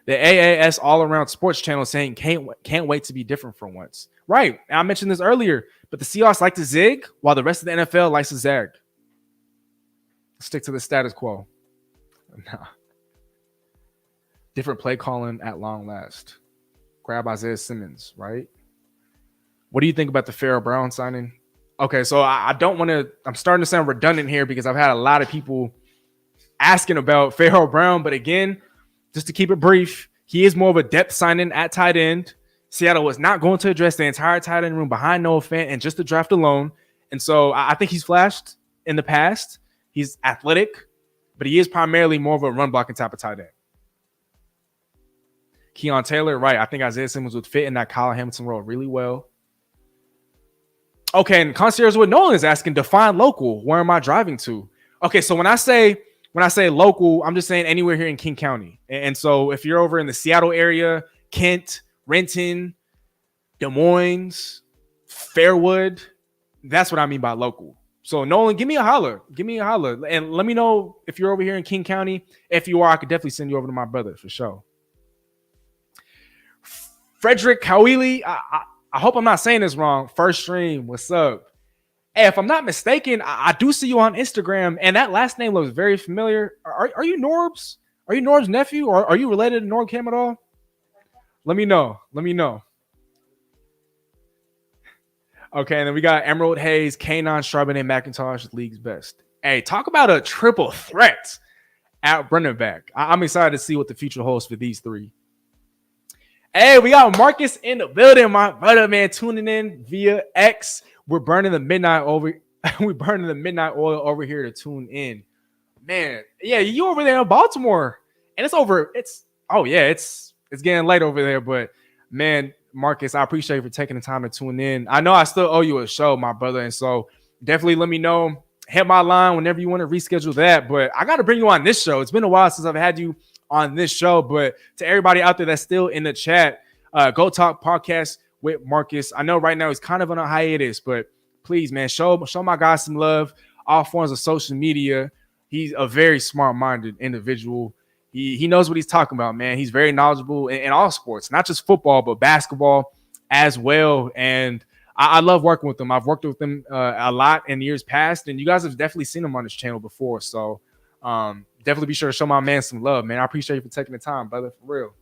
The AAS All Around Sports Channel saying can't wait to be different for once. Right. And I mentioned this earlier, but the Seahawks like to zig while the rest of the NFL likes to zag. Stick to the status quo. Nah. Different play calling at long last. Grab Isaiah Simmons, right? What do you think about the Pharaoh Brown signing? Okay, so I don't want to – I'm starting to sound redundant here because I've had a lot of people asking about Pharaoh Brown. But again, just to keep it brief, he is more of a depth signing at tight end. Seattle was not going to address the entire tight end room behind Noah Fant and just the draft alone. And so I think he's flashed in the past. He's athletic, but he is primarily more of a run-blocking type of tight end. Keon Taylor, right. I think Isaiah Simmons would fit in that Kyle Hamilton role really well. Okay, and Concierge with Nolan is asking, define local. Where am I driving to? Okay, so when I say local, I'm just saying anywhere here in King County. And so if you're over in the Seattle area, Kent, Renton, Des Moines, Fairwood, that's what I mean by local. So Nolan, give me a holler. Give me a holler. And let me know if you're over here in King County. If you are, I could definitely send you over to my brother for sure. Frederick Kawili, I hope I'm not saying this wrong. First stream, what's up? Hey, if I'm not mistaken, I do see you on Instagram, and that last name looks very familiar. Are you Norb's? Are you Norb's nephew, or are you related to Norb Cam at all? Let me know. Let me know. Okay, and then we got Emerald Hayes, Kanon, Charbonnet, McIntosh, league's best. Hey, talk about a triple threat at running back. I'm excited to see what the future holds for these three. Hey, we got Marcus in the building, my brother, man, tuning in via X. We're burning the midnight over. We're burning the midnight oil over here to tune in, man. Yeah, you over there in Baltimore, and it's over. It's getting late over there, but man, Marcus, I appreciate you for taking the time to tune in. I know I still owe you a show, my brother, and so definitely let me know. Hit my line whenever you want to reschedule that. But I got to bring you on this show. It's been a while since I've had you on this show, but to everybody out there that's still in the chat, Go Talk Podcast with Marcus. I know right now he's kind of on a hiatus, but please, man, show my guy some love. All forms of social media. He's a very smart-minded individual. He knows what he's talking about, man. He's very knowledgeable in all sports, not just football, but basketball as well. And I love working with him. I've worked with him a lot in years past, and you guys have definitely seen him on this channel before. So definitely be sure to show my man some love, man. I appreciate you for taking the time, brother, for real.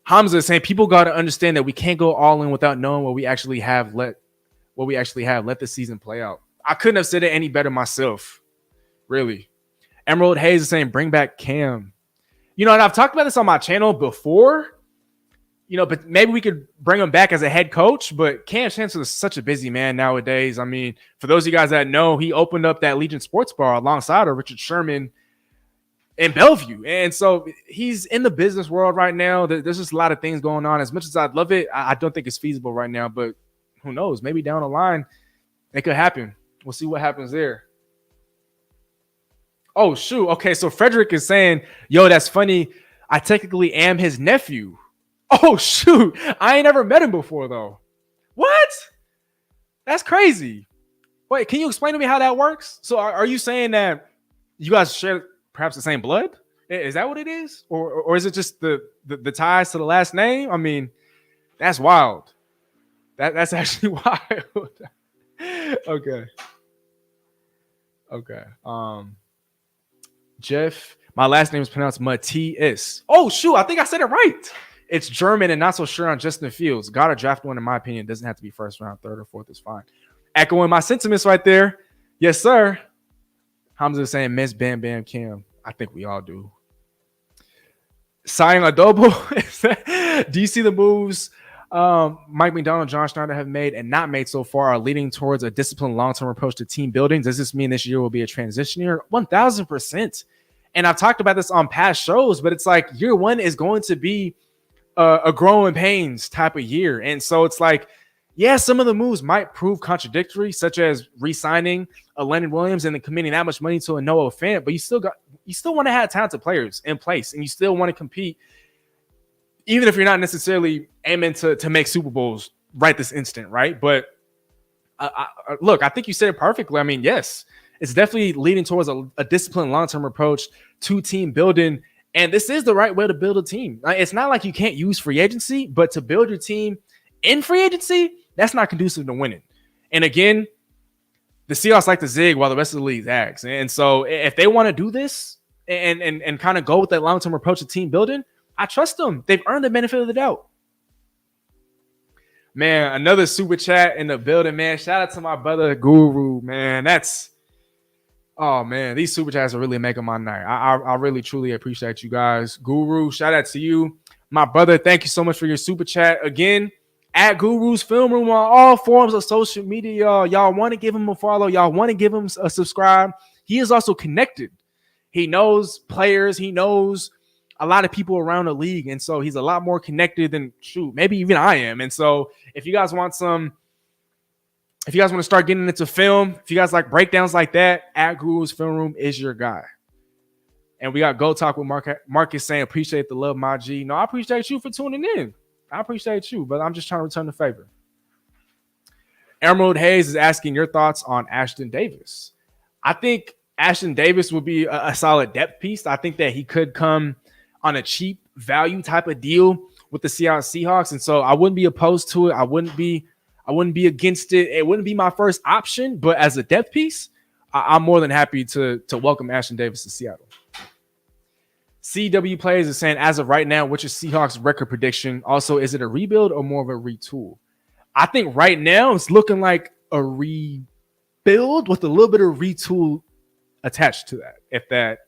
Hamza is saying people got to understand that we can't go all in without knowing what we actually have. Let the season play out. I couldn't have said it any better myself, really. Emerald Hayes is saying bring back Cam. You know, and I've talked about this on my channel before, you know, but maybe we could bring him back as a head coach. But Cam Chancellor is such a busy man nowadays. I mean, for those of you guys that know, he opened up that Legion Sports Bar alongside of Richard Sherman in Bellevue. And so he's in the business world right now. There's just a lot of things going on. As much as I'd love it, I don't think it's feasible right now. But who knows? Maybe down the line, it could happen. We'll see what happens there. Oh, shoot. Okay, so Frederick is saying, yo, that's funny. I technically am his nephew. Oh, shoot. I ain't never met him before, though. What? That's crazy. Wait, can you explain to me how that works? So are you saying that you guys share perhaps the same blood? Is that what it is? Or is it just the ties to the last name? I mean, that's wild. That's actually wild. Okay. Jeff, my last name is pronounced Matias. Oh, shoot. I think I said it right. It's German and not so sure on Justin Fields. Got to draft one, in my opinion. Doesn't have to be first round, third or fourth is fine. Echoing my sentiments right there. Yes, sir. Hamza is saying miss Bam Bam Cam. I think we all do. Saying Adobo. Do you see the moves Mike McDonald, John Schneider have made and not made so far are leading towards a disciplined long-term approach to team building? Does this mean this year will be a transition year? 1,000%. And I've talked about this on past shows, but it's like year one is going to be a growing pains type of year. And so it's like, yeah, some of the moves might prove contradictory, such as re-signing a Leonard Williams and then committing that much money to a Noah Fant, but you still want to have talented players in place, and you still want to compete, even if you're not necessarily aiming to make Super Bowls right this instant, right? But look, I think you said it perfectly. I mean, yes, it's definitely leading towards a disciplined long-term approach to team building, and this is the right way to build a team. It's not like you can't use free agency, but to build your team in free agency, that's not conducive to winning. And again, the Seahawks like to zig while the rest of the league zags. And so if they want to do this and kind of go with that long-term approach to team building, I trust them. They've earned the benefit of the doubt. Man, another super chat in the building, man. Shout out to my brother Guru, man. Oh, man, these super chats are really making my night. I really, truly appreciate you guys. Guru, shout out to you. My brother, thank you so much for your super chat. Again, at Guru's Film Room on all forms of social media, y'all. Y'all want to give him a follow. Y'all want to give him a subscribe. He is also connected. He knows players. He knows a lot of people around the league. And so he's a lot more connected than, maybe even I am. And so if you guys want to start getting into film, if you guys like breakdowns like that, at Guru's Film Room is your guy. And we got Go Talk with Marcus saying, appreciate the love, my G. No, I appreciate you for tuning in. I appreciate you, but I'm just trying to return the favor. Emerald Hayes is asking your thoughts on Ashton Davis. I think Ashton Davis would be a solid depth piece. I think that he could come on a cheap value type of deal with the Seattle Seahawks, and so I wouldn't be opposed to it. I wouldn't be against it. It wouldn't be my first option, but as a depth piece, I'm more than happy to welcome Ashton Davis to Seattle. CW Plays is saying, as of right now, which is Seahawks record prediction? Also, is it a rebuild or more of a retool? I think right now it's looking like a rebuild with a little bit of retool attached to that, if that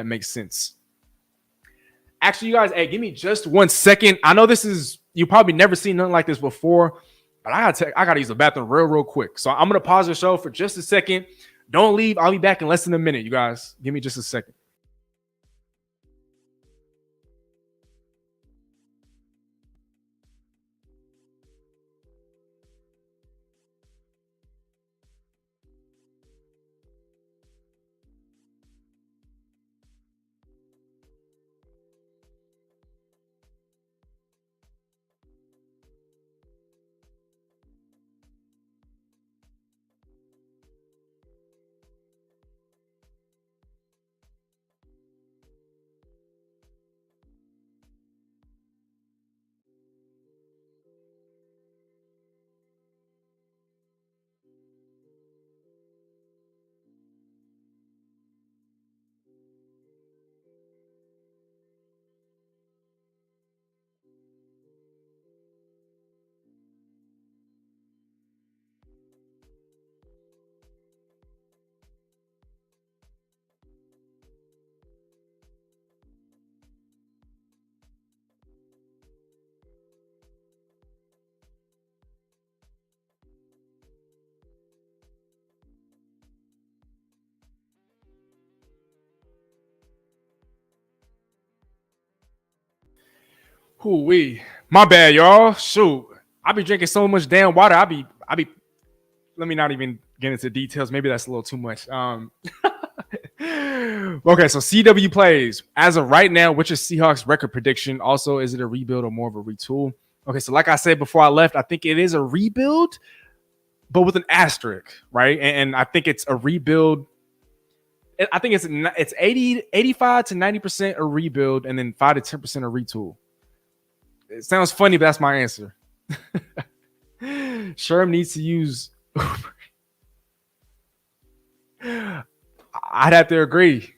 makes sense. Actually, you guys, hey, give me just 1 second. I know this is, you probably never seen nothing like this before, but I gotta use the bathroom real quick. So I'm gonna pause the show for just a second. Don't leave. I'll be back in less than a minute, you guys. Give me just a second. Hoo-wee. My bad, y'all. Shoot. I be drinking so much damn water. I be let me not even get into details. Maybe that's a little too much. Okay, so CW Plays. As of right now, which is Seahawks record prediction? Also, is it a rebuild or more of a retool? Okay, so like I said before I left, I think it is a rebuild, but with an asterisk, right? And I think it's a rebuild. I think it's 85 to 90% a rebuild, and then 5 to 10% a retool. It sounds funny, but that's my answer. Sherm needs to use Uber. I'd have to agree.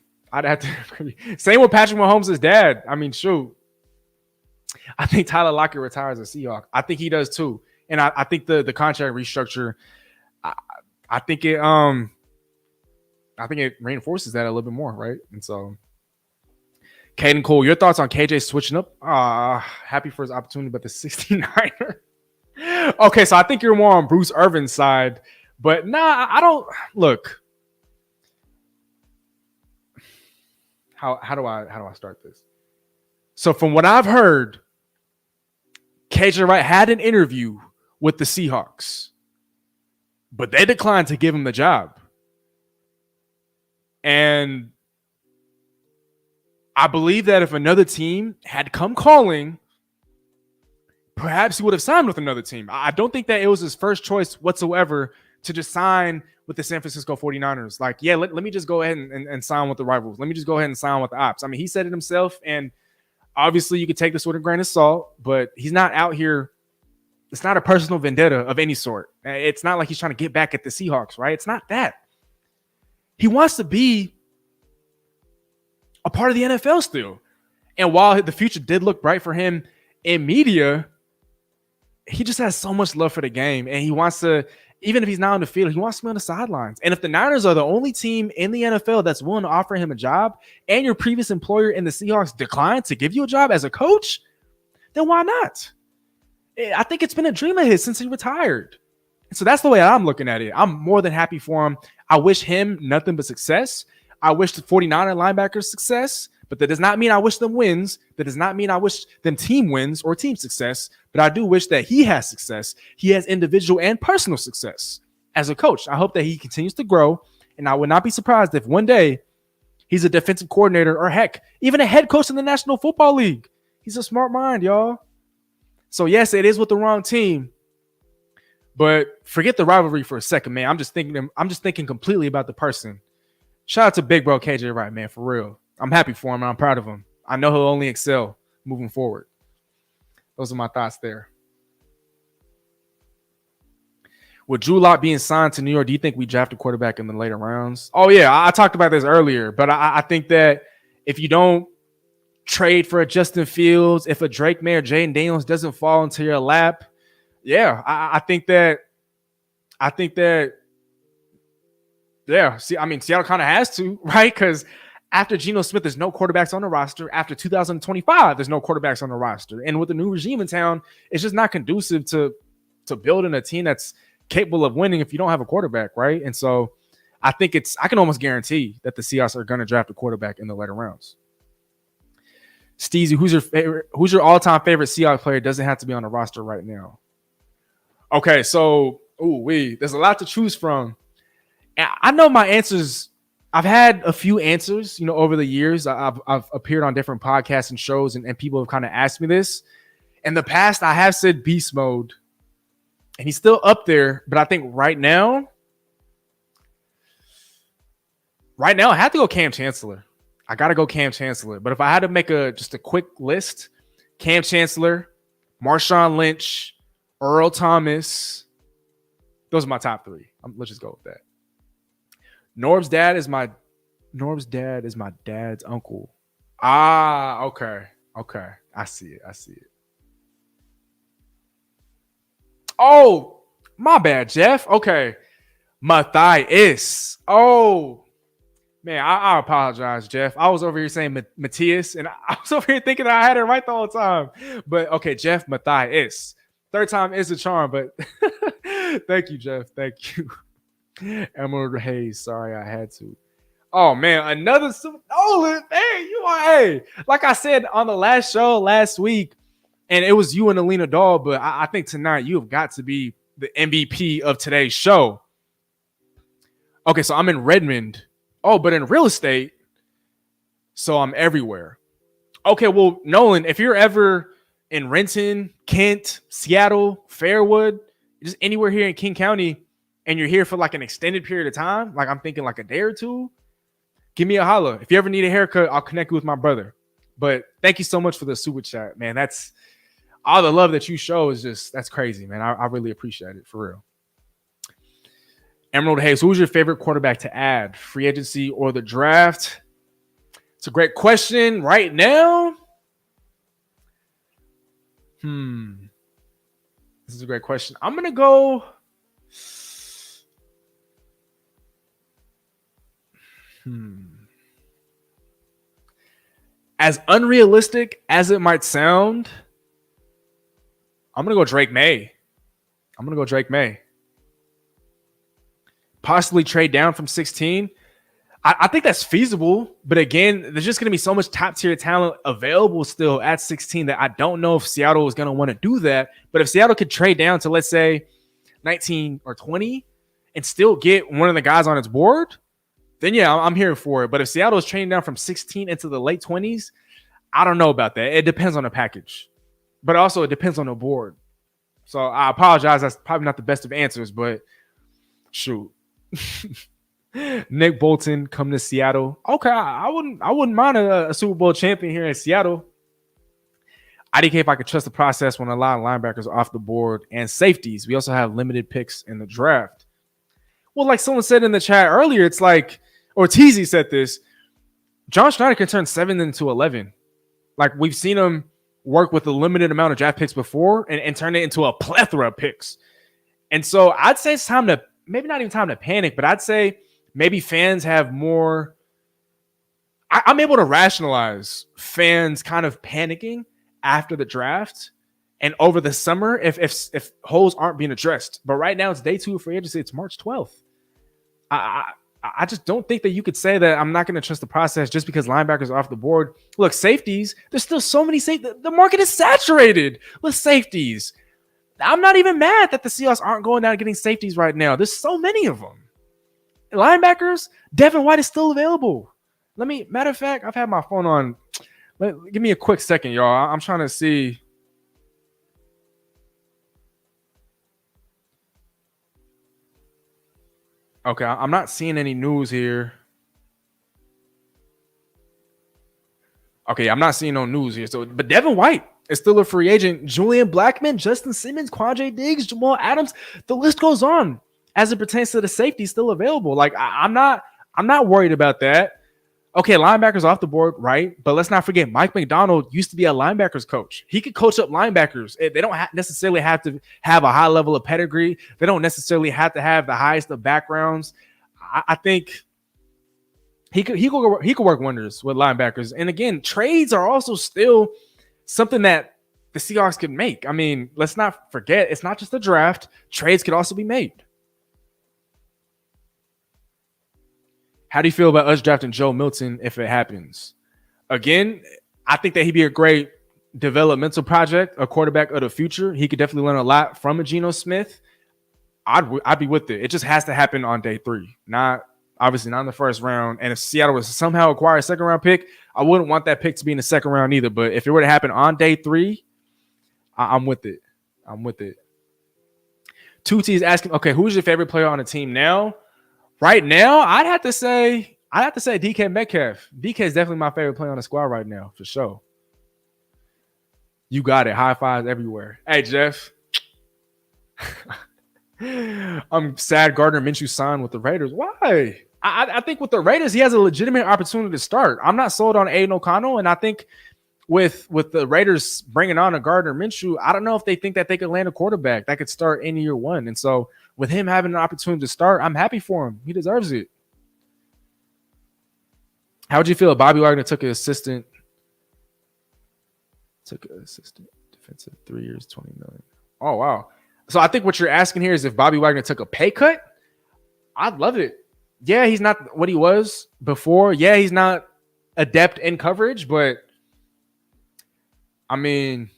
Same with Patrick Mahomes' dad. I mean, shoot. I think Tyler Lockett retires a Seahawk. I think he does too. And I think the contract restructure, I think it reinforces that a little bit more, right? And so Caden Cole, your thoughts on KJ switching up? Happy for his opportunity, but the 69er. Okay, so I think you're more on Bruce Irvin's side, but nah, I don't look. How do I start this? So from what I've heard, KJ Wright had an interview with the Seahawks, but they declined to give him the job. And I believe that if another team had come calling, perhaps he would have signed with another team. I don't think that it was his first choice whatsoever to just sign with the San Francisco 49ers. Like, yeah, let me just go ahead and sign with the rivals. Let me just go ahead and sign with the ops. I mean, he said it himself, and obviously you could take this with a grain of salt, but he's not out here. It's not a personal vendetta of any sort. It's not like he's trying to get back at the Seahawks, right? It's not that. He wants to be a part of the NFL still. And while the future did look bright for him in media, he just has so much love for the game. And he wants to, even if he's not on the field, he wants to be on the sidelines. And if the Niners are the only team in the NFL that's willing to offer him a job, and your previous employer in the Seahawks declined to give you a job as a coach, then why not? I think it's been a dream of his since he retired. And so that's the way I'm looking at it. I'm more than happy for him. I wish him nothing but success. I wish the 49er linebackers success, but that does not mean I wish them wins. That does not mean I wish them team wins or team success, but I do wish that he has success. He has individual and personal success as a coach. I hope that he continues to grow, and I would not be surprised if one day he's a defensive coordinator or heck, even a head coach in the National Football League. He's a smart mind, y'all. So yes, it is with the wrong team, But forget the rivalry for a second, man. I'm just thinking completely about the person. Shout out to Big Bro KJ Wright, man, for real. I'm happy for him and I'm proud of him. I know he'll only excel moving forward. Those are my thoughts there. With Drew Lock being signed to New York, do you think we draft a quarterback in the later rounds? Oh, yeah, I talked about this earlier, but I think that if you don't trade for a Justin Fields, if a Drake May or Jaden Daniels doesn't fall into your lap, yeah, I think that, yeah. See, I mean, Seattle kind of has to, right? Because after Geno Smith, there's no quarterbacks on the roster. After 2025, there's no quarterbacks on the roster. And with the new regime in town, it's just not conducive to building a team that's capable of winning if you don't have a quarterback, right? And so I think I can almost guarantee that the Seahawks are going to draft a quarterback in the later rounds. Steezy, who's your all-time favorite Seahawks player? Doesn't have to be on the roster right now. Okay, so there's a lot to choose from. And I know my answers. I've had a few answers, over the years. I've appeared on different podcasts and shows, and people have kind of asked me this. In the past, I have said beast mode, and he's still up there. But I think right now, I have to go Cam Chancellor. I got to go Cam Chancellor. But if I had to make just a quick list, Cam Chancellor, Marshawn Lynch, Earl Thomas, those are my top three. Let's just go with that. Norb's dad is my dad's uncle. Okay. I see it. Oh, my bad, Jeff. Okay. Matthias. Oh, man, I apologize, Jeff. I was over here saying Matthias, and I was over here thinking that I had it right the whole time. But okay, Jeff Matthias. Third time is a charm, but thank you, Jeff. Thank you. Emerald Hayes. Sorry, I had to. Oh, man, another Super Nolan. Hey, like I said on the last show last week, and it was you and Alina Dahl, but I think tonight you have got to be the MVP of today's show. Okay, so I'm in Redmond. Oh, but in real estate, so I'm everywhere. Okay, well, Nolan, if you're ever in Renton, Kent, Seattle, Fairwood, just anywhere here in King County, and you're here for like an extended period of time, like I'm thinking like a day or two, give me a holla. If you ever need a haircut, I'll connect you with my brother. But thank you so much for the super chat, man. That's all the love that you show that's crazy, man. I really appreciate it, for real. Emerald Hayes, who's your favorite quarterback to add, free agency or the draft? It's a great question right now. This is a great question. I'm going to go. As unrealistic as it might sound, I'm going to go Drake May. Possibly trade down from 16. I think that's feasible. But again, there's just going to be so much top tier talent available still at 16 that I don't know if Seattle is going to want to do that. But if Seattle could trade down to, let's say, 19 or 20 and still get one of the guys on its board, then yeah, I'm here for it. But if Seattle is trading down from 16 into the late 20s, I don't know about that. It depends on the package. But also it depends on the board. So I apologize. That's probably not the best of answers, but shoot. Nick Bolton come to Seattle. Okay, I wouldn't mind a Super Bowl champion here in Seattle. IDK, if I could trust the process when a lot of linebackers are off the board and safeties. We also have limited picks in the draft. Well, like someone said in the chat earlier, it's like, or Teasy said this, John Schneider can turn 7 into 11. Like we've seen him work with a limited amount of draft picks before and turn it into a plethora of picks. And so I'd say it's time to, maybe not even time to panic, but I'd say maybe fans have more. I'm able to rationalize fans kind of panicking after the draft and over the summer if holes aren't being addressed. But right now it's day 2 of free agency. It's March 12th. I just don't think that you could say that I'm not going to trust the process just because linebackers are off the board. Look, safeties, there's still so many safeties. The market is saturated with safeties. I'm not even mad that the Seahawks aren't going out and getting safeties right now. There's so many of them. Linebackers, Devin White is still available. Matter of fact, I've had my phone on. Give me a quick second, y'all. I'm trying to see. Okay, I'm not seeing any news here. Okay, I'm not seeing no news here. So, but Devin White is still a free agent. Julian Blackmon, Justin Simmons, Quandre Diggs, Jamal Adams. The list goes on as it pertains to the safety still available. Like I'm not worried about that. Okay, linebackers off the board, right? But let's not forget, Mike McDonald used to be a linebackers coach. He could coach up linebackers. They don't necessarily have to have a high level of pedigree. They don't necessarily have to have the highest of backgrounds. I think he could work wonders with linebackers. And again, trades are also still something that the Seahawks can make. I mean, let's not forget, it's not just a draft. Trades could also be made. How do you feel about us drafting Joe Milton if it happens? Again, I think that he'd be a great developmental project, a quarterback of the future. He could definitely learn a lot from a Geno Smith. I'd be with it. It just has to happen on day 3, obviously not in the first round. And if Seattle was to somehow acquire a second round pick, I wouldn't want that pick to be in the second round either. But if it were to happen on day 3, I'm with it. I'm with it. 2T is asking, okay, who's your favorite player on the team now? Right now, I'd have to say DK Metcalf. DK is definitely my favorite player on the squad right now, for sure. You got it. High fives everywhere. Hey, Jeff. I'm sad Gardner Minshew signed with the Raiders. Why? I think with the Raiders, he has a legitimate opportunity to start. I'm not sold on Aiden O'Connell, and I think with the Raiders bringing on a Gardner Minshew, I don't know if they think that they could land a quarterback that could start in year 1. And so with him having an opportunity to start, I'm happy for him. He deserves it. How would you feel if Bobby Wagner took an assistant defensive 3 years, $20 million? Oh, wow. So I think what you're asking here is if Bobby Wagner took a pay cut, I'd love it. Yeah, he's not what he was before. Yeah, he's not adept in coverage, but I mean,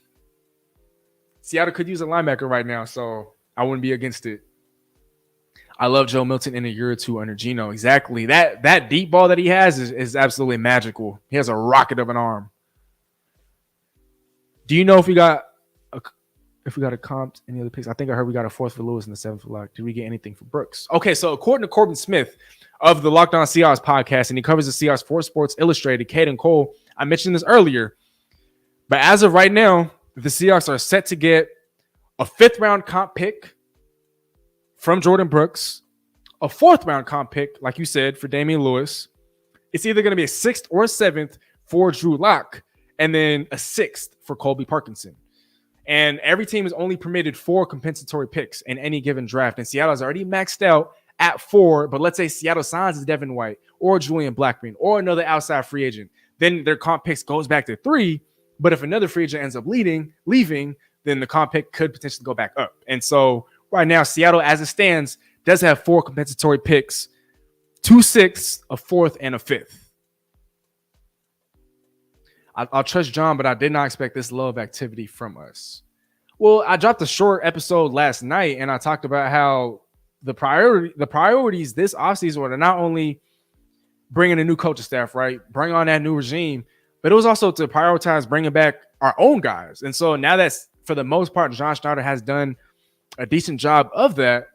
Seattle could use a linebacker right now, so I wouldn't be against it. I love Joe Milton in a year or 2 under Geno. Exactly. That deep ball that he has is absolutely magical. He has a rocket of an arm. Do you know if we got a comp any other picks? I think I heard we got a 4th for Lewis and the 7th for Locke. Did we get anything for Brooks? Okay, so according to Corbin Smith of the Locked On Seahawks podcast, and he covers the Seahawks for Sports Illustrated, Caden Cole, I mentioned this earlier, but as of right now, the Seahawks are set to get a 5th round comp pick from Jordan Brooks, a 4th round comp pick, like you said, for Damian Lewis. It's either going to be a 6th or a 7th for Drew Lock, and then a 6th for Colby Parkinson. And every team is only permitted 4 compensatory picks in any given draft. And Seattle has already maxed out at 4, but let's say Seattle signs Devin White or Julian Blackmon or another outside free agent. Then their comp picks goes back to 3. But if another free agent ends up leaving, then the comp pick could potentially go back up. And so right now, Seattle, as it stands, does have 4 compensatory picks, 2 6ths, a 4th, and a 5th. I'll trust John, but I did not expect this level of activity from us. Well, I dropped a short episode last night, and I talked about how the priorities this offseason were to not only bring in a new coaching staff, right, bring on that new regime, but it was also to prioritize bringing back our own guys. And so now that's, for the most part, John Schneider has done a decent job of that.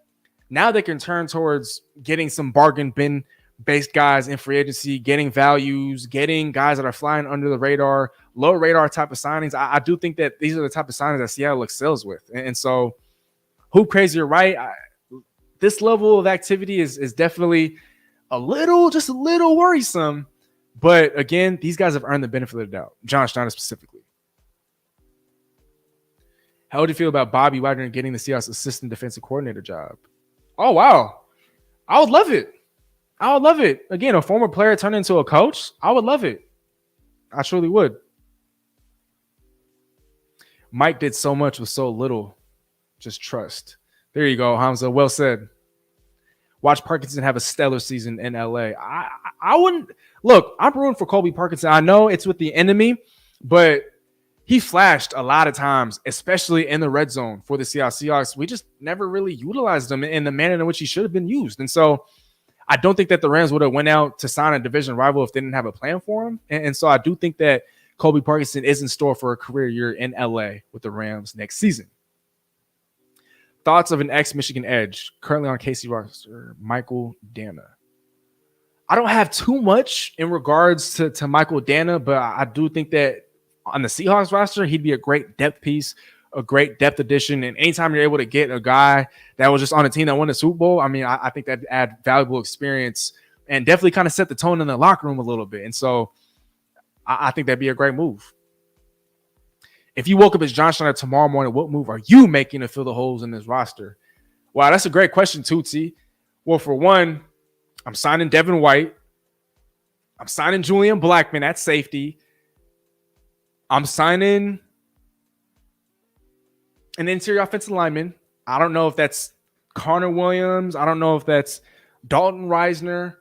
Now they can turn towards getting some bargain bin-based guys in free agency, getting values, getting guys that are flying under the radar, low radar type of signings. I do think that these are the type of signings that Seattle excels with. And so, who crazy or right, this level of activity is definitely just a little worrisome. But again, these guys have earned the benefit of the doubt. John Schneider specifically. How would you feel about Bobby Wagner getting the Seahawks assistant defensive coordinator job? Oh, wow. I would love it. Again, a former player turned into a coach. I would love it. I truly would. Mike did so much with so little. Just trust. There you go, Hamza. Well said. Watch Parkinson have a stellar season in LA. I wouldn't look. I'm rooting for Colby Parkinson. I know it's with the enemy, but he flashed a lot of times, especially in the red zone for the Seahawks. We just never really utilized him in the manner in which he should have been used. And so I don't think that the Rams would have went out to sign a division rival if they didn't have a plan for him. And so I do think that Colby Parkinson is in store for a career year in LA with the Rams next season. Thoughts of an ex-Michigan edge currently on KC roster, Michael Dana. I don't have too much in regards to Michael Dana, but I do think that on the Seahawks roster, he'd be a great depth piece, a great depth addition. And anytime you're able to get a guy that was just on a team that won the Super Bowl, I mean, I think that'd add valuable experience and definitely kind of set the tone in the locker room a little bit. And so I think that'd be a great move. If you woke up as John Schneider tomorrow morning, what move are you making to fill the holes in this roster? Wow, that's a great question, Tootsie. Well, for one, I'm signing Devin White. I'm signing Julian Blackman at safety. I'm signing an interior offensive lineman. I don't know if that's Connor Williams. I don't know if that's Dalton Reisner.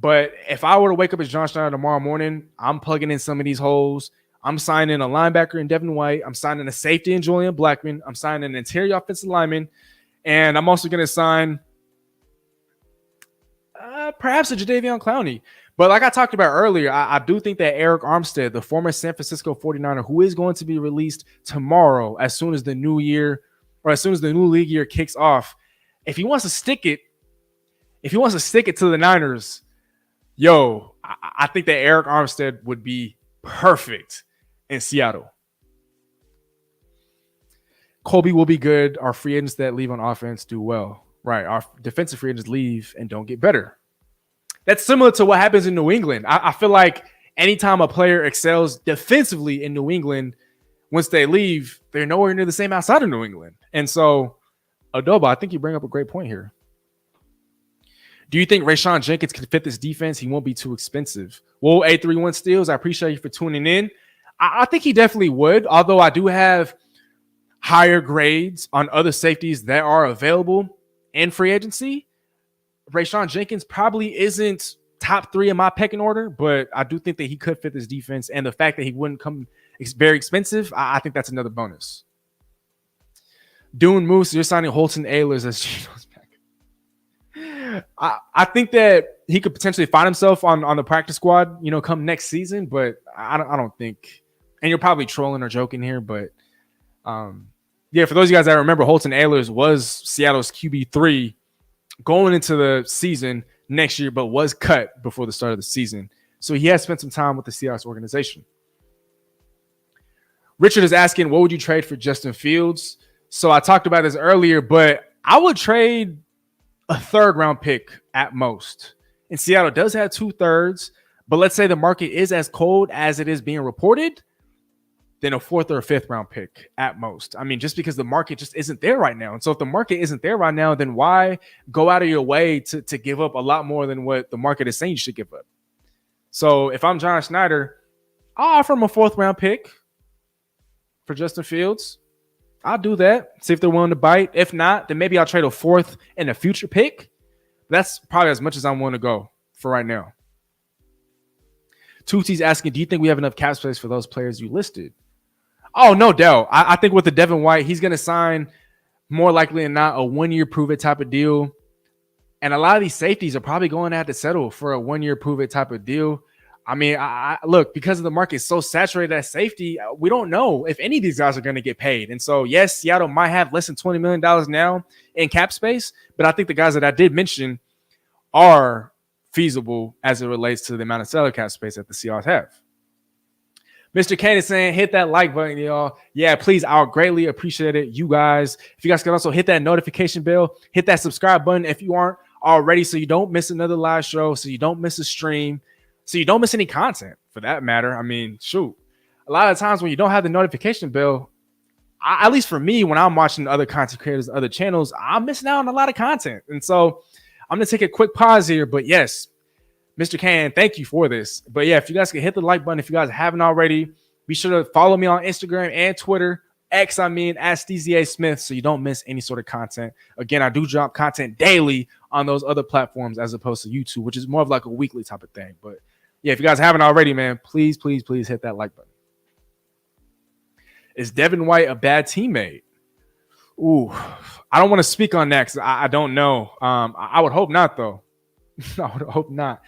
But if I were to wake up as John Schneider tomorrow morning, I'm plugging in some of these holes. I'm signing a linebacker in Devin White. I'm signing a safety in Julian Blackman. I'm signing an interior offensive lineman. And I'm also going to sign perhaps a Jadeveon Clowney. But like I talked about earlier, I do think that Eric Armstead, the former San Francisco 49er, who is going to be released tomorrow as soon as the new year or as soon as the new league year kicks off, if he wants to stick it to the Niners, I think that Eric Armstead would be perfect in Seattle. Colby will be good. Our free agents that leave on offense do well. Right. Our defensive free agents leave and don't get better. That's similar to what happens in New England. I feel like anytime a player excels defensively in New England, once they leave, they're nowhere near the same outside of New England. And so, Adoba, I think you bring up a great point here. Do you think Rayshawn Jenkins can fit this defense? He won't be too expensive. Well, 831 Steals, I appreciate you for tuning in. I think he definitely would, although I do have higher grades on other safeties that are available in free agency. Rayshawn Jenkins probably isn't top 3 in my pecking order, but I do think that he could fit this defense. And the fact that he wouldn't come very expensive, I think that's another bonus. Dune Moose, you're signing Holton Ahlers as Gino's back. I think that he could potentially find himself on the practice squad, come next season, but I don't think. And you're probably trolling or joking here, but for those of you guys that remember, Holton Ahlers was Seattle's QB3 going into the season next year, but was cut before the start of the season. So he has spent some time with the Seahawks organization. Richard is asking, what would you trade for Justin Fields? So I talked about this earlier, but I would trade a 3rd round pick at most. And Seattle does have 2 thirds, but let's say the market is as cold as it is being reported, then a 4th or a 5th round pick at most. I mean, just because the market just isn't there right now. And so if the market isn't there right now, then why go out of your way to give up a lot more than what the market is saying you should give up? So if I'm John Schneider, I'll offer him a 4th round pick for Justin Fields. I'll do that. See if they're willing to bite. If not, then maybe I'll trade a 4th and a future pick. That's probably as much as I'm willing to go for right now. Tootie's asking, do you think we have enough cap space for those players you listed? Oh, no doubt. I think with the Devin White, he's going to sign more likely than not a 1-year prove-it type of deal. And a lot of these safeties are probably going to have to settle for a 1-year prove-it type of deal. I mean, I look, because of the market so saturated at safety, we don't know if any of these guys are going to get paid. And so, yes, Seattle might have less than $20 million now in cap space, but I think the guys that I did mention are feasible as it relates to the amount of salary cap space that the Seahawks have. Mr. Kane is saying, hit that like button, y'all. Yeah, please. I'll greatly appreciate it. You guys, if you guys can also hit that notification bell, hit that subscribe button if you aren't already, so you don't miss another live show, so you don't miss a stream, so you don't miss any content for that matter. I mean, shoot. A lot of times when you don't have the notification bell, at least for me, when I'm watching other content creators, other channels, I'm missing out on a lot of content. And so I'm going to take a quick pause here, but yes, Mr. Kane, thank you for this. But yeah, if you guys can hit the like button, if you guys haven't already, be sure to follow me on Instagram and Twitter, at Steezy Smith, so you don't miss any sort of content. Again, I do drop content daily on those other platforms as opposed to YouTube, which is more of like a weekly type of thing. But yeah, if you guys haven't already, man, please hit that like button. Is Devin White a bad teammate? Ooh, I don't want to speak on that because I don't know. I would hope not, though. I would hope not.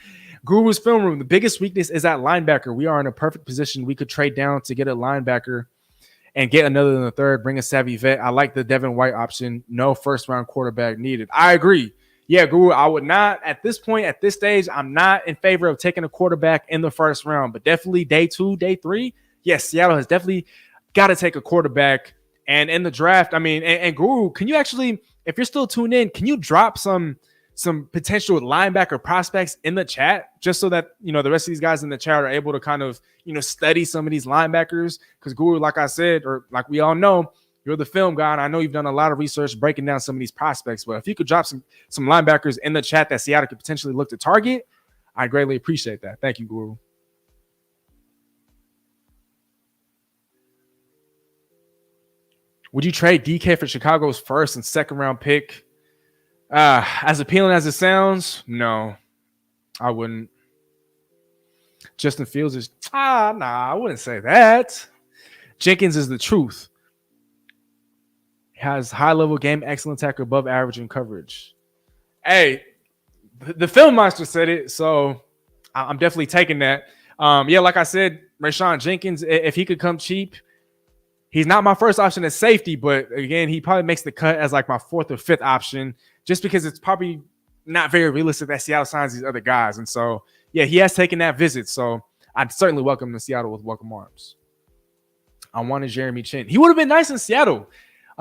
Guru's Film Room, the biggest weakness is at linebacker. We are in a perfect position. We could trade down to get a linebacker and get another in the third, bring a savvy vet. I like the Devin White option. No first round quarterback needed. I agree. Yeah, Guru, I would not at this point, at this stage, I'm not in favor of taking a quarterback in the first round, but definitely day 2, day 3. Yes, Seattle has definitely got to take a quarterback. And in the draft, I mean, and Guru, can you actually, if you're still tuned in, can you drop some potential linebacker prospects in the chat just so that, you know, the rest of these guys in the chat are able to kind of, you know, study some of these linebackers? Because Guru, like I said, or like we all know, you're the film guy, and I know you've done a lot of research breaking down some of these prospects. But if you could drop some linebackers in the chat that Seattle could potentially look to target, I greatly appreciate that. Thank you, Guru. Would you trade DK for Chicago's first and second round pick? As appealing as it sounds, no, I wouldn't. Justin Fields is nah, I wouldn't say that. Jenkins is the truth. Has high level game excellence, attack above average in coverage. Hey, the film monster said it, so I'm definitely taking that. Yeah, like I said, Rashawn Jenkins, if he could come cheap, he's not my first option at safety, but again, he probably makes the cut as like my 4th or 5th option, just because it's probably not very realistic that Seattle signs these other guys. And so, yeah, he has taken that visit, so I'd certainly welcome him to Seattle with welcome arms. I wanted Jeremy Chin. He would have been nice in Seattle.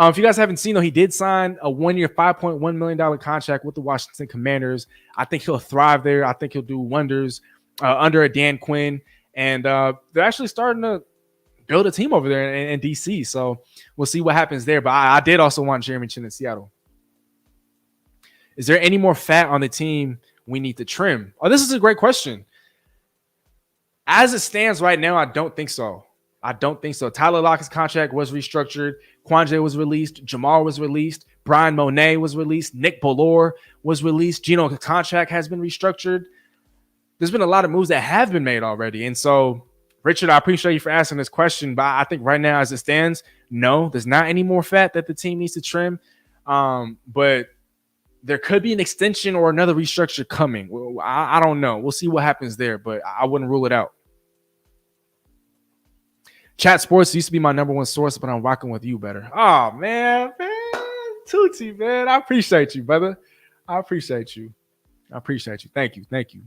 If you guys haven't seen, though, he did sign a 1-year, $5.1 million contract with the Washington Commanders. I think he'll thrive there. I think he'll do wonders under a Dan Quinn. And they're actually starting to build a team over there in D.C. So we'll see what happens there. But I did also want Jeremy Chin in Seattle. Is there any more fat on the team we need to trim? Oh, this is a great question. As it stands right now, I don't think so. Tyler Lockett's contract was restructured. Quandre was released. Jamal was released. Brian Monet was released. Nick Bellore was released. Gino's contract has been restructured. There's been a lot of moves that have been made already. And so, Richard, I appreciate you for asking this question, but I think right now as it stands, no, there's not any more fat that the team needs to trim. But there could be an extension or another restructure coming. I don't know. We'll see what happens there, but I wouldn't rule it out. Chat Sports used to be my number one source, but I'm rocking with you better. Oh, man. Tootsie, man. I appreciate you, brother. I appreciate you. Thank you.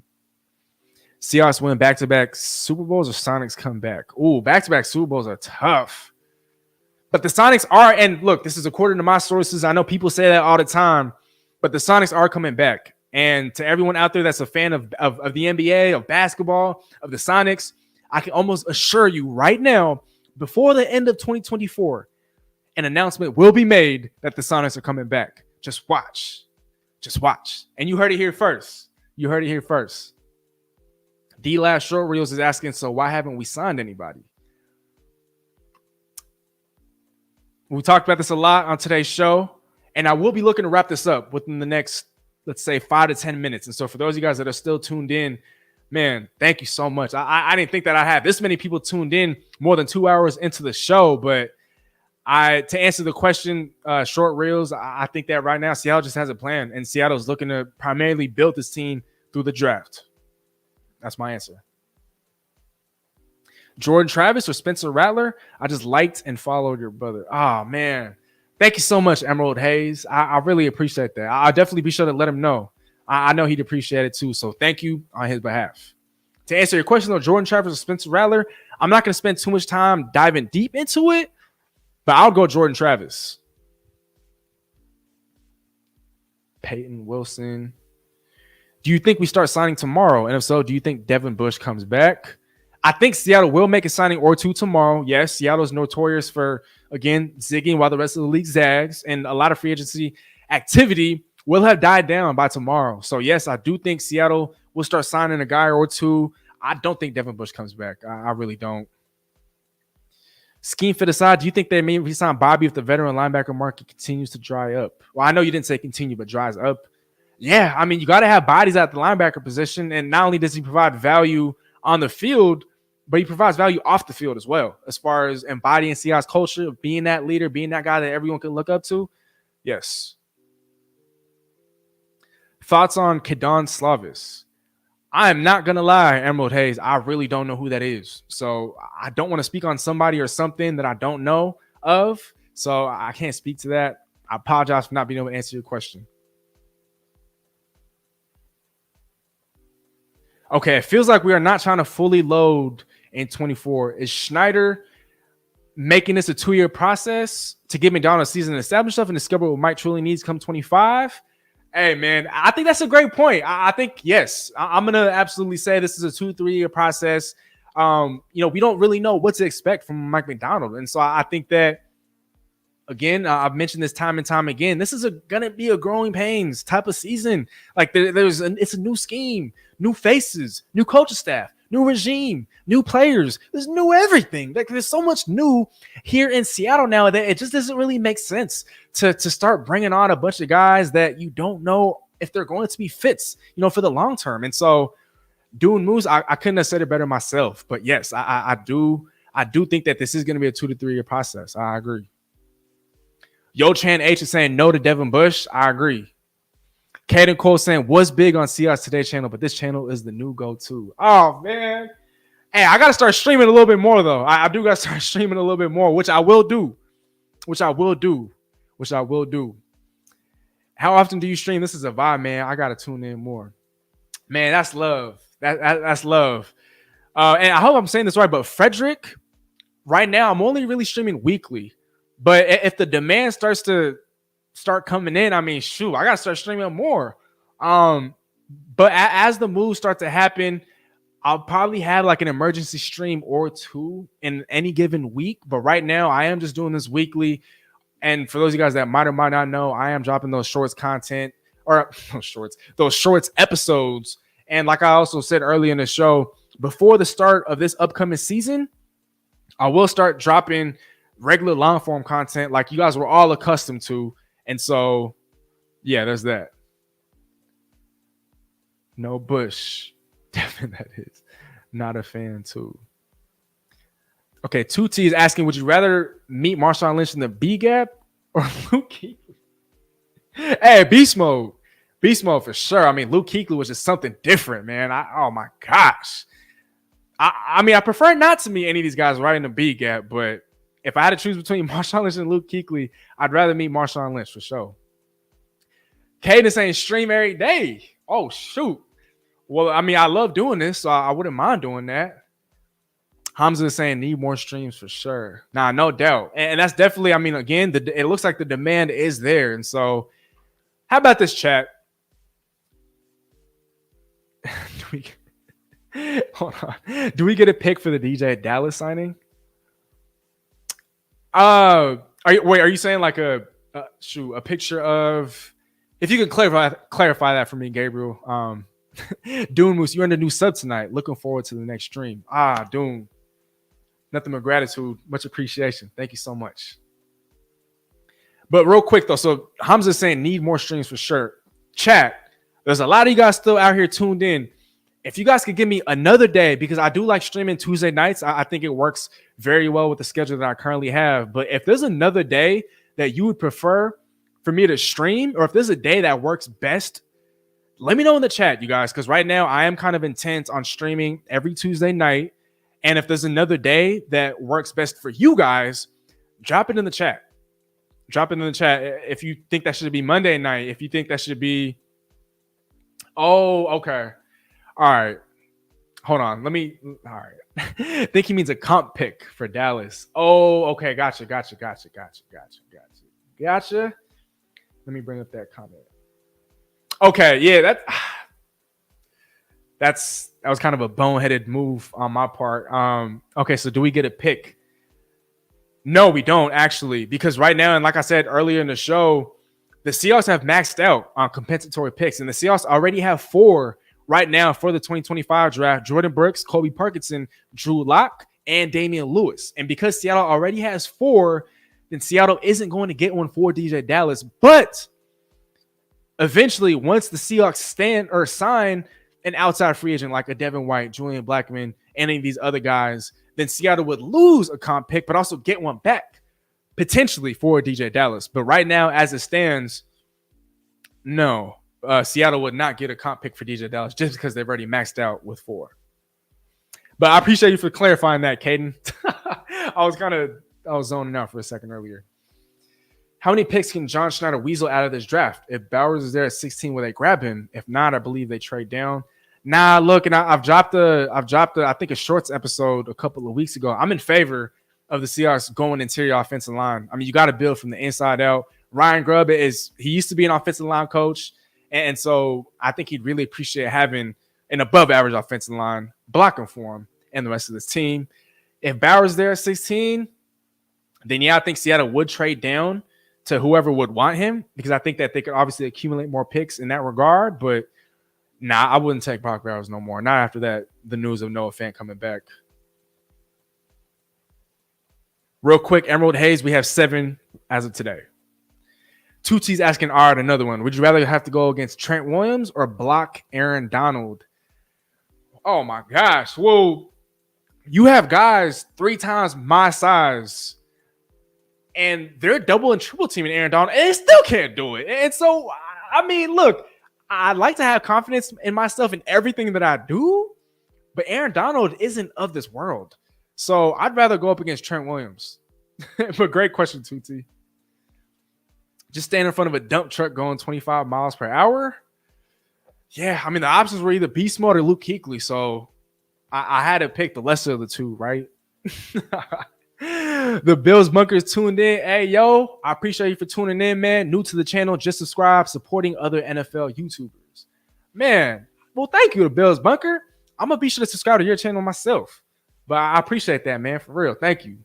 Seahawks win back-to-back Super Bowls or Sonics come back? Ooh, back-to-back Super Bowls are tough. But the Sonics are, and look, this is according to my sources. I know people say that all the time, but the Sonics are coming back. And to everyone out there that's a fan of the NBA, of basketball, of the Sonics, I can almost assure you right now, before the end of 2024, an announcement will be made that the Sonics are coming back. Just watch. And you heard it here first. D Last Short Reels is asking, so why haven't we signed anybody? We talked about this a lot on today's show, and I will be looking to wrap this up within the next, let's say, 5 to 10 minutes. And so for those of you guys that are still tuned in, man, thank you so much. I didn't think that I had this many people tuned in more than 2 hours into the show, but to answer the question, Short Reels, I think that right now Seattle just has a plan, and Seattle is looking to primarily build this team through the draft. That's my answer. Jordan Travis or Spencer Rattler? I just liked and followed your brother. Oh, man. Thank you so much, Emerald Hayes. I really appreciate that. I'll definitely be sure to let him know. I know he'd appreciate it too. So thank you on his behalf. To answer your question, though, Jordan Travis or Spencer Rattler, I'm not going to spend too much time diving deep into it, but I'll go Jordan Travis. Peyton Wilson. Do you think we start signing tomorrow? And if so, do you think Devin Bush comes back? I think Seattle will make a signing or two tomorrow. Yes, Seattle is notorious for, again, zigging while the rest of the league zags, and a lot of free agency activity will have died down by tomorrow. So, yes, I do think Seattle will start signing a guy or two. I don't think Devin Bush comes back. I really don't. Scheme fit aside, do you think they may resign Bobby if the veteran linebacker market continues to dry up? Well, I know you didn't say continue, but dries up. Yeah, I mean, you got to have bodies at the linebacker position, and not only does he provide value on the field, but he provides value off the field as well, as far as embodying Seahawks culture, being that leader, being that guy that everyone can look up to. Yes. Thoughts on Kedon Slavis? I am not gonna lie, Emerald Hayes. I really don't know who that is. So I don't want to speak on somebody or something that I don't know of. So I can't speak to that. I apologize for not being able to answer your question. Okay, it feels like we are not trying to fully load in 24. Is Schneider making this a 2-year process to give McDonald's a season to establish stuff and discover what Mike truly needs come 25? Hey, man, I think that's a great point. I think, yes, I'm going to absolutely say this is a 2-3 year process. We don't really know what to expect from Mike McDonald. And so I think that, again, I've mentioned this time and time again, this is going to be a growing pains type of season. Like it's a new scheme, new faces, new coaching staff, new regime, new players. There's new everything. Like there's so much new here in Seattle now that it just doesn't really make sense to start bringing on a bunch of guys that you don't know if they're going to be fits, for the long term. And so doing moves, I couldn't have said it better myself. But yes, I do think that this is going to be a 2 to 3 year process. I agree. Yo Chan H is saying no to Devin Bush. I agree. Caden Cole saying was big on Seahawks Today channel, but this channel is the new go-to. Oh, man. Hey, I got to start streaming a little bit more, though. I do got to start streaming a little bit more, which I will do. How often do you stream? This is a vibe, man. I got to tune in more. Man, that's love. That's love. And I hope I'm saying this right, but Frederick, right now, I'm only really streaming weekly. But if the demand starts coming in, I mean, shoot, I got to start streaming more. But as the moves start to happen, I'll probably have like an emergency stream or two in any given week. But right now, I am just doing this weekly. And for those of you guys that might or might not know, I am dropping those shorts content or those shorts episodes. And like I also said earlier in the show, before the start of this upcoming season, I will start dropping regular long form content like you guys were all accustomed to. And so, yeah, there's that. No Bush. Definitely that is. Not a fan too. Okay, 2T is asking, would you rather meet Marshawn Lynch in the B gap or Luke Kuechly? Hey, beast mode. Beast mode for sure. I mean, Luke Kuechly was just something different, man. Oh my gosh. I mean, I prefer not to meet any of these guys right in the B gap, but if I had to choose between Marshawn Lynch and Luke Kuechly, I'd rather meet Marshawn Lynch for sure. Caden saying stream every day. Oh, shoot. Well, I mean, I love doing this, so I wouldn't mind doing that. Hamza is saying need more streams for sure. Nah, no doubt. And that's definitely, I mean, again, it looks like the demand is there. And so how about this, chat? Hold on. Do we get a pick for the DJ Dallas signing? Are you saying like a picture of? If you can clarify that for me, Gabriel. Dune Moose, you earned a new sub tonight. Looking forward to the next stream. Dune. Nothing but gratitude. Much appreciation. Thank you so much. But real quick though, so Hamza's saying need more streams for sure. Chat, there's a lot of you guys still out here tuned in. If you guys could give me another day, because I do like streaming Tuesday nights, I think it works very well with the schedule that I currently have. But if there's another day that you would prefer for me to stream, or if there's a day that works best, let me know in the chat, you guys, because right now I am kind of intent on streaming every Tuesday night. And if there's another day that works best for you guys, drop it in the chat. Drop it in the chat. If you think that should be Monday night, if you think that should be, okay. All right. Hold on. All right. I think he means a comp pick for Dallas. Oh, okay. Gotcha. Let me bring up that comment. Okay. Yeah, that was kind of a boneheaded move on my part. Okay. So do we get a pick? No, we don't actually, because right now, and like I said earlier in the show, the Seahawks have maxed out on compensatory picks, and the Seahawks already have 4 right now for the 2025 draft: Jordan Brooks, Kobe Parkinson, Drew Lock, and Damian Lewis. And because Seattle already has 4, then Seattle isn't going to get one for DJ Dallas. But eventually, once the Seahawks sign an outside free agent like a Devin White, Julian Blackmon, any of these other guys, then Seattle would lose a comp pick, but also get one back potentially for DJ Dallas. But right now, as it stands, no. Seattle would not get a comp pick for DJ Dallas just because they've already maxed out with 4. But I appreciate you for clarifying that, Caden. I was zoning out for a second earlier. How many picks can John Schneider weasel out of this draft? If Bowers is there at 16, will they grab him? If not, I believe they trade down. Nah, look, and I've dropped I think a shorts episode a couple of weeks ago. I'm in favor of the Seahawks going interior offensive line. I mean, you got to build from the inside out. Ryan Grubb he used to be an offensive line coach, and so I think he'd really appreciate having an above average offensive line blocking for him and the rest of this team. If Bowers there at 16, then yeah, I think Seattle would trade down to whoever would want him, because I think that they could obviously accumulate more picks in that regard. But nah, I wouldn't take Brock Bowers no more. Not after that, the news of Noah Fant coming back. Real quick, Emerald Hayes, we have 7 as of today. Tootie's asking Art another one. Would you rather have to go against Trent Williams or block Aaron Donald? Oh my gosh. Well, you have guys 3 times my size, and they're double and triple teaming Aaron Donald, and they still can't do it. And so, I mean, look, I like to have confidence in myself in everything that I do, but Aaron Donald isn't of this world. So I'd rather go up against Trent Williams. But great question, Tuti. Just stand in front of a dump truck going 25 miles per hour. Yeah, I mean, the options were either Beast Mode or Luke Kuechly, so I had to pick the lesser of the two, right? The Bills Bunkers tuned in. Hey, yo, I appreciate you for tuning in, man. New to the channel, just subscribe, supporting other NFL YouTubers. Man, well, thank you to Bills Bunker. I'm going to be sure to subscribe to your channel myself. But I appreciate that, man, for real. Thank you.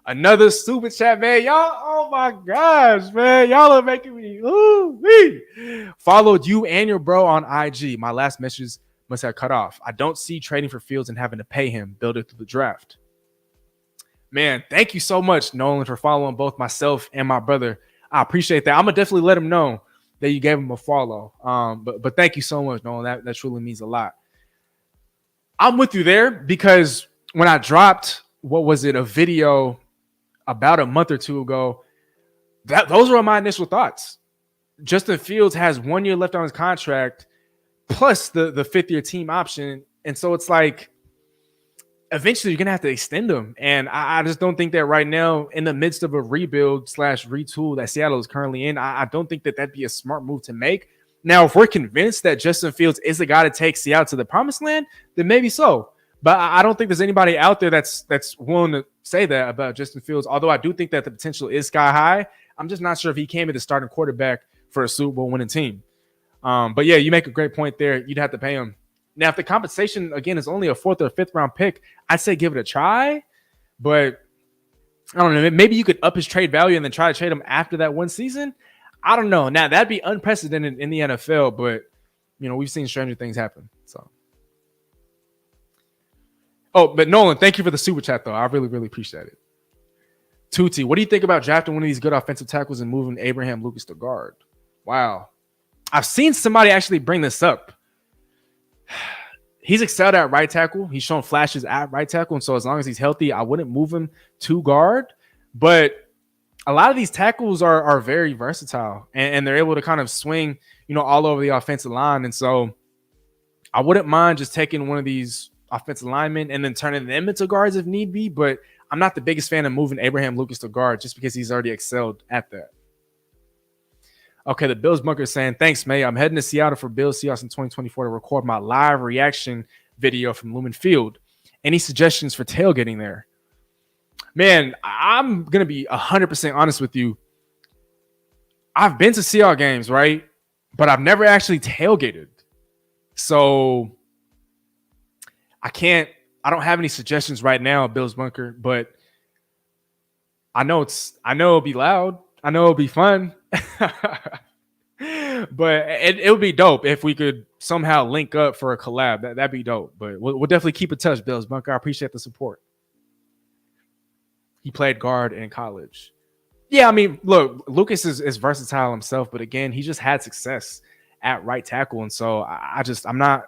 Another super chat, man. Y'all, oh my gosh, man. Y'all are making me ooh-wee. Followed you and your bro on IG. My last message must have cut off. I don't see trading for Fields and having to pay him, build it through the draft. Man, thank you so much, Nolan, for following both myself and my brother. I appreciate that. I'm going to definitely let him know that you gave him a follow. But thank you so much, Nolan. That truly means a lot. I'm with you there because when I dropped, a video about a month or two ago, those were my initial thoughts. Justin Fields has 1 year left on his contract, plus the 5th-year team option. And so it's like, eventually you're going to have to extend him. And I just don't think that right now, in the midst of a rebuild / retool that Seattle is currently in, I don't think that that'd be a smart move to make. Now, if we're convinced that Justin Fields is the guy to take Seattle to the promised land, then maybe so. But I don't think there's anybody out there that's willing to say that about Justin Fields, although I do think that the potential is sky high. I'm just not sure if he came in the starting quarterback for a Super Bowl winning team. But yeah, you make a great point there. You'd have to pay him. Now, if the compensation, again, is only a 4th or 5th round pick, I'd say give it a try. But I don't know. Maybe you could up his trade value and then try to trade him after that one season. I don't know. Now, that'd be unprecedented in the NFL, but, you know, we've seen stranger things happen. So, oh, but Nolan, thank you for the super chat, though. I really, really appreciate it. Tuti, what do you think about drafting one of these good offensive tackles and moving Abraham Lucas to guard? Wow. I've seen somebody actually bring this up. He's excelled at right tackle. He's shown flashes at right tackle. And so as long as he's healthy, I wouldn't move him to guard. But a lot of these tackles are very versatile and they're able to kind of swing, you know, all over the offensive line. And so I wouldn't mind just taking one of these offensive linemen and then turning them into guards if need be. But I'm not the biggest fan of moving Abraham Lucas to guard just because he's already excelled at that. Okay, the Bills Bunker is saying, thanks, May. I'm heading to Seattle for Bills Seahawks in 2024 to record my live reaction video from Lumen Field. Any suggestions for tailgating there? Man, I'm going to be 100% honest with you. I've been to Seahawks games, right? But I've never actually tailgated. So I don't have any suggestions right now, Bills Bunker, but I know it'll be loud. I know it'll be fun. But it would be dope if we could somehow link up for a collab. That'd be dope. But we'll definitely keep in touch, Bills Bunker. I appreciate the support. He played guard in college. Yeah, I mean, look, Lucas is versatile himself, but again, he just had success at right tackle, and so I'm not,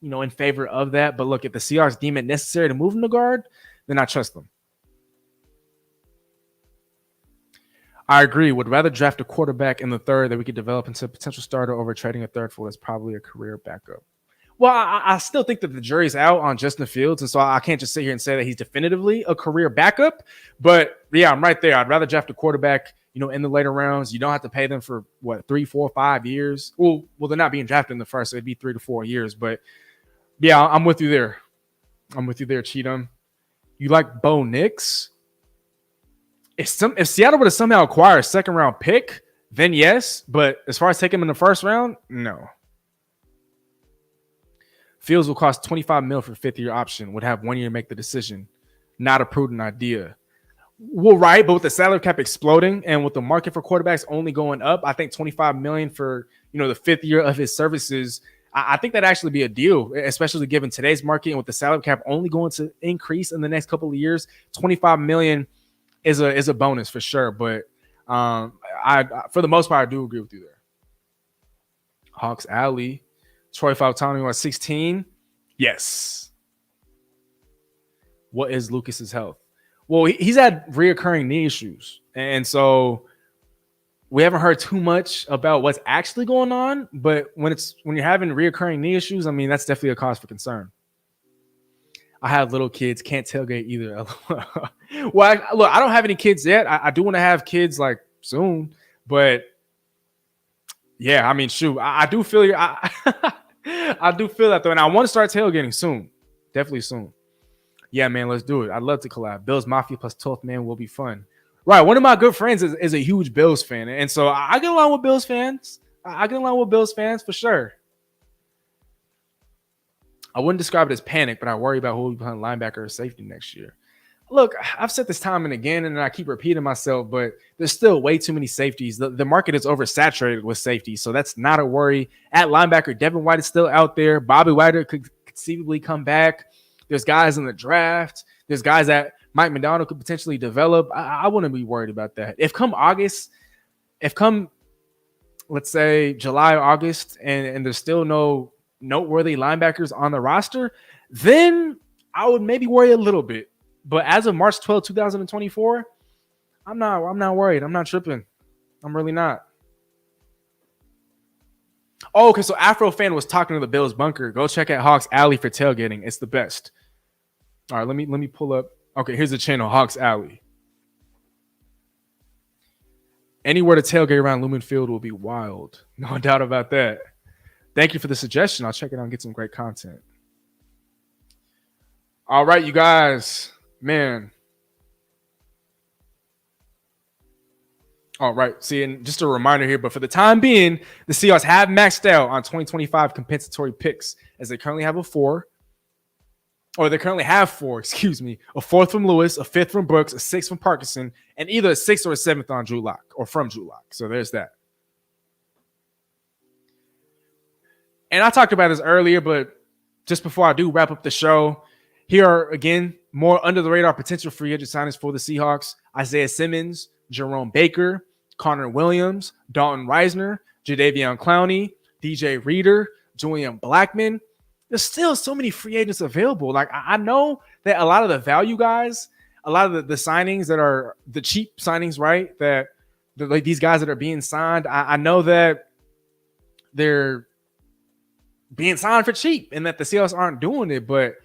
you know, in favor of that. But look, if the Seahawks deem it necessary to move him to guard, then I trust them. I agree. Would rather draft a quarterback in the third that we could develop into a potential starter over trading a third for that's probably a career backup. Well, I still think that the jury's out on Justin Fields, and so I can't just sit here and say that he's definitively a career backup. But yeah, I'm right there. I'd rather draft a quarterback, in the later rounds. You don't have to pay them for 3, 4, 5 years. Well, they're not being drafted in the first, so it'd be 3 to 4 years. But yeah, I'm with you there. Cheatham. You like Bo Nix? If Seattle were to somehow acquire a second round pick, then yes. But as far as taking him in the first round, no. Fields will cost $25 million for fifth-year option. Would have 1 year to make the decision. Not a prudent idea. Well, right, but with the salary cap exploding and with the market for quarterbacks only going up, I think $25 million for the fifth year of his services. I think that'd actually be a deal, especially given today's market and with the salary cap only going to increase in the next couple of years. $25 million is a bonus for sure. But I for the most part, I do agree with you there. Hawks Alley. Troy Fautani at 16. Yes. What is Lucas's health? Well, he's had reoccurring knee issues. And so we haven't heard too much about what's actually going on. But when you're having reoccurring knee issues, I mean, that's definitely a cause for concern. I have little kids, can't tailgate either. Well, I don't have any kids yet. I do want to have kids like soon. But yeah, I mean, shoot, I do feel you. I do feel that though, and I want to start tailgating soon, definitely soon. Yeah, man, let's do it. I'd love to collab. Bills Mafia plus 12th man will be fun. Right, one of my good friends is a huge Bills fan, and so I get along with Bills fans. I get along with Bills fans for sure. I wouldn't describe it as panic, but I worry about who will be playing linebacker or safety next year. Look, I've said this time and again, and I keep repeating myself, but there's still way too many safeties. The market is oversaturated with safeties, so that's not a worry. At linebacker, Devin White is still out there. Bobby White could conceivably come back. There's guys in the draft. There's guys that Mike McDonald could potentially develop. I wouldn't be worried about that. If come, let's say, July or August, and there's still no noteworthy linebackers on the roster, then I would maybe worry a little bit. But as of March 12, 2024, I'm not worried. I'm not tripping. I'm really not. Oh, okay. So Afro Fan was talking to the Bills bunker. Go check out Hawks Alley for tailgating. It's the best. All right, let me pull up. Okay, here's the channel, Hawks Alley. Anywhere to tailgate around Lumen Field will be wild. No doubt about that. Thank you for the suggestion. I'll check it out and get some great content. All right, you guys. Man. All right. See, and just a reminder here, but for the time being, the Seahawks have maxed out on 2025 compensatory picks as they currently have four, excuse me. A fourth from Lewis, a fifth from Brooks, a sixth from Parkinson, and either a sixth or a seventh on Drew Lock or from Drew Lock. So there's that. And I talked about this earlier, but just before I do wrap up the show, here are, again, more under-the-radar potential free agent signings for the Seahawks. Isaiah Simmons, Jerome Baker, Connor Williams, Dalton Reisner, Jadeveon Clowney, DJ Reader, Julian Blackman. There's still so many free agents available. Like, I know that a lot of the value guys, a lot of the signings that are the cheap signings, right, that like these guys that are being signed, I know that they're being signed for cheap and that the Seahawks aren't doing it, but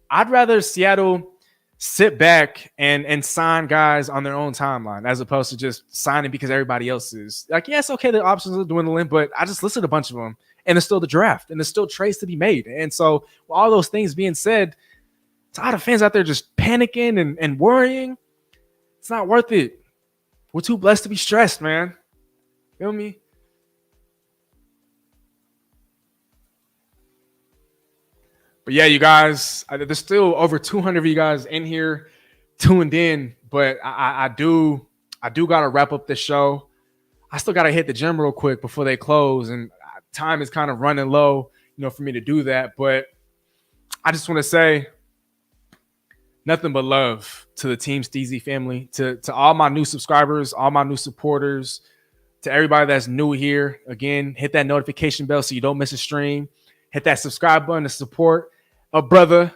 I'd rather Seattle sit back and sign guys on their own timeline as opposed to just signing because everybody else is. Like, yes, okay, the options are dwindling, but I just listed a bunch of them, and there's still the draft, and there's still trades to be made. And so with all those things being said, it's a lot of fans out there just panicking and worrying. It's not worth it. We're too blessed to be stressed, man. Feel me? But yeah, you guys, there's still over 200 of you guys in here tuned in, but I do got to wrap up this show. I still got to hit the gym real quick before they close, and time is kind of running low, for me to do that. But I just want to say nothing but love to the Team Steezy family, to all my new subscribers, all my new supporters, to everybody that's new here. Again, hit that notification bell so you don't miss a stream. Hit that subscribe button to support a brother.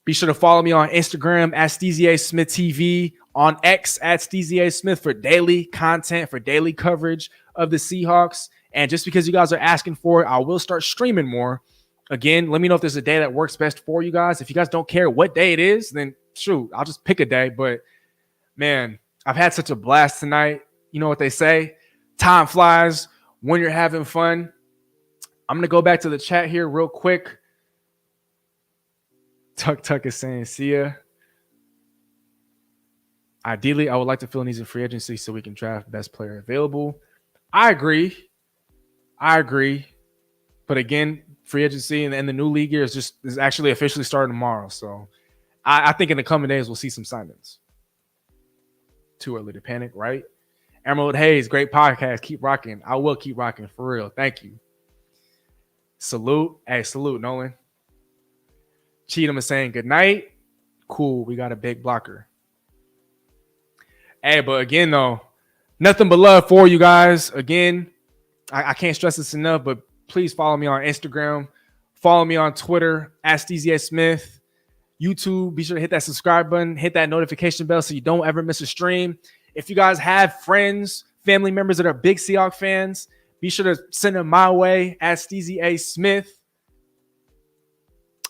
Be sure to follow me on Instagram at SteezyASmithTV, on X at Steezy A. Smith for daily content, for daily coverage of the Seahawks. And just because you guys are asking for it, I will start streaming more. Again, let me know if there's a day that works best for you guys. If you guys don't care what day it is, then shoot, I'll just pick a day. But man, I've had such a blast tonight. You know what they say? Time flies when you're having fun. I'm going to go back to the chat here real quick. Tuck is saying, see ya. Ideally, I would like to fill needs in free agency so we can draft best player available. I agree. But again, free agency and the new league year is actually officially starting tomorrow. So I think in the coming days, we'll see some signings. Too early to panic, right? Emerald Hayes, great podcast. Keep rocking. I will keep rocking for real. Thank you. Salute. Hey, salute, Nolan. Cheatham is saying good night. Cool. We got a big blocker. Hey, but again, though, nothing but love for you guys. Again, I can't stress this enough, but please follow me on Instagram. Follow me on Twitter, at Steezy A. Smith. YouTube, be sure to hit that subscribe button. Hit that notification bell so you don't ever miss a stream. If you guys have friends, family members that are big Seahawks fans, be sure to send them my way, at Steezy A. Smith.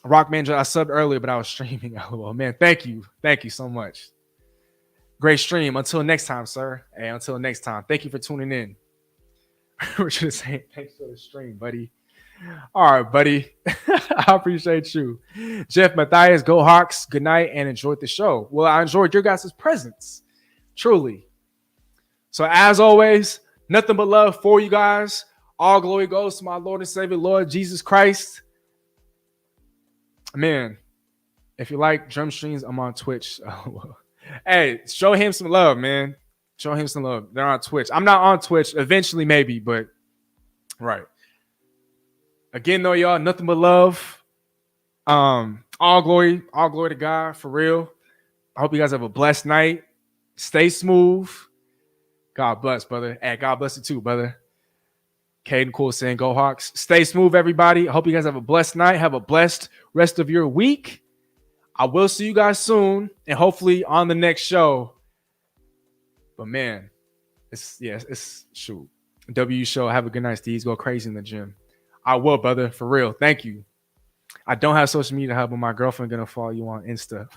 Rockman, I subbed earlier, but I was streaming. Oh, man, thank you. Thank you so much. Great stream. Until next time, sir. Hey, until next time. Thank you for tuning in. We're just saying thanks for the stream, buddy. All right, buddy. I appreciate you. Jeff Matthias, go Hawks. Good night and enjoyed the show. Well, I enjoyed your guys' presence. Truly. So as always, nothing but love for you guys. All glory goes to my Lord and Savior, Lord Jesus Christ. Man, if you like drum streams, I'm on Twitch. Hey, show him some love, man. Show him some love. They're on Twitch. I'm not on Twitch. Eventually, maybe, but right. Again, though, y'all, nothing but love. All glory to God, for real. I hope you guys have a blessed night. Stay smooth. God bless, brother. Hey, God bless you too, brother. Caden Cool saying, go Hawks. Stay smooth, everybody. I hope you guys have a blessed night. Have a blessed rest of your week. I will see you guys soon, and hopefully on the next show. But man, it's shoot. W show. Have a good night, Steez. Go crazy in the gym. I will, brother. For real. Thank you. I don't have social media help, but my girlfriend gonna follow you on Insta.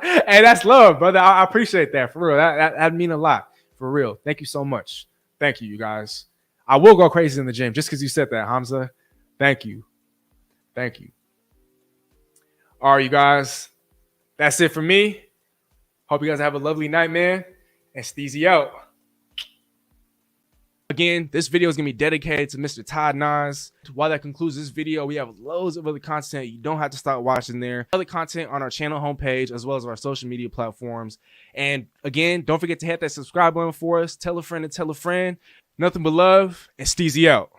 Hey, that's love, brother. I appreciate that. For real. That mean a lot. For real. Thank you so much. Thank you, you guys. I will go crazy in the gym just because you said that, Hamza. Thank you. Thank you. All right, you guys. That's it for me. Hope you guys have a lovely night, man. And Steezy out. Again, this video is going to be dedicated to Mr. Todd Nas. While that concludes this video, we have loads of other content. You don't have to stop watching there. Other content on our channel homepage, as well as our social media platforms. And again, don't forget to hit that subscribe button for us. Tell a friend and tell a friend. Nothing but love, and Steezy out.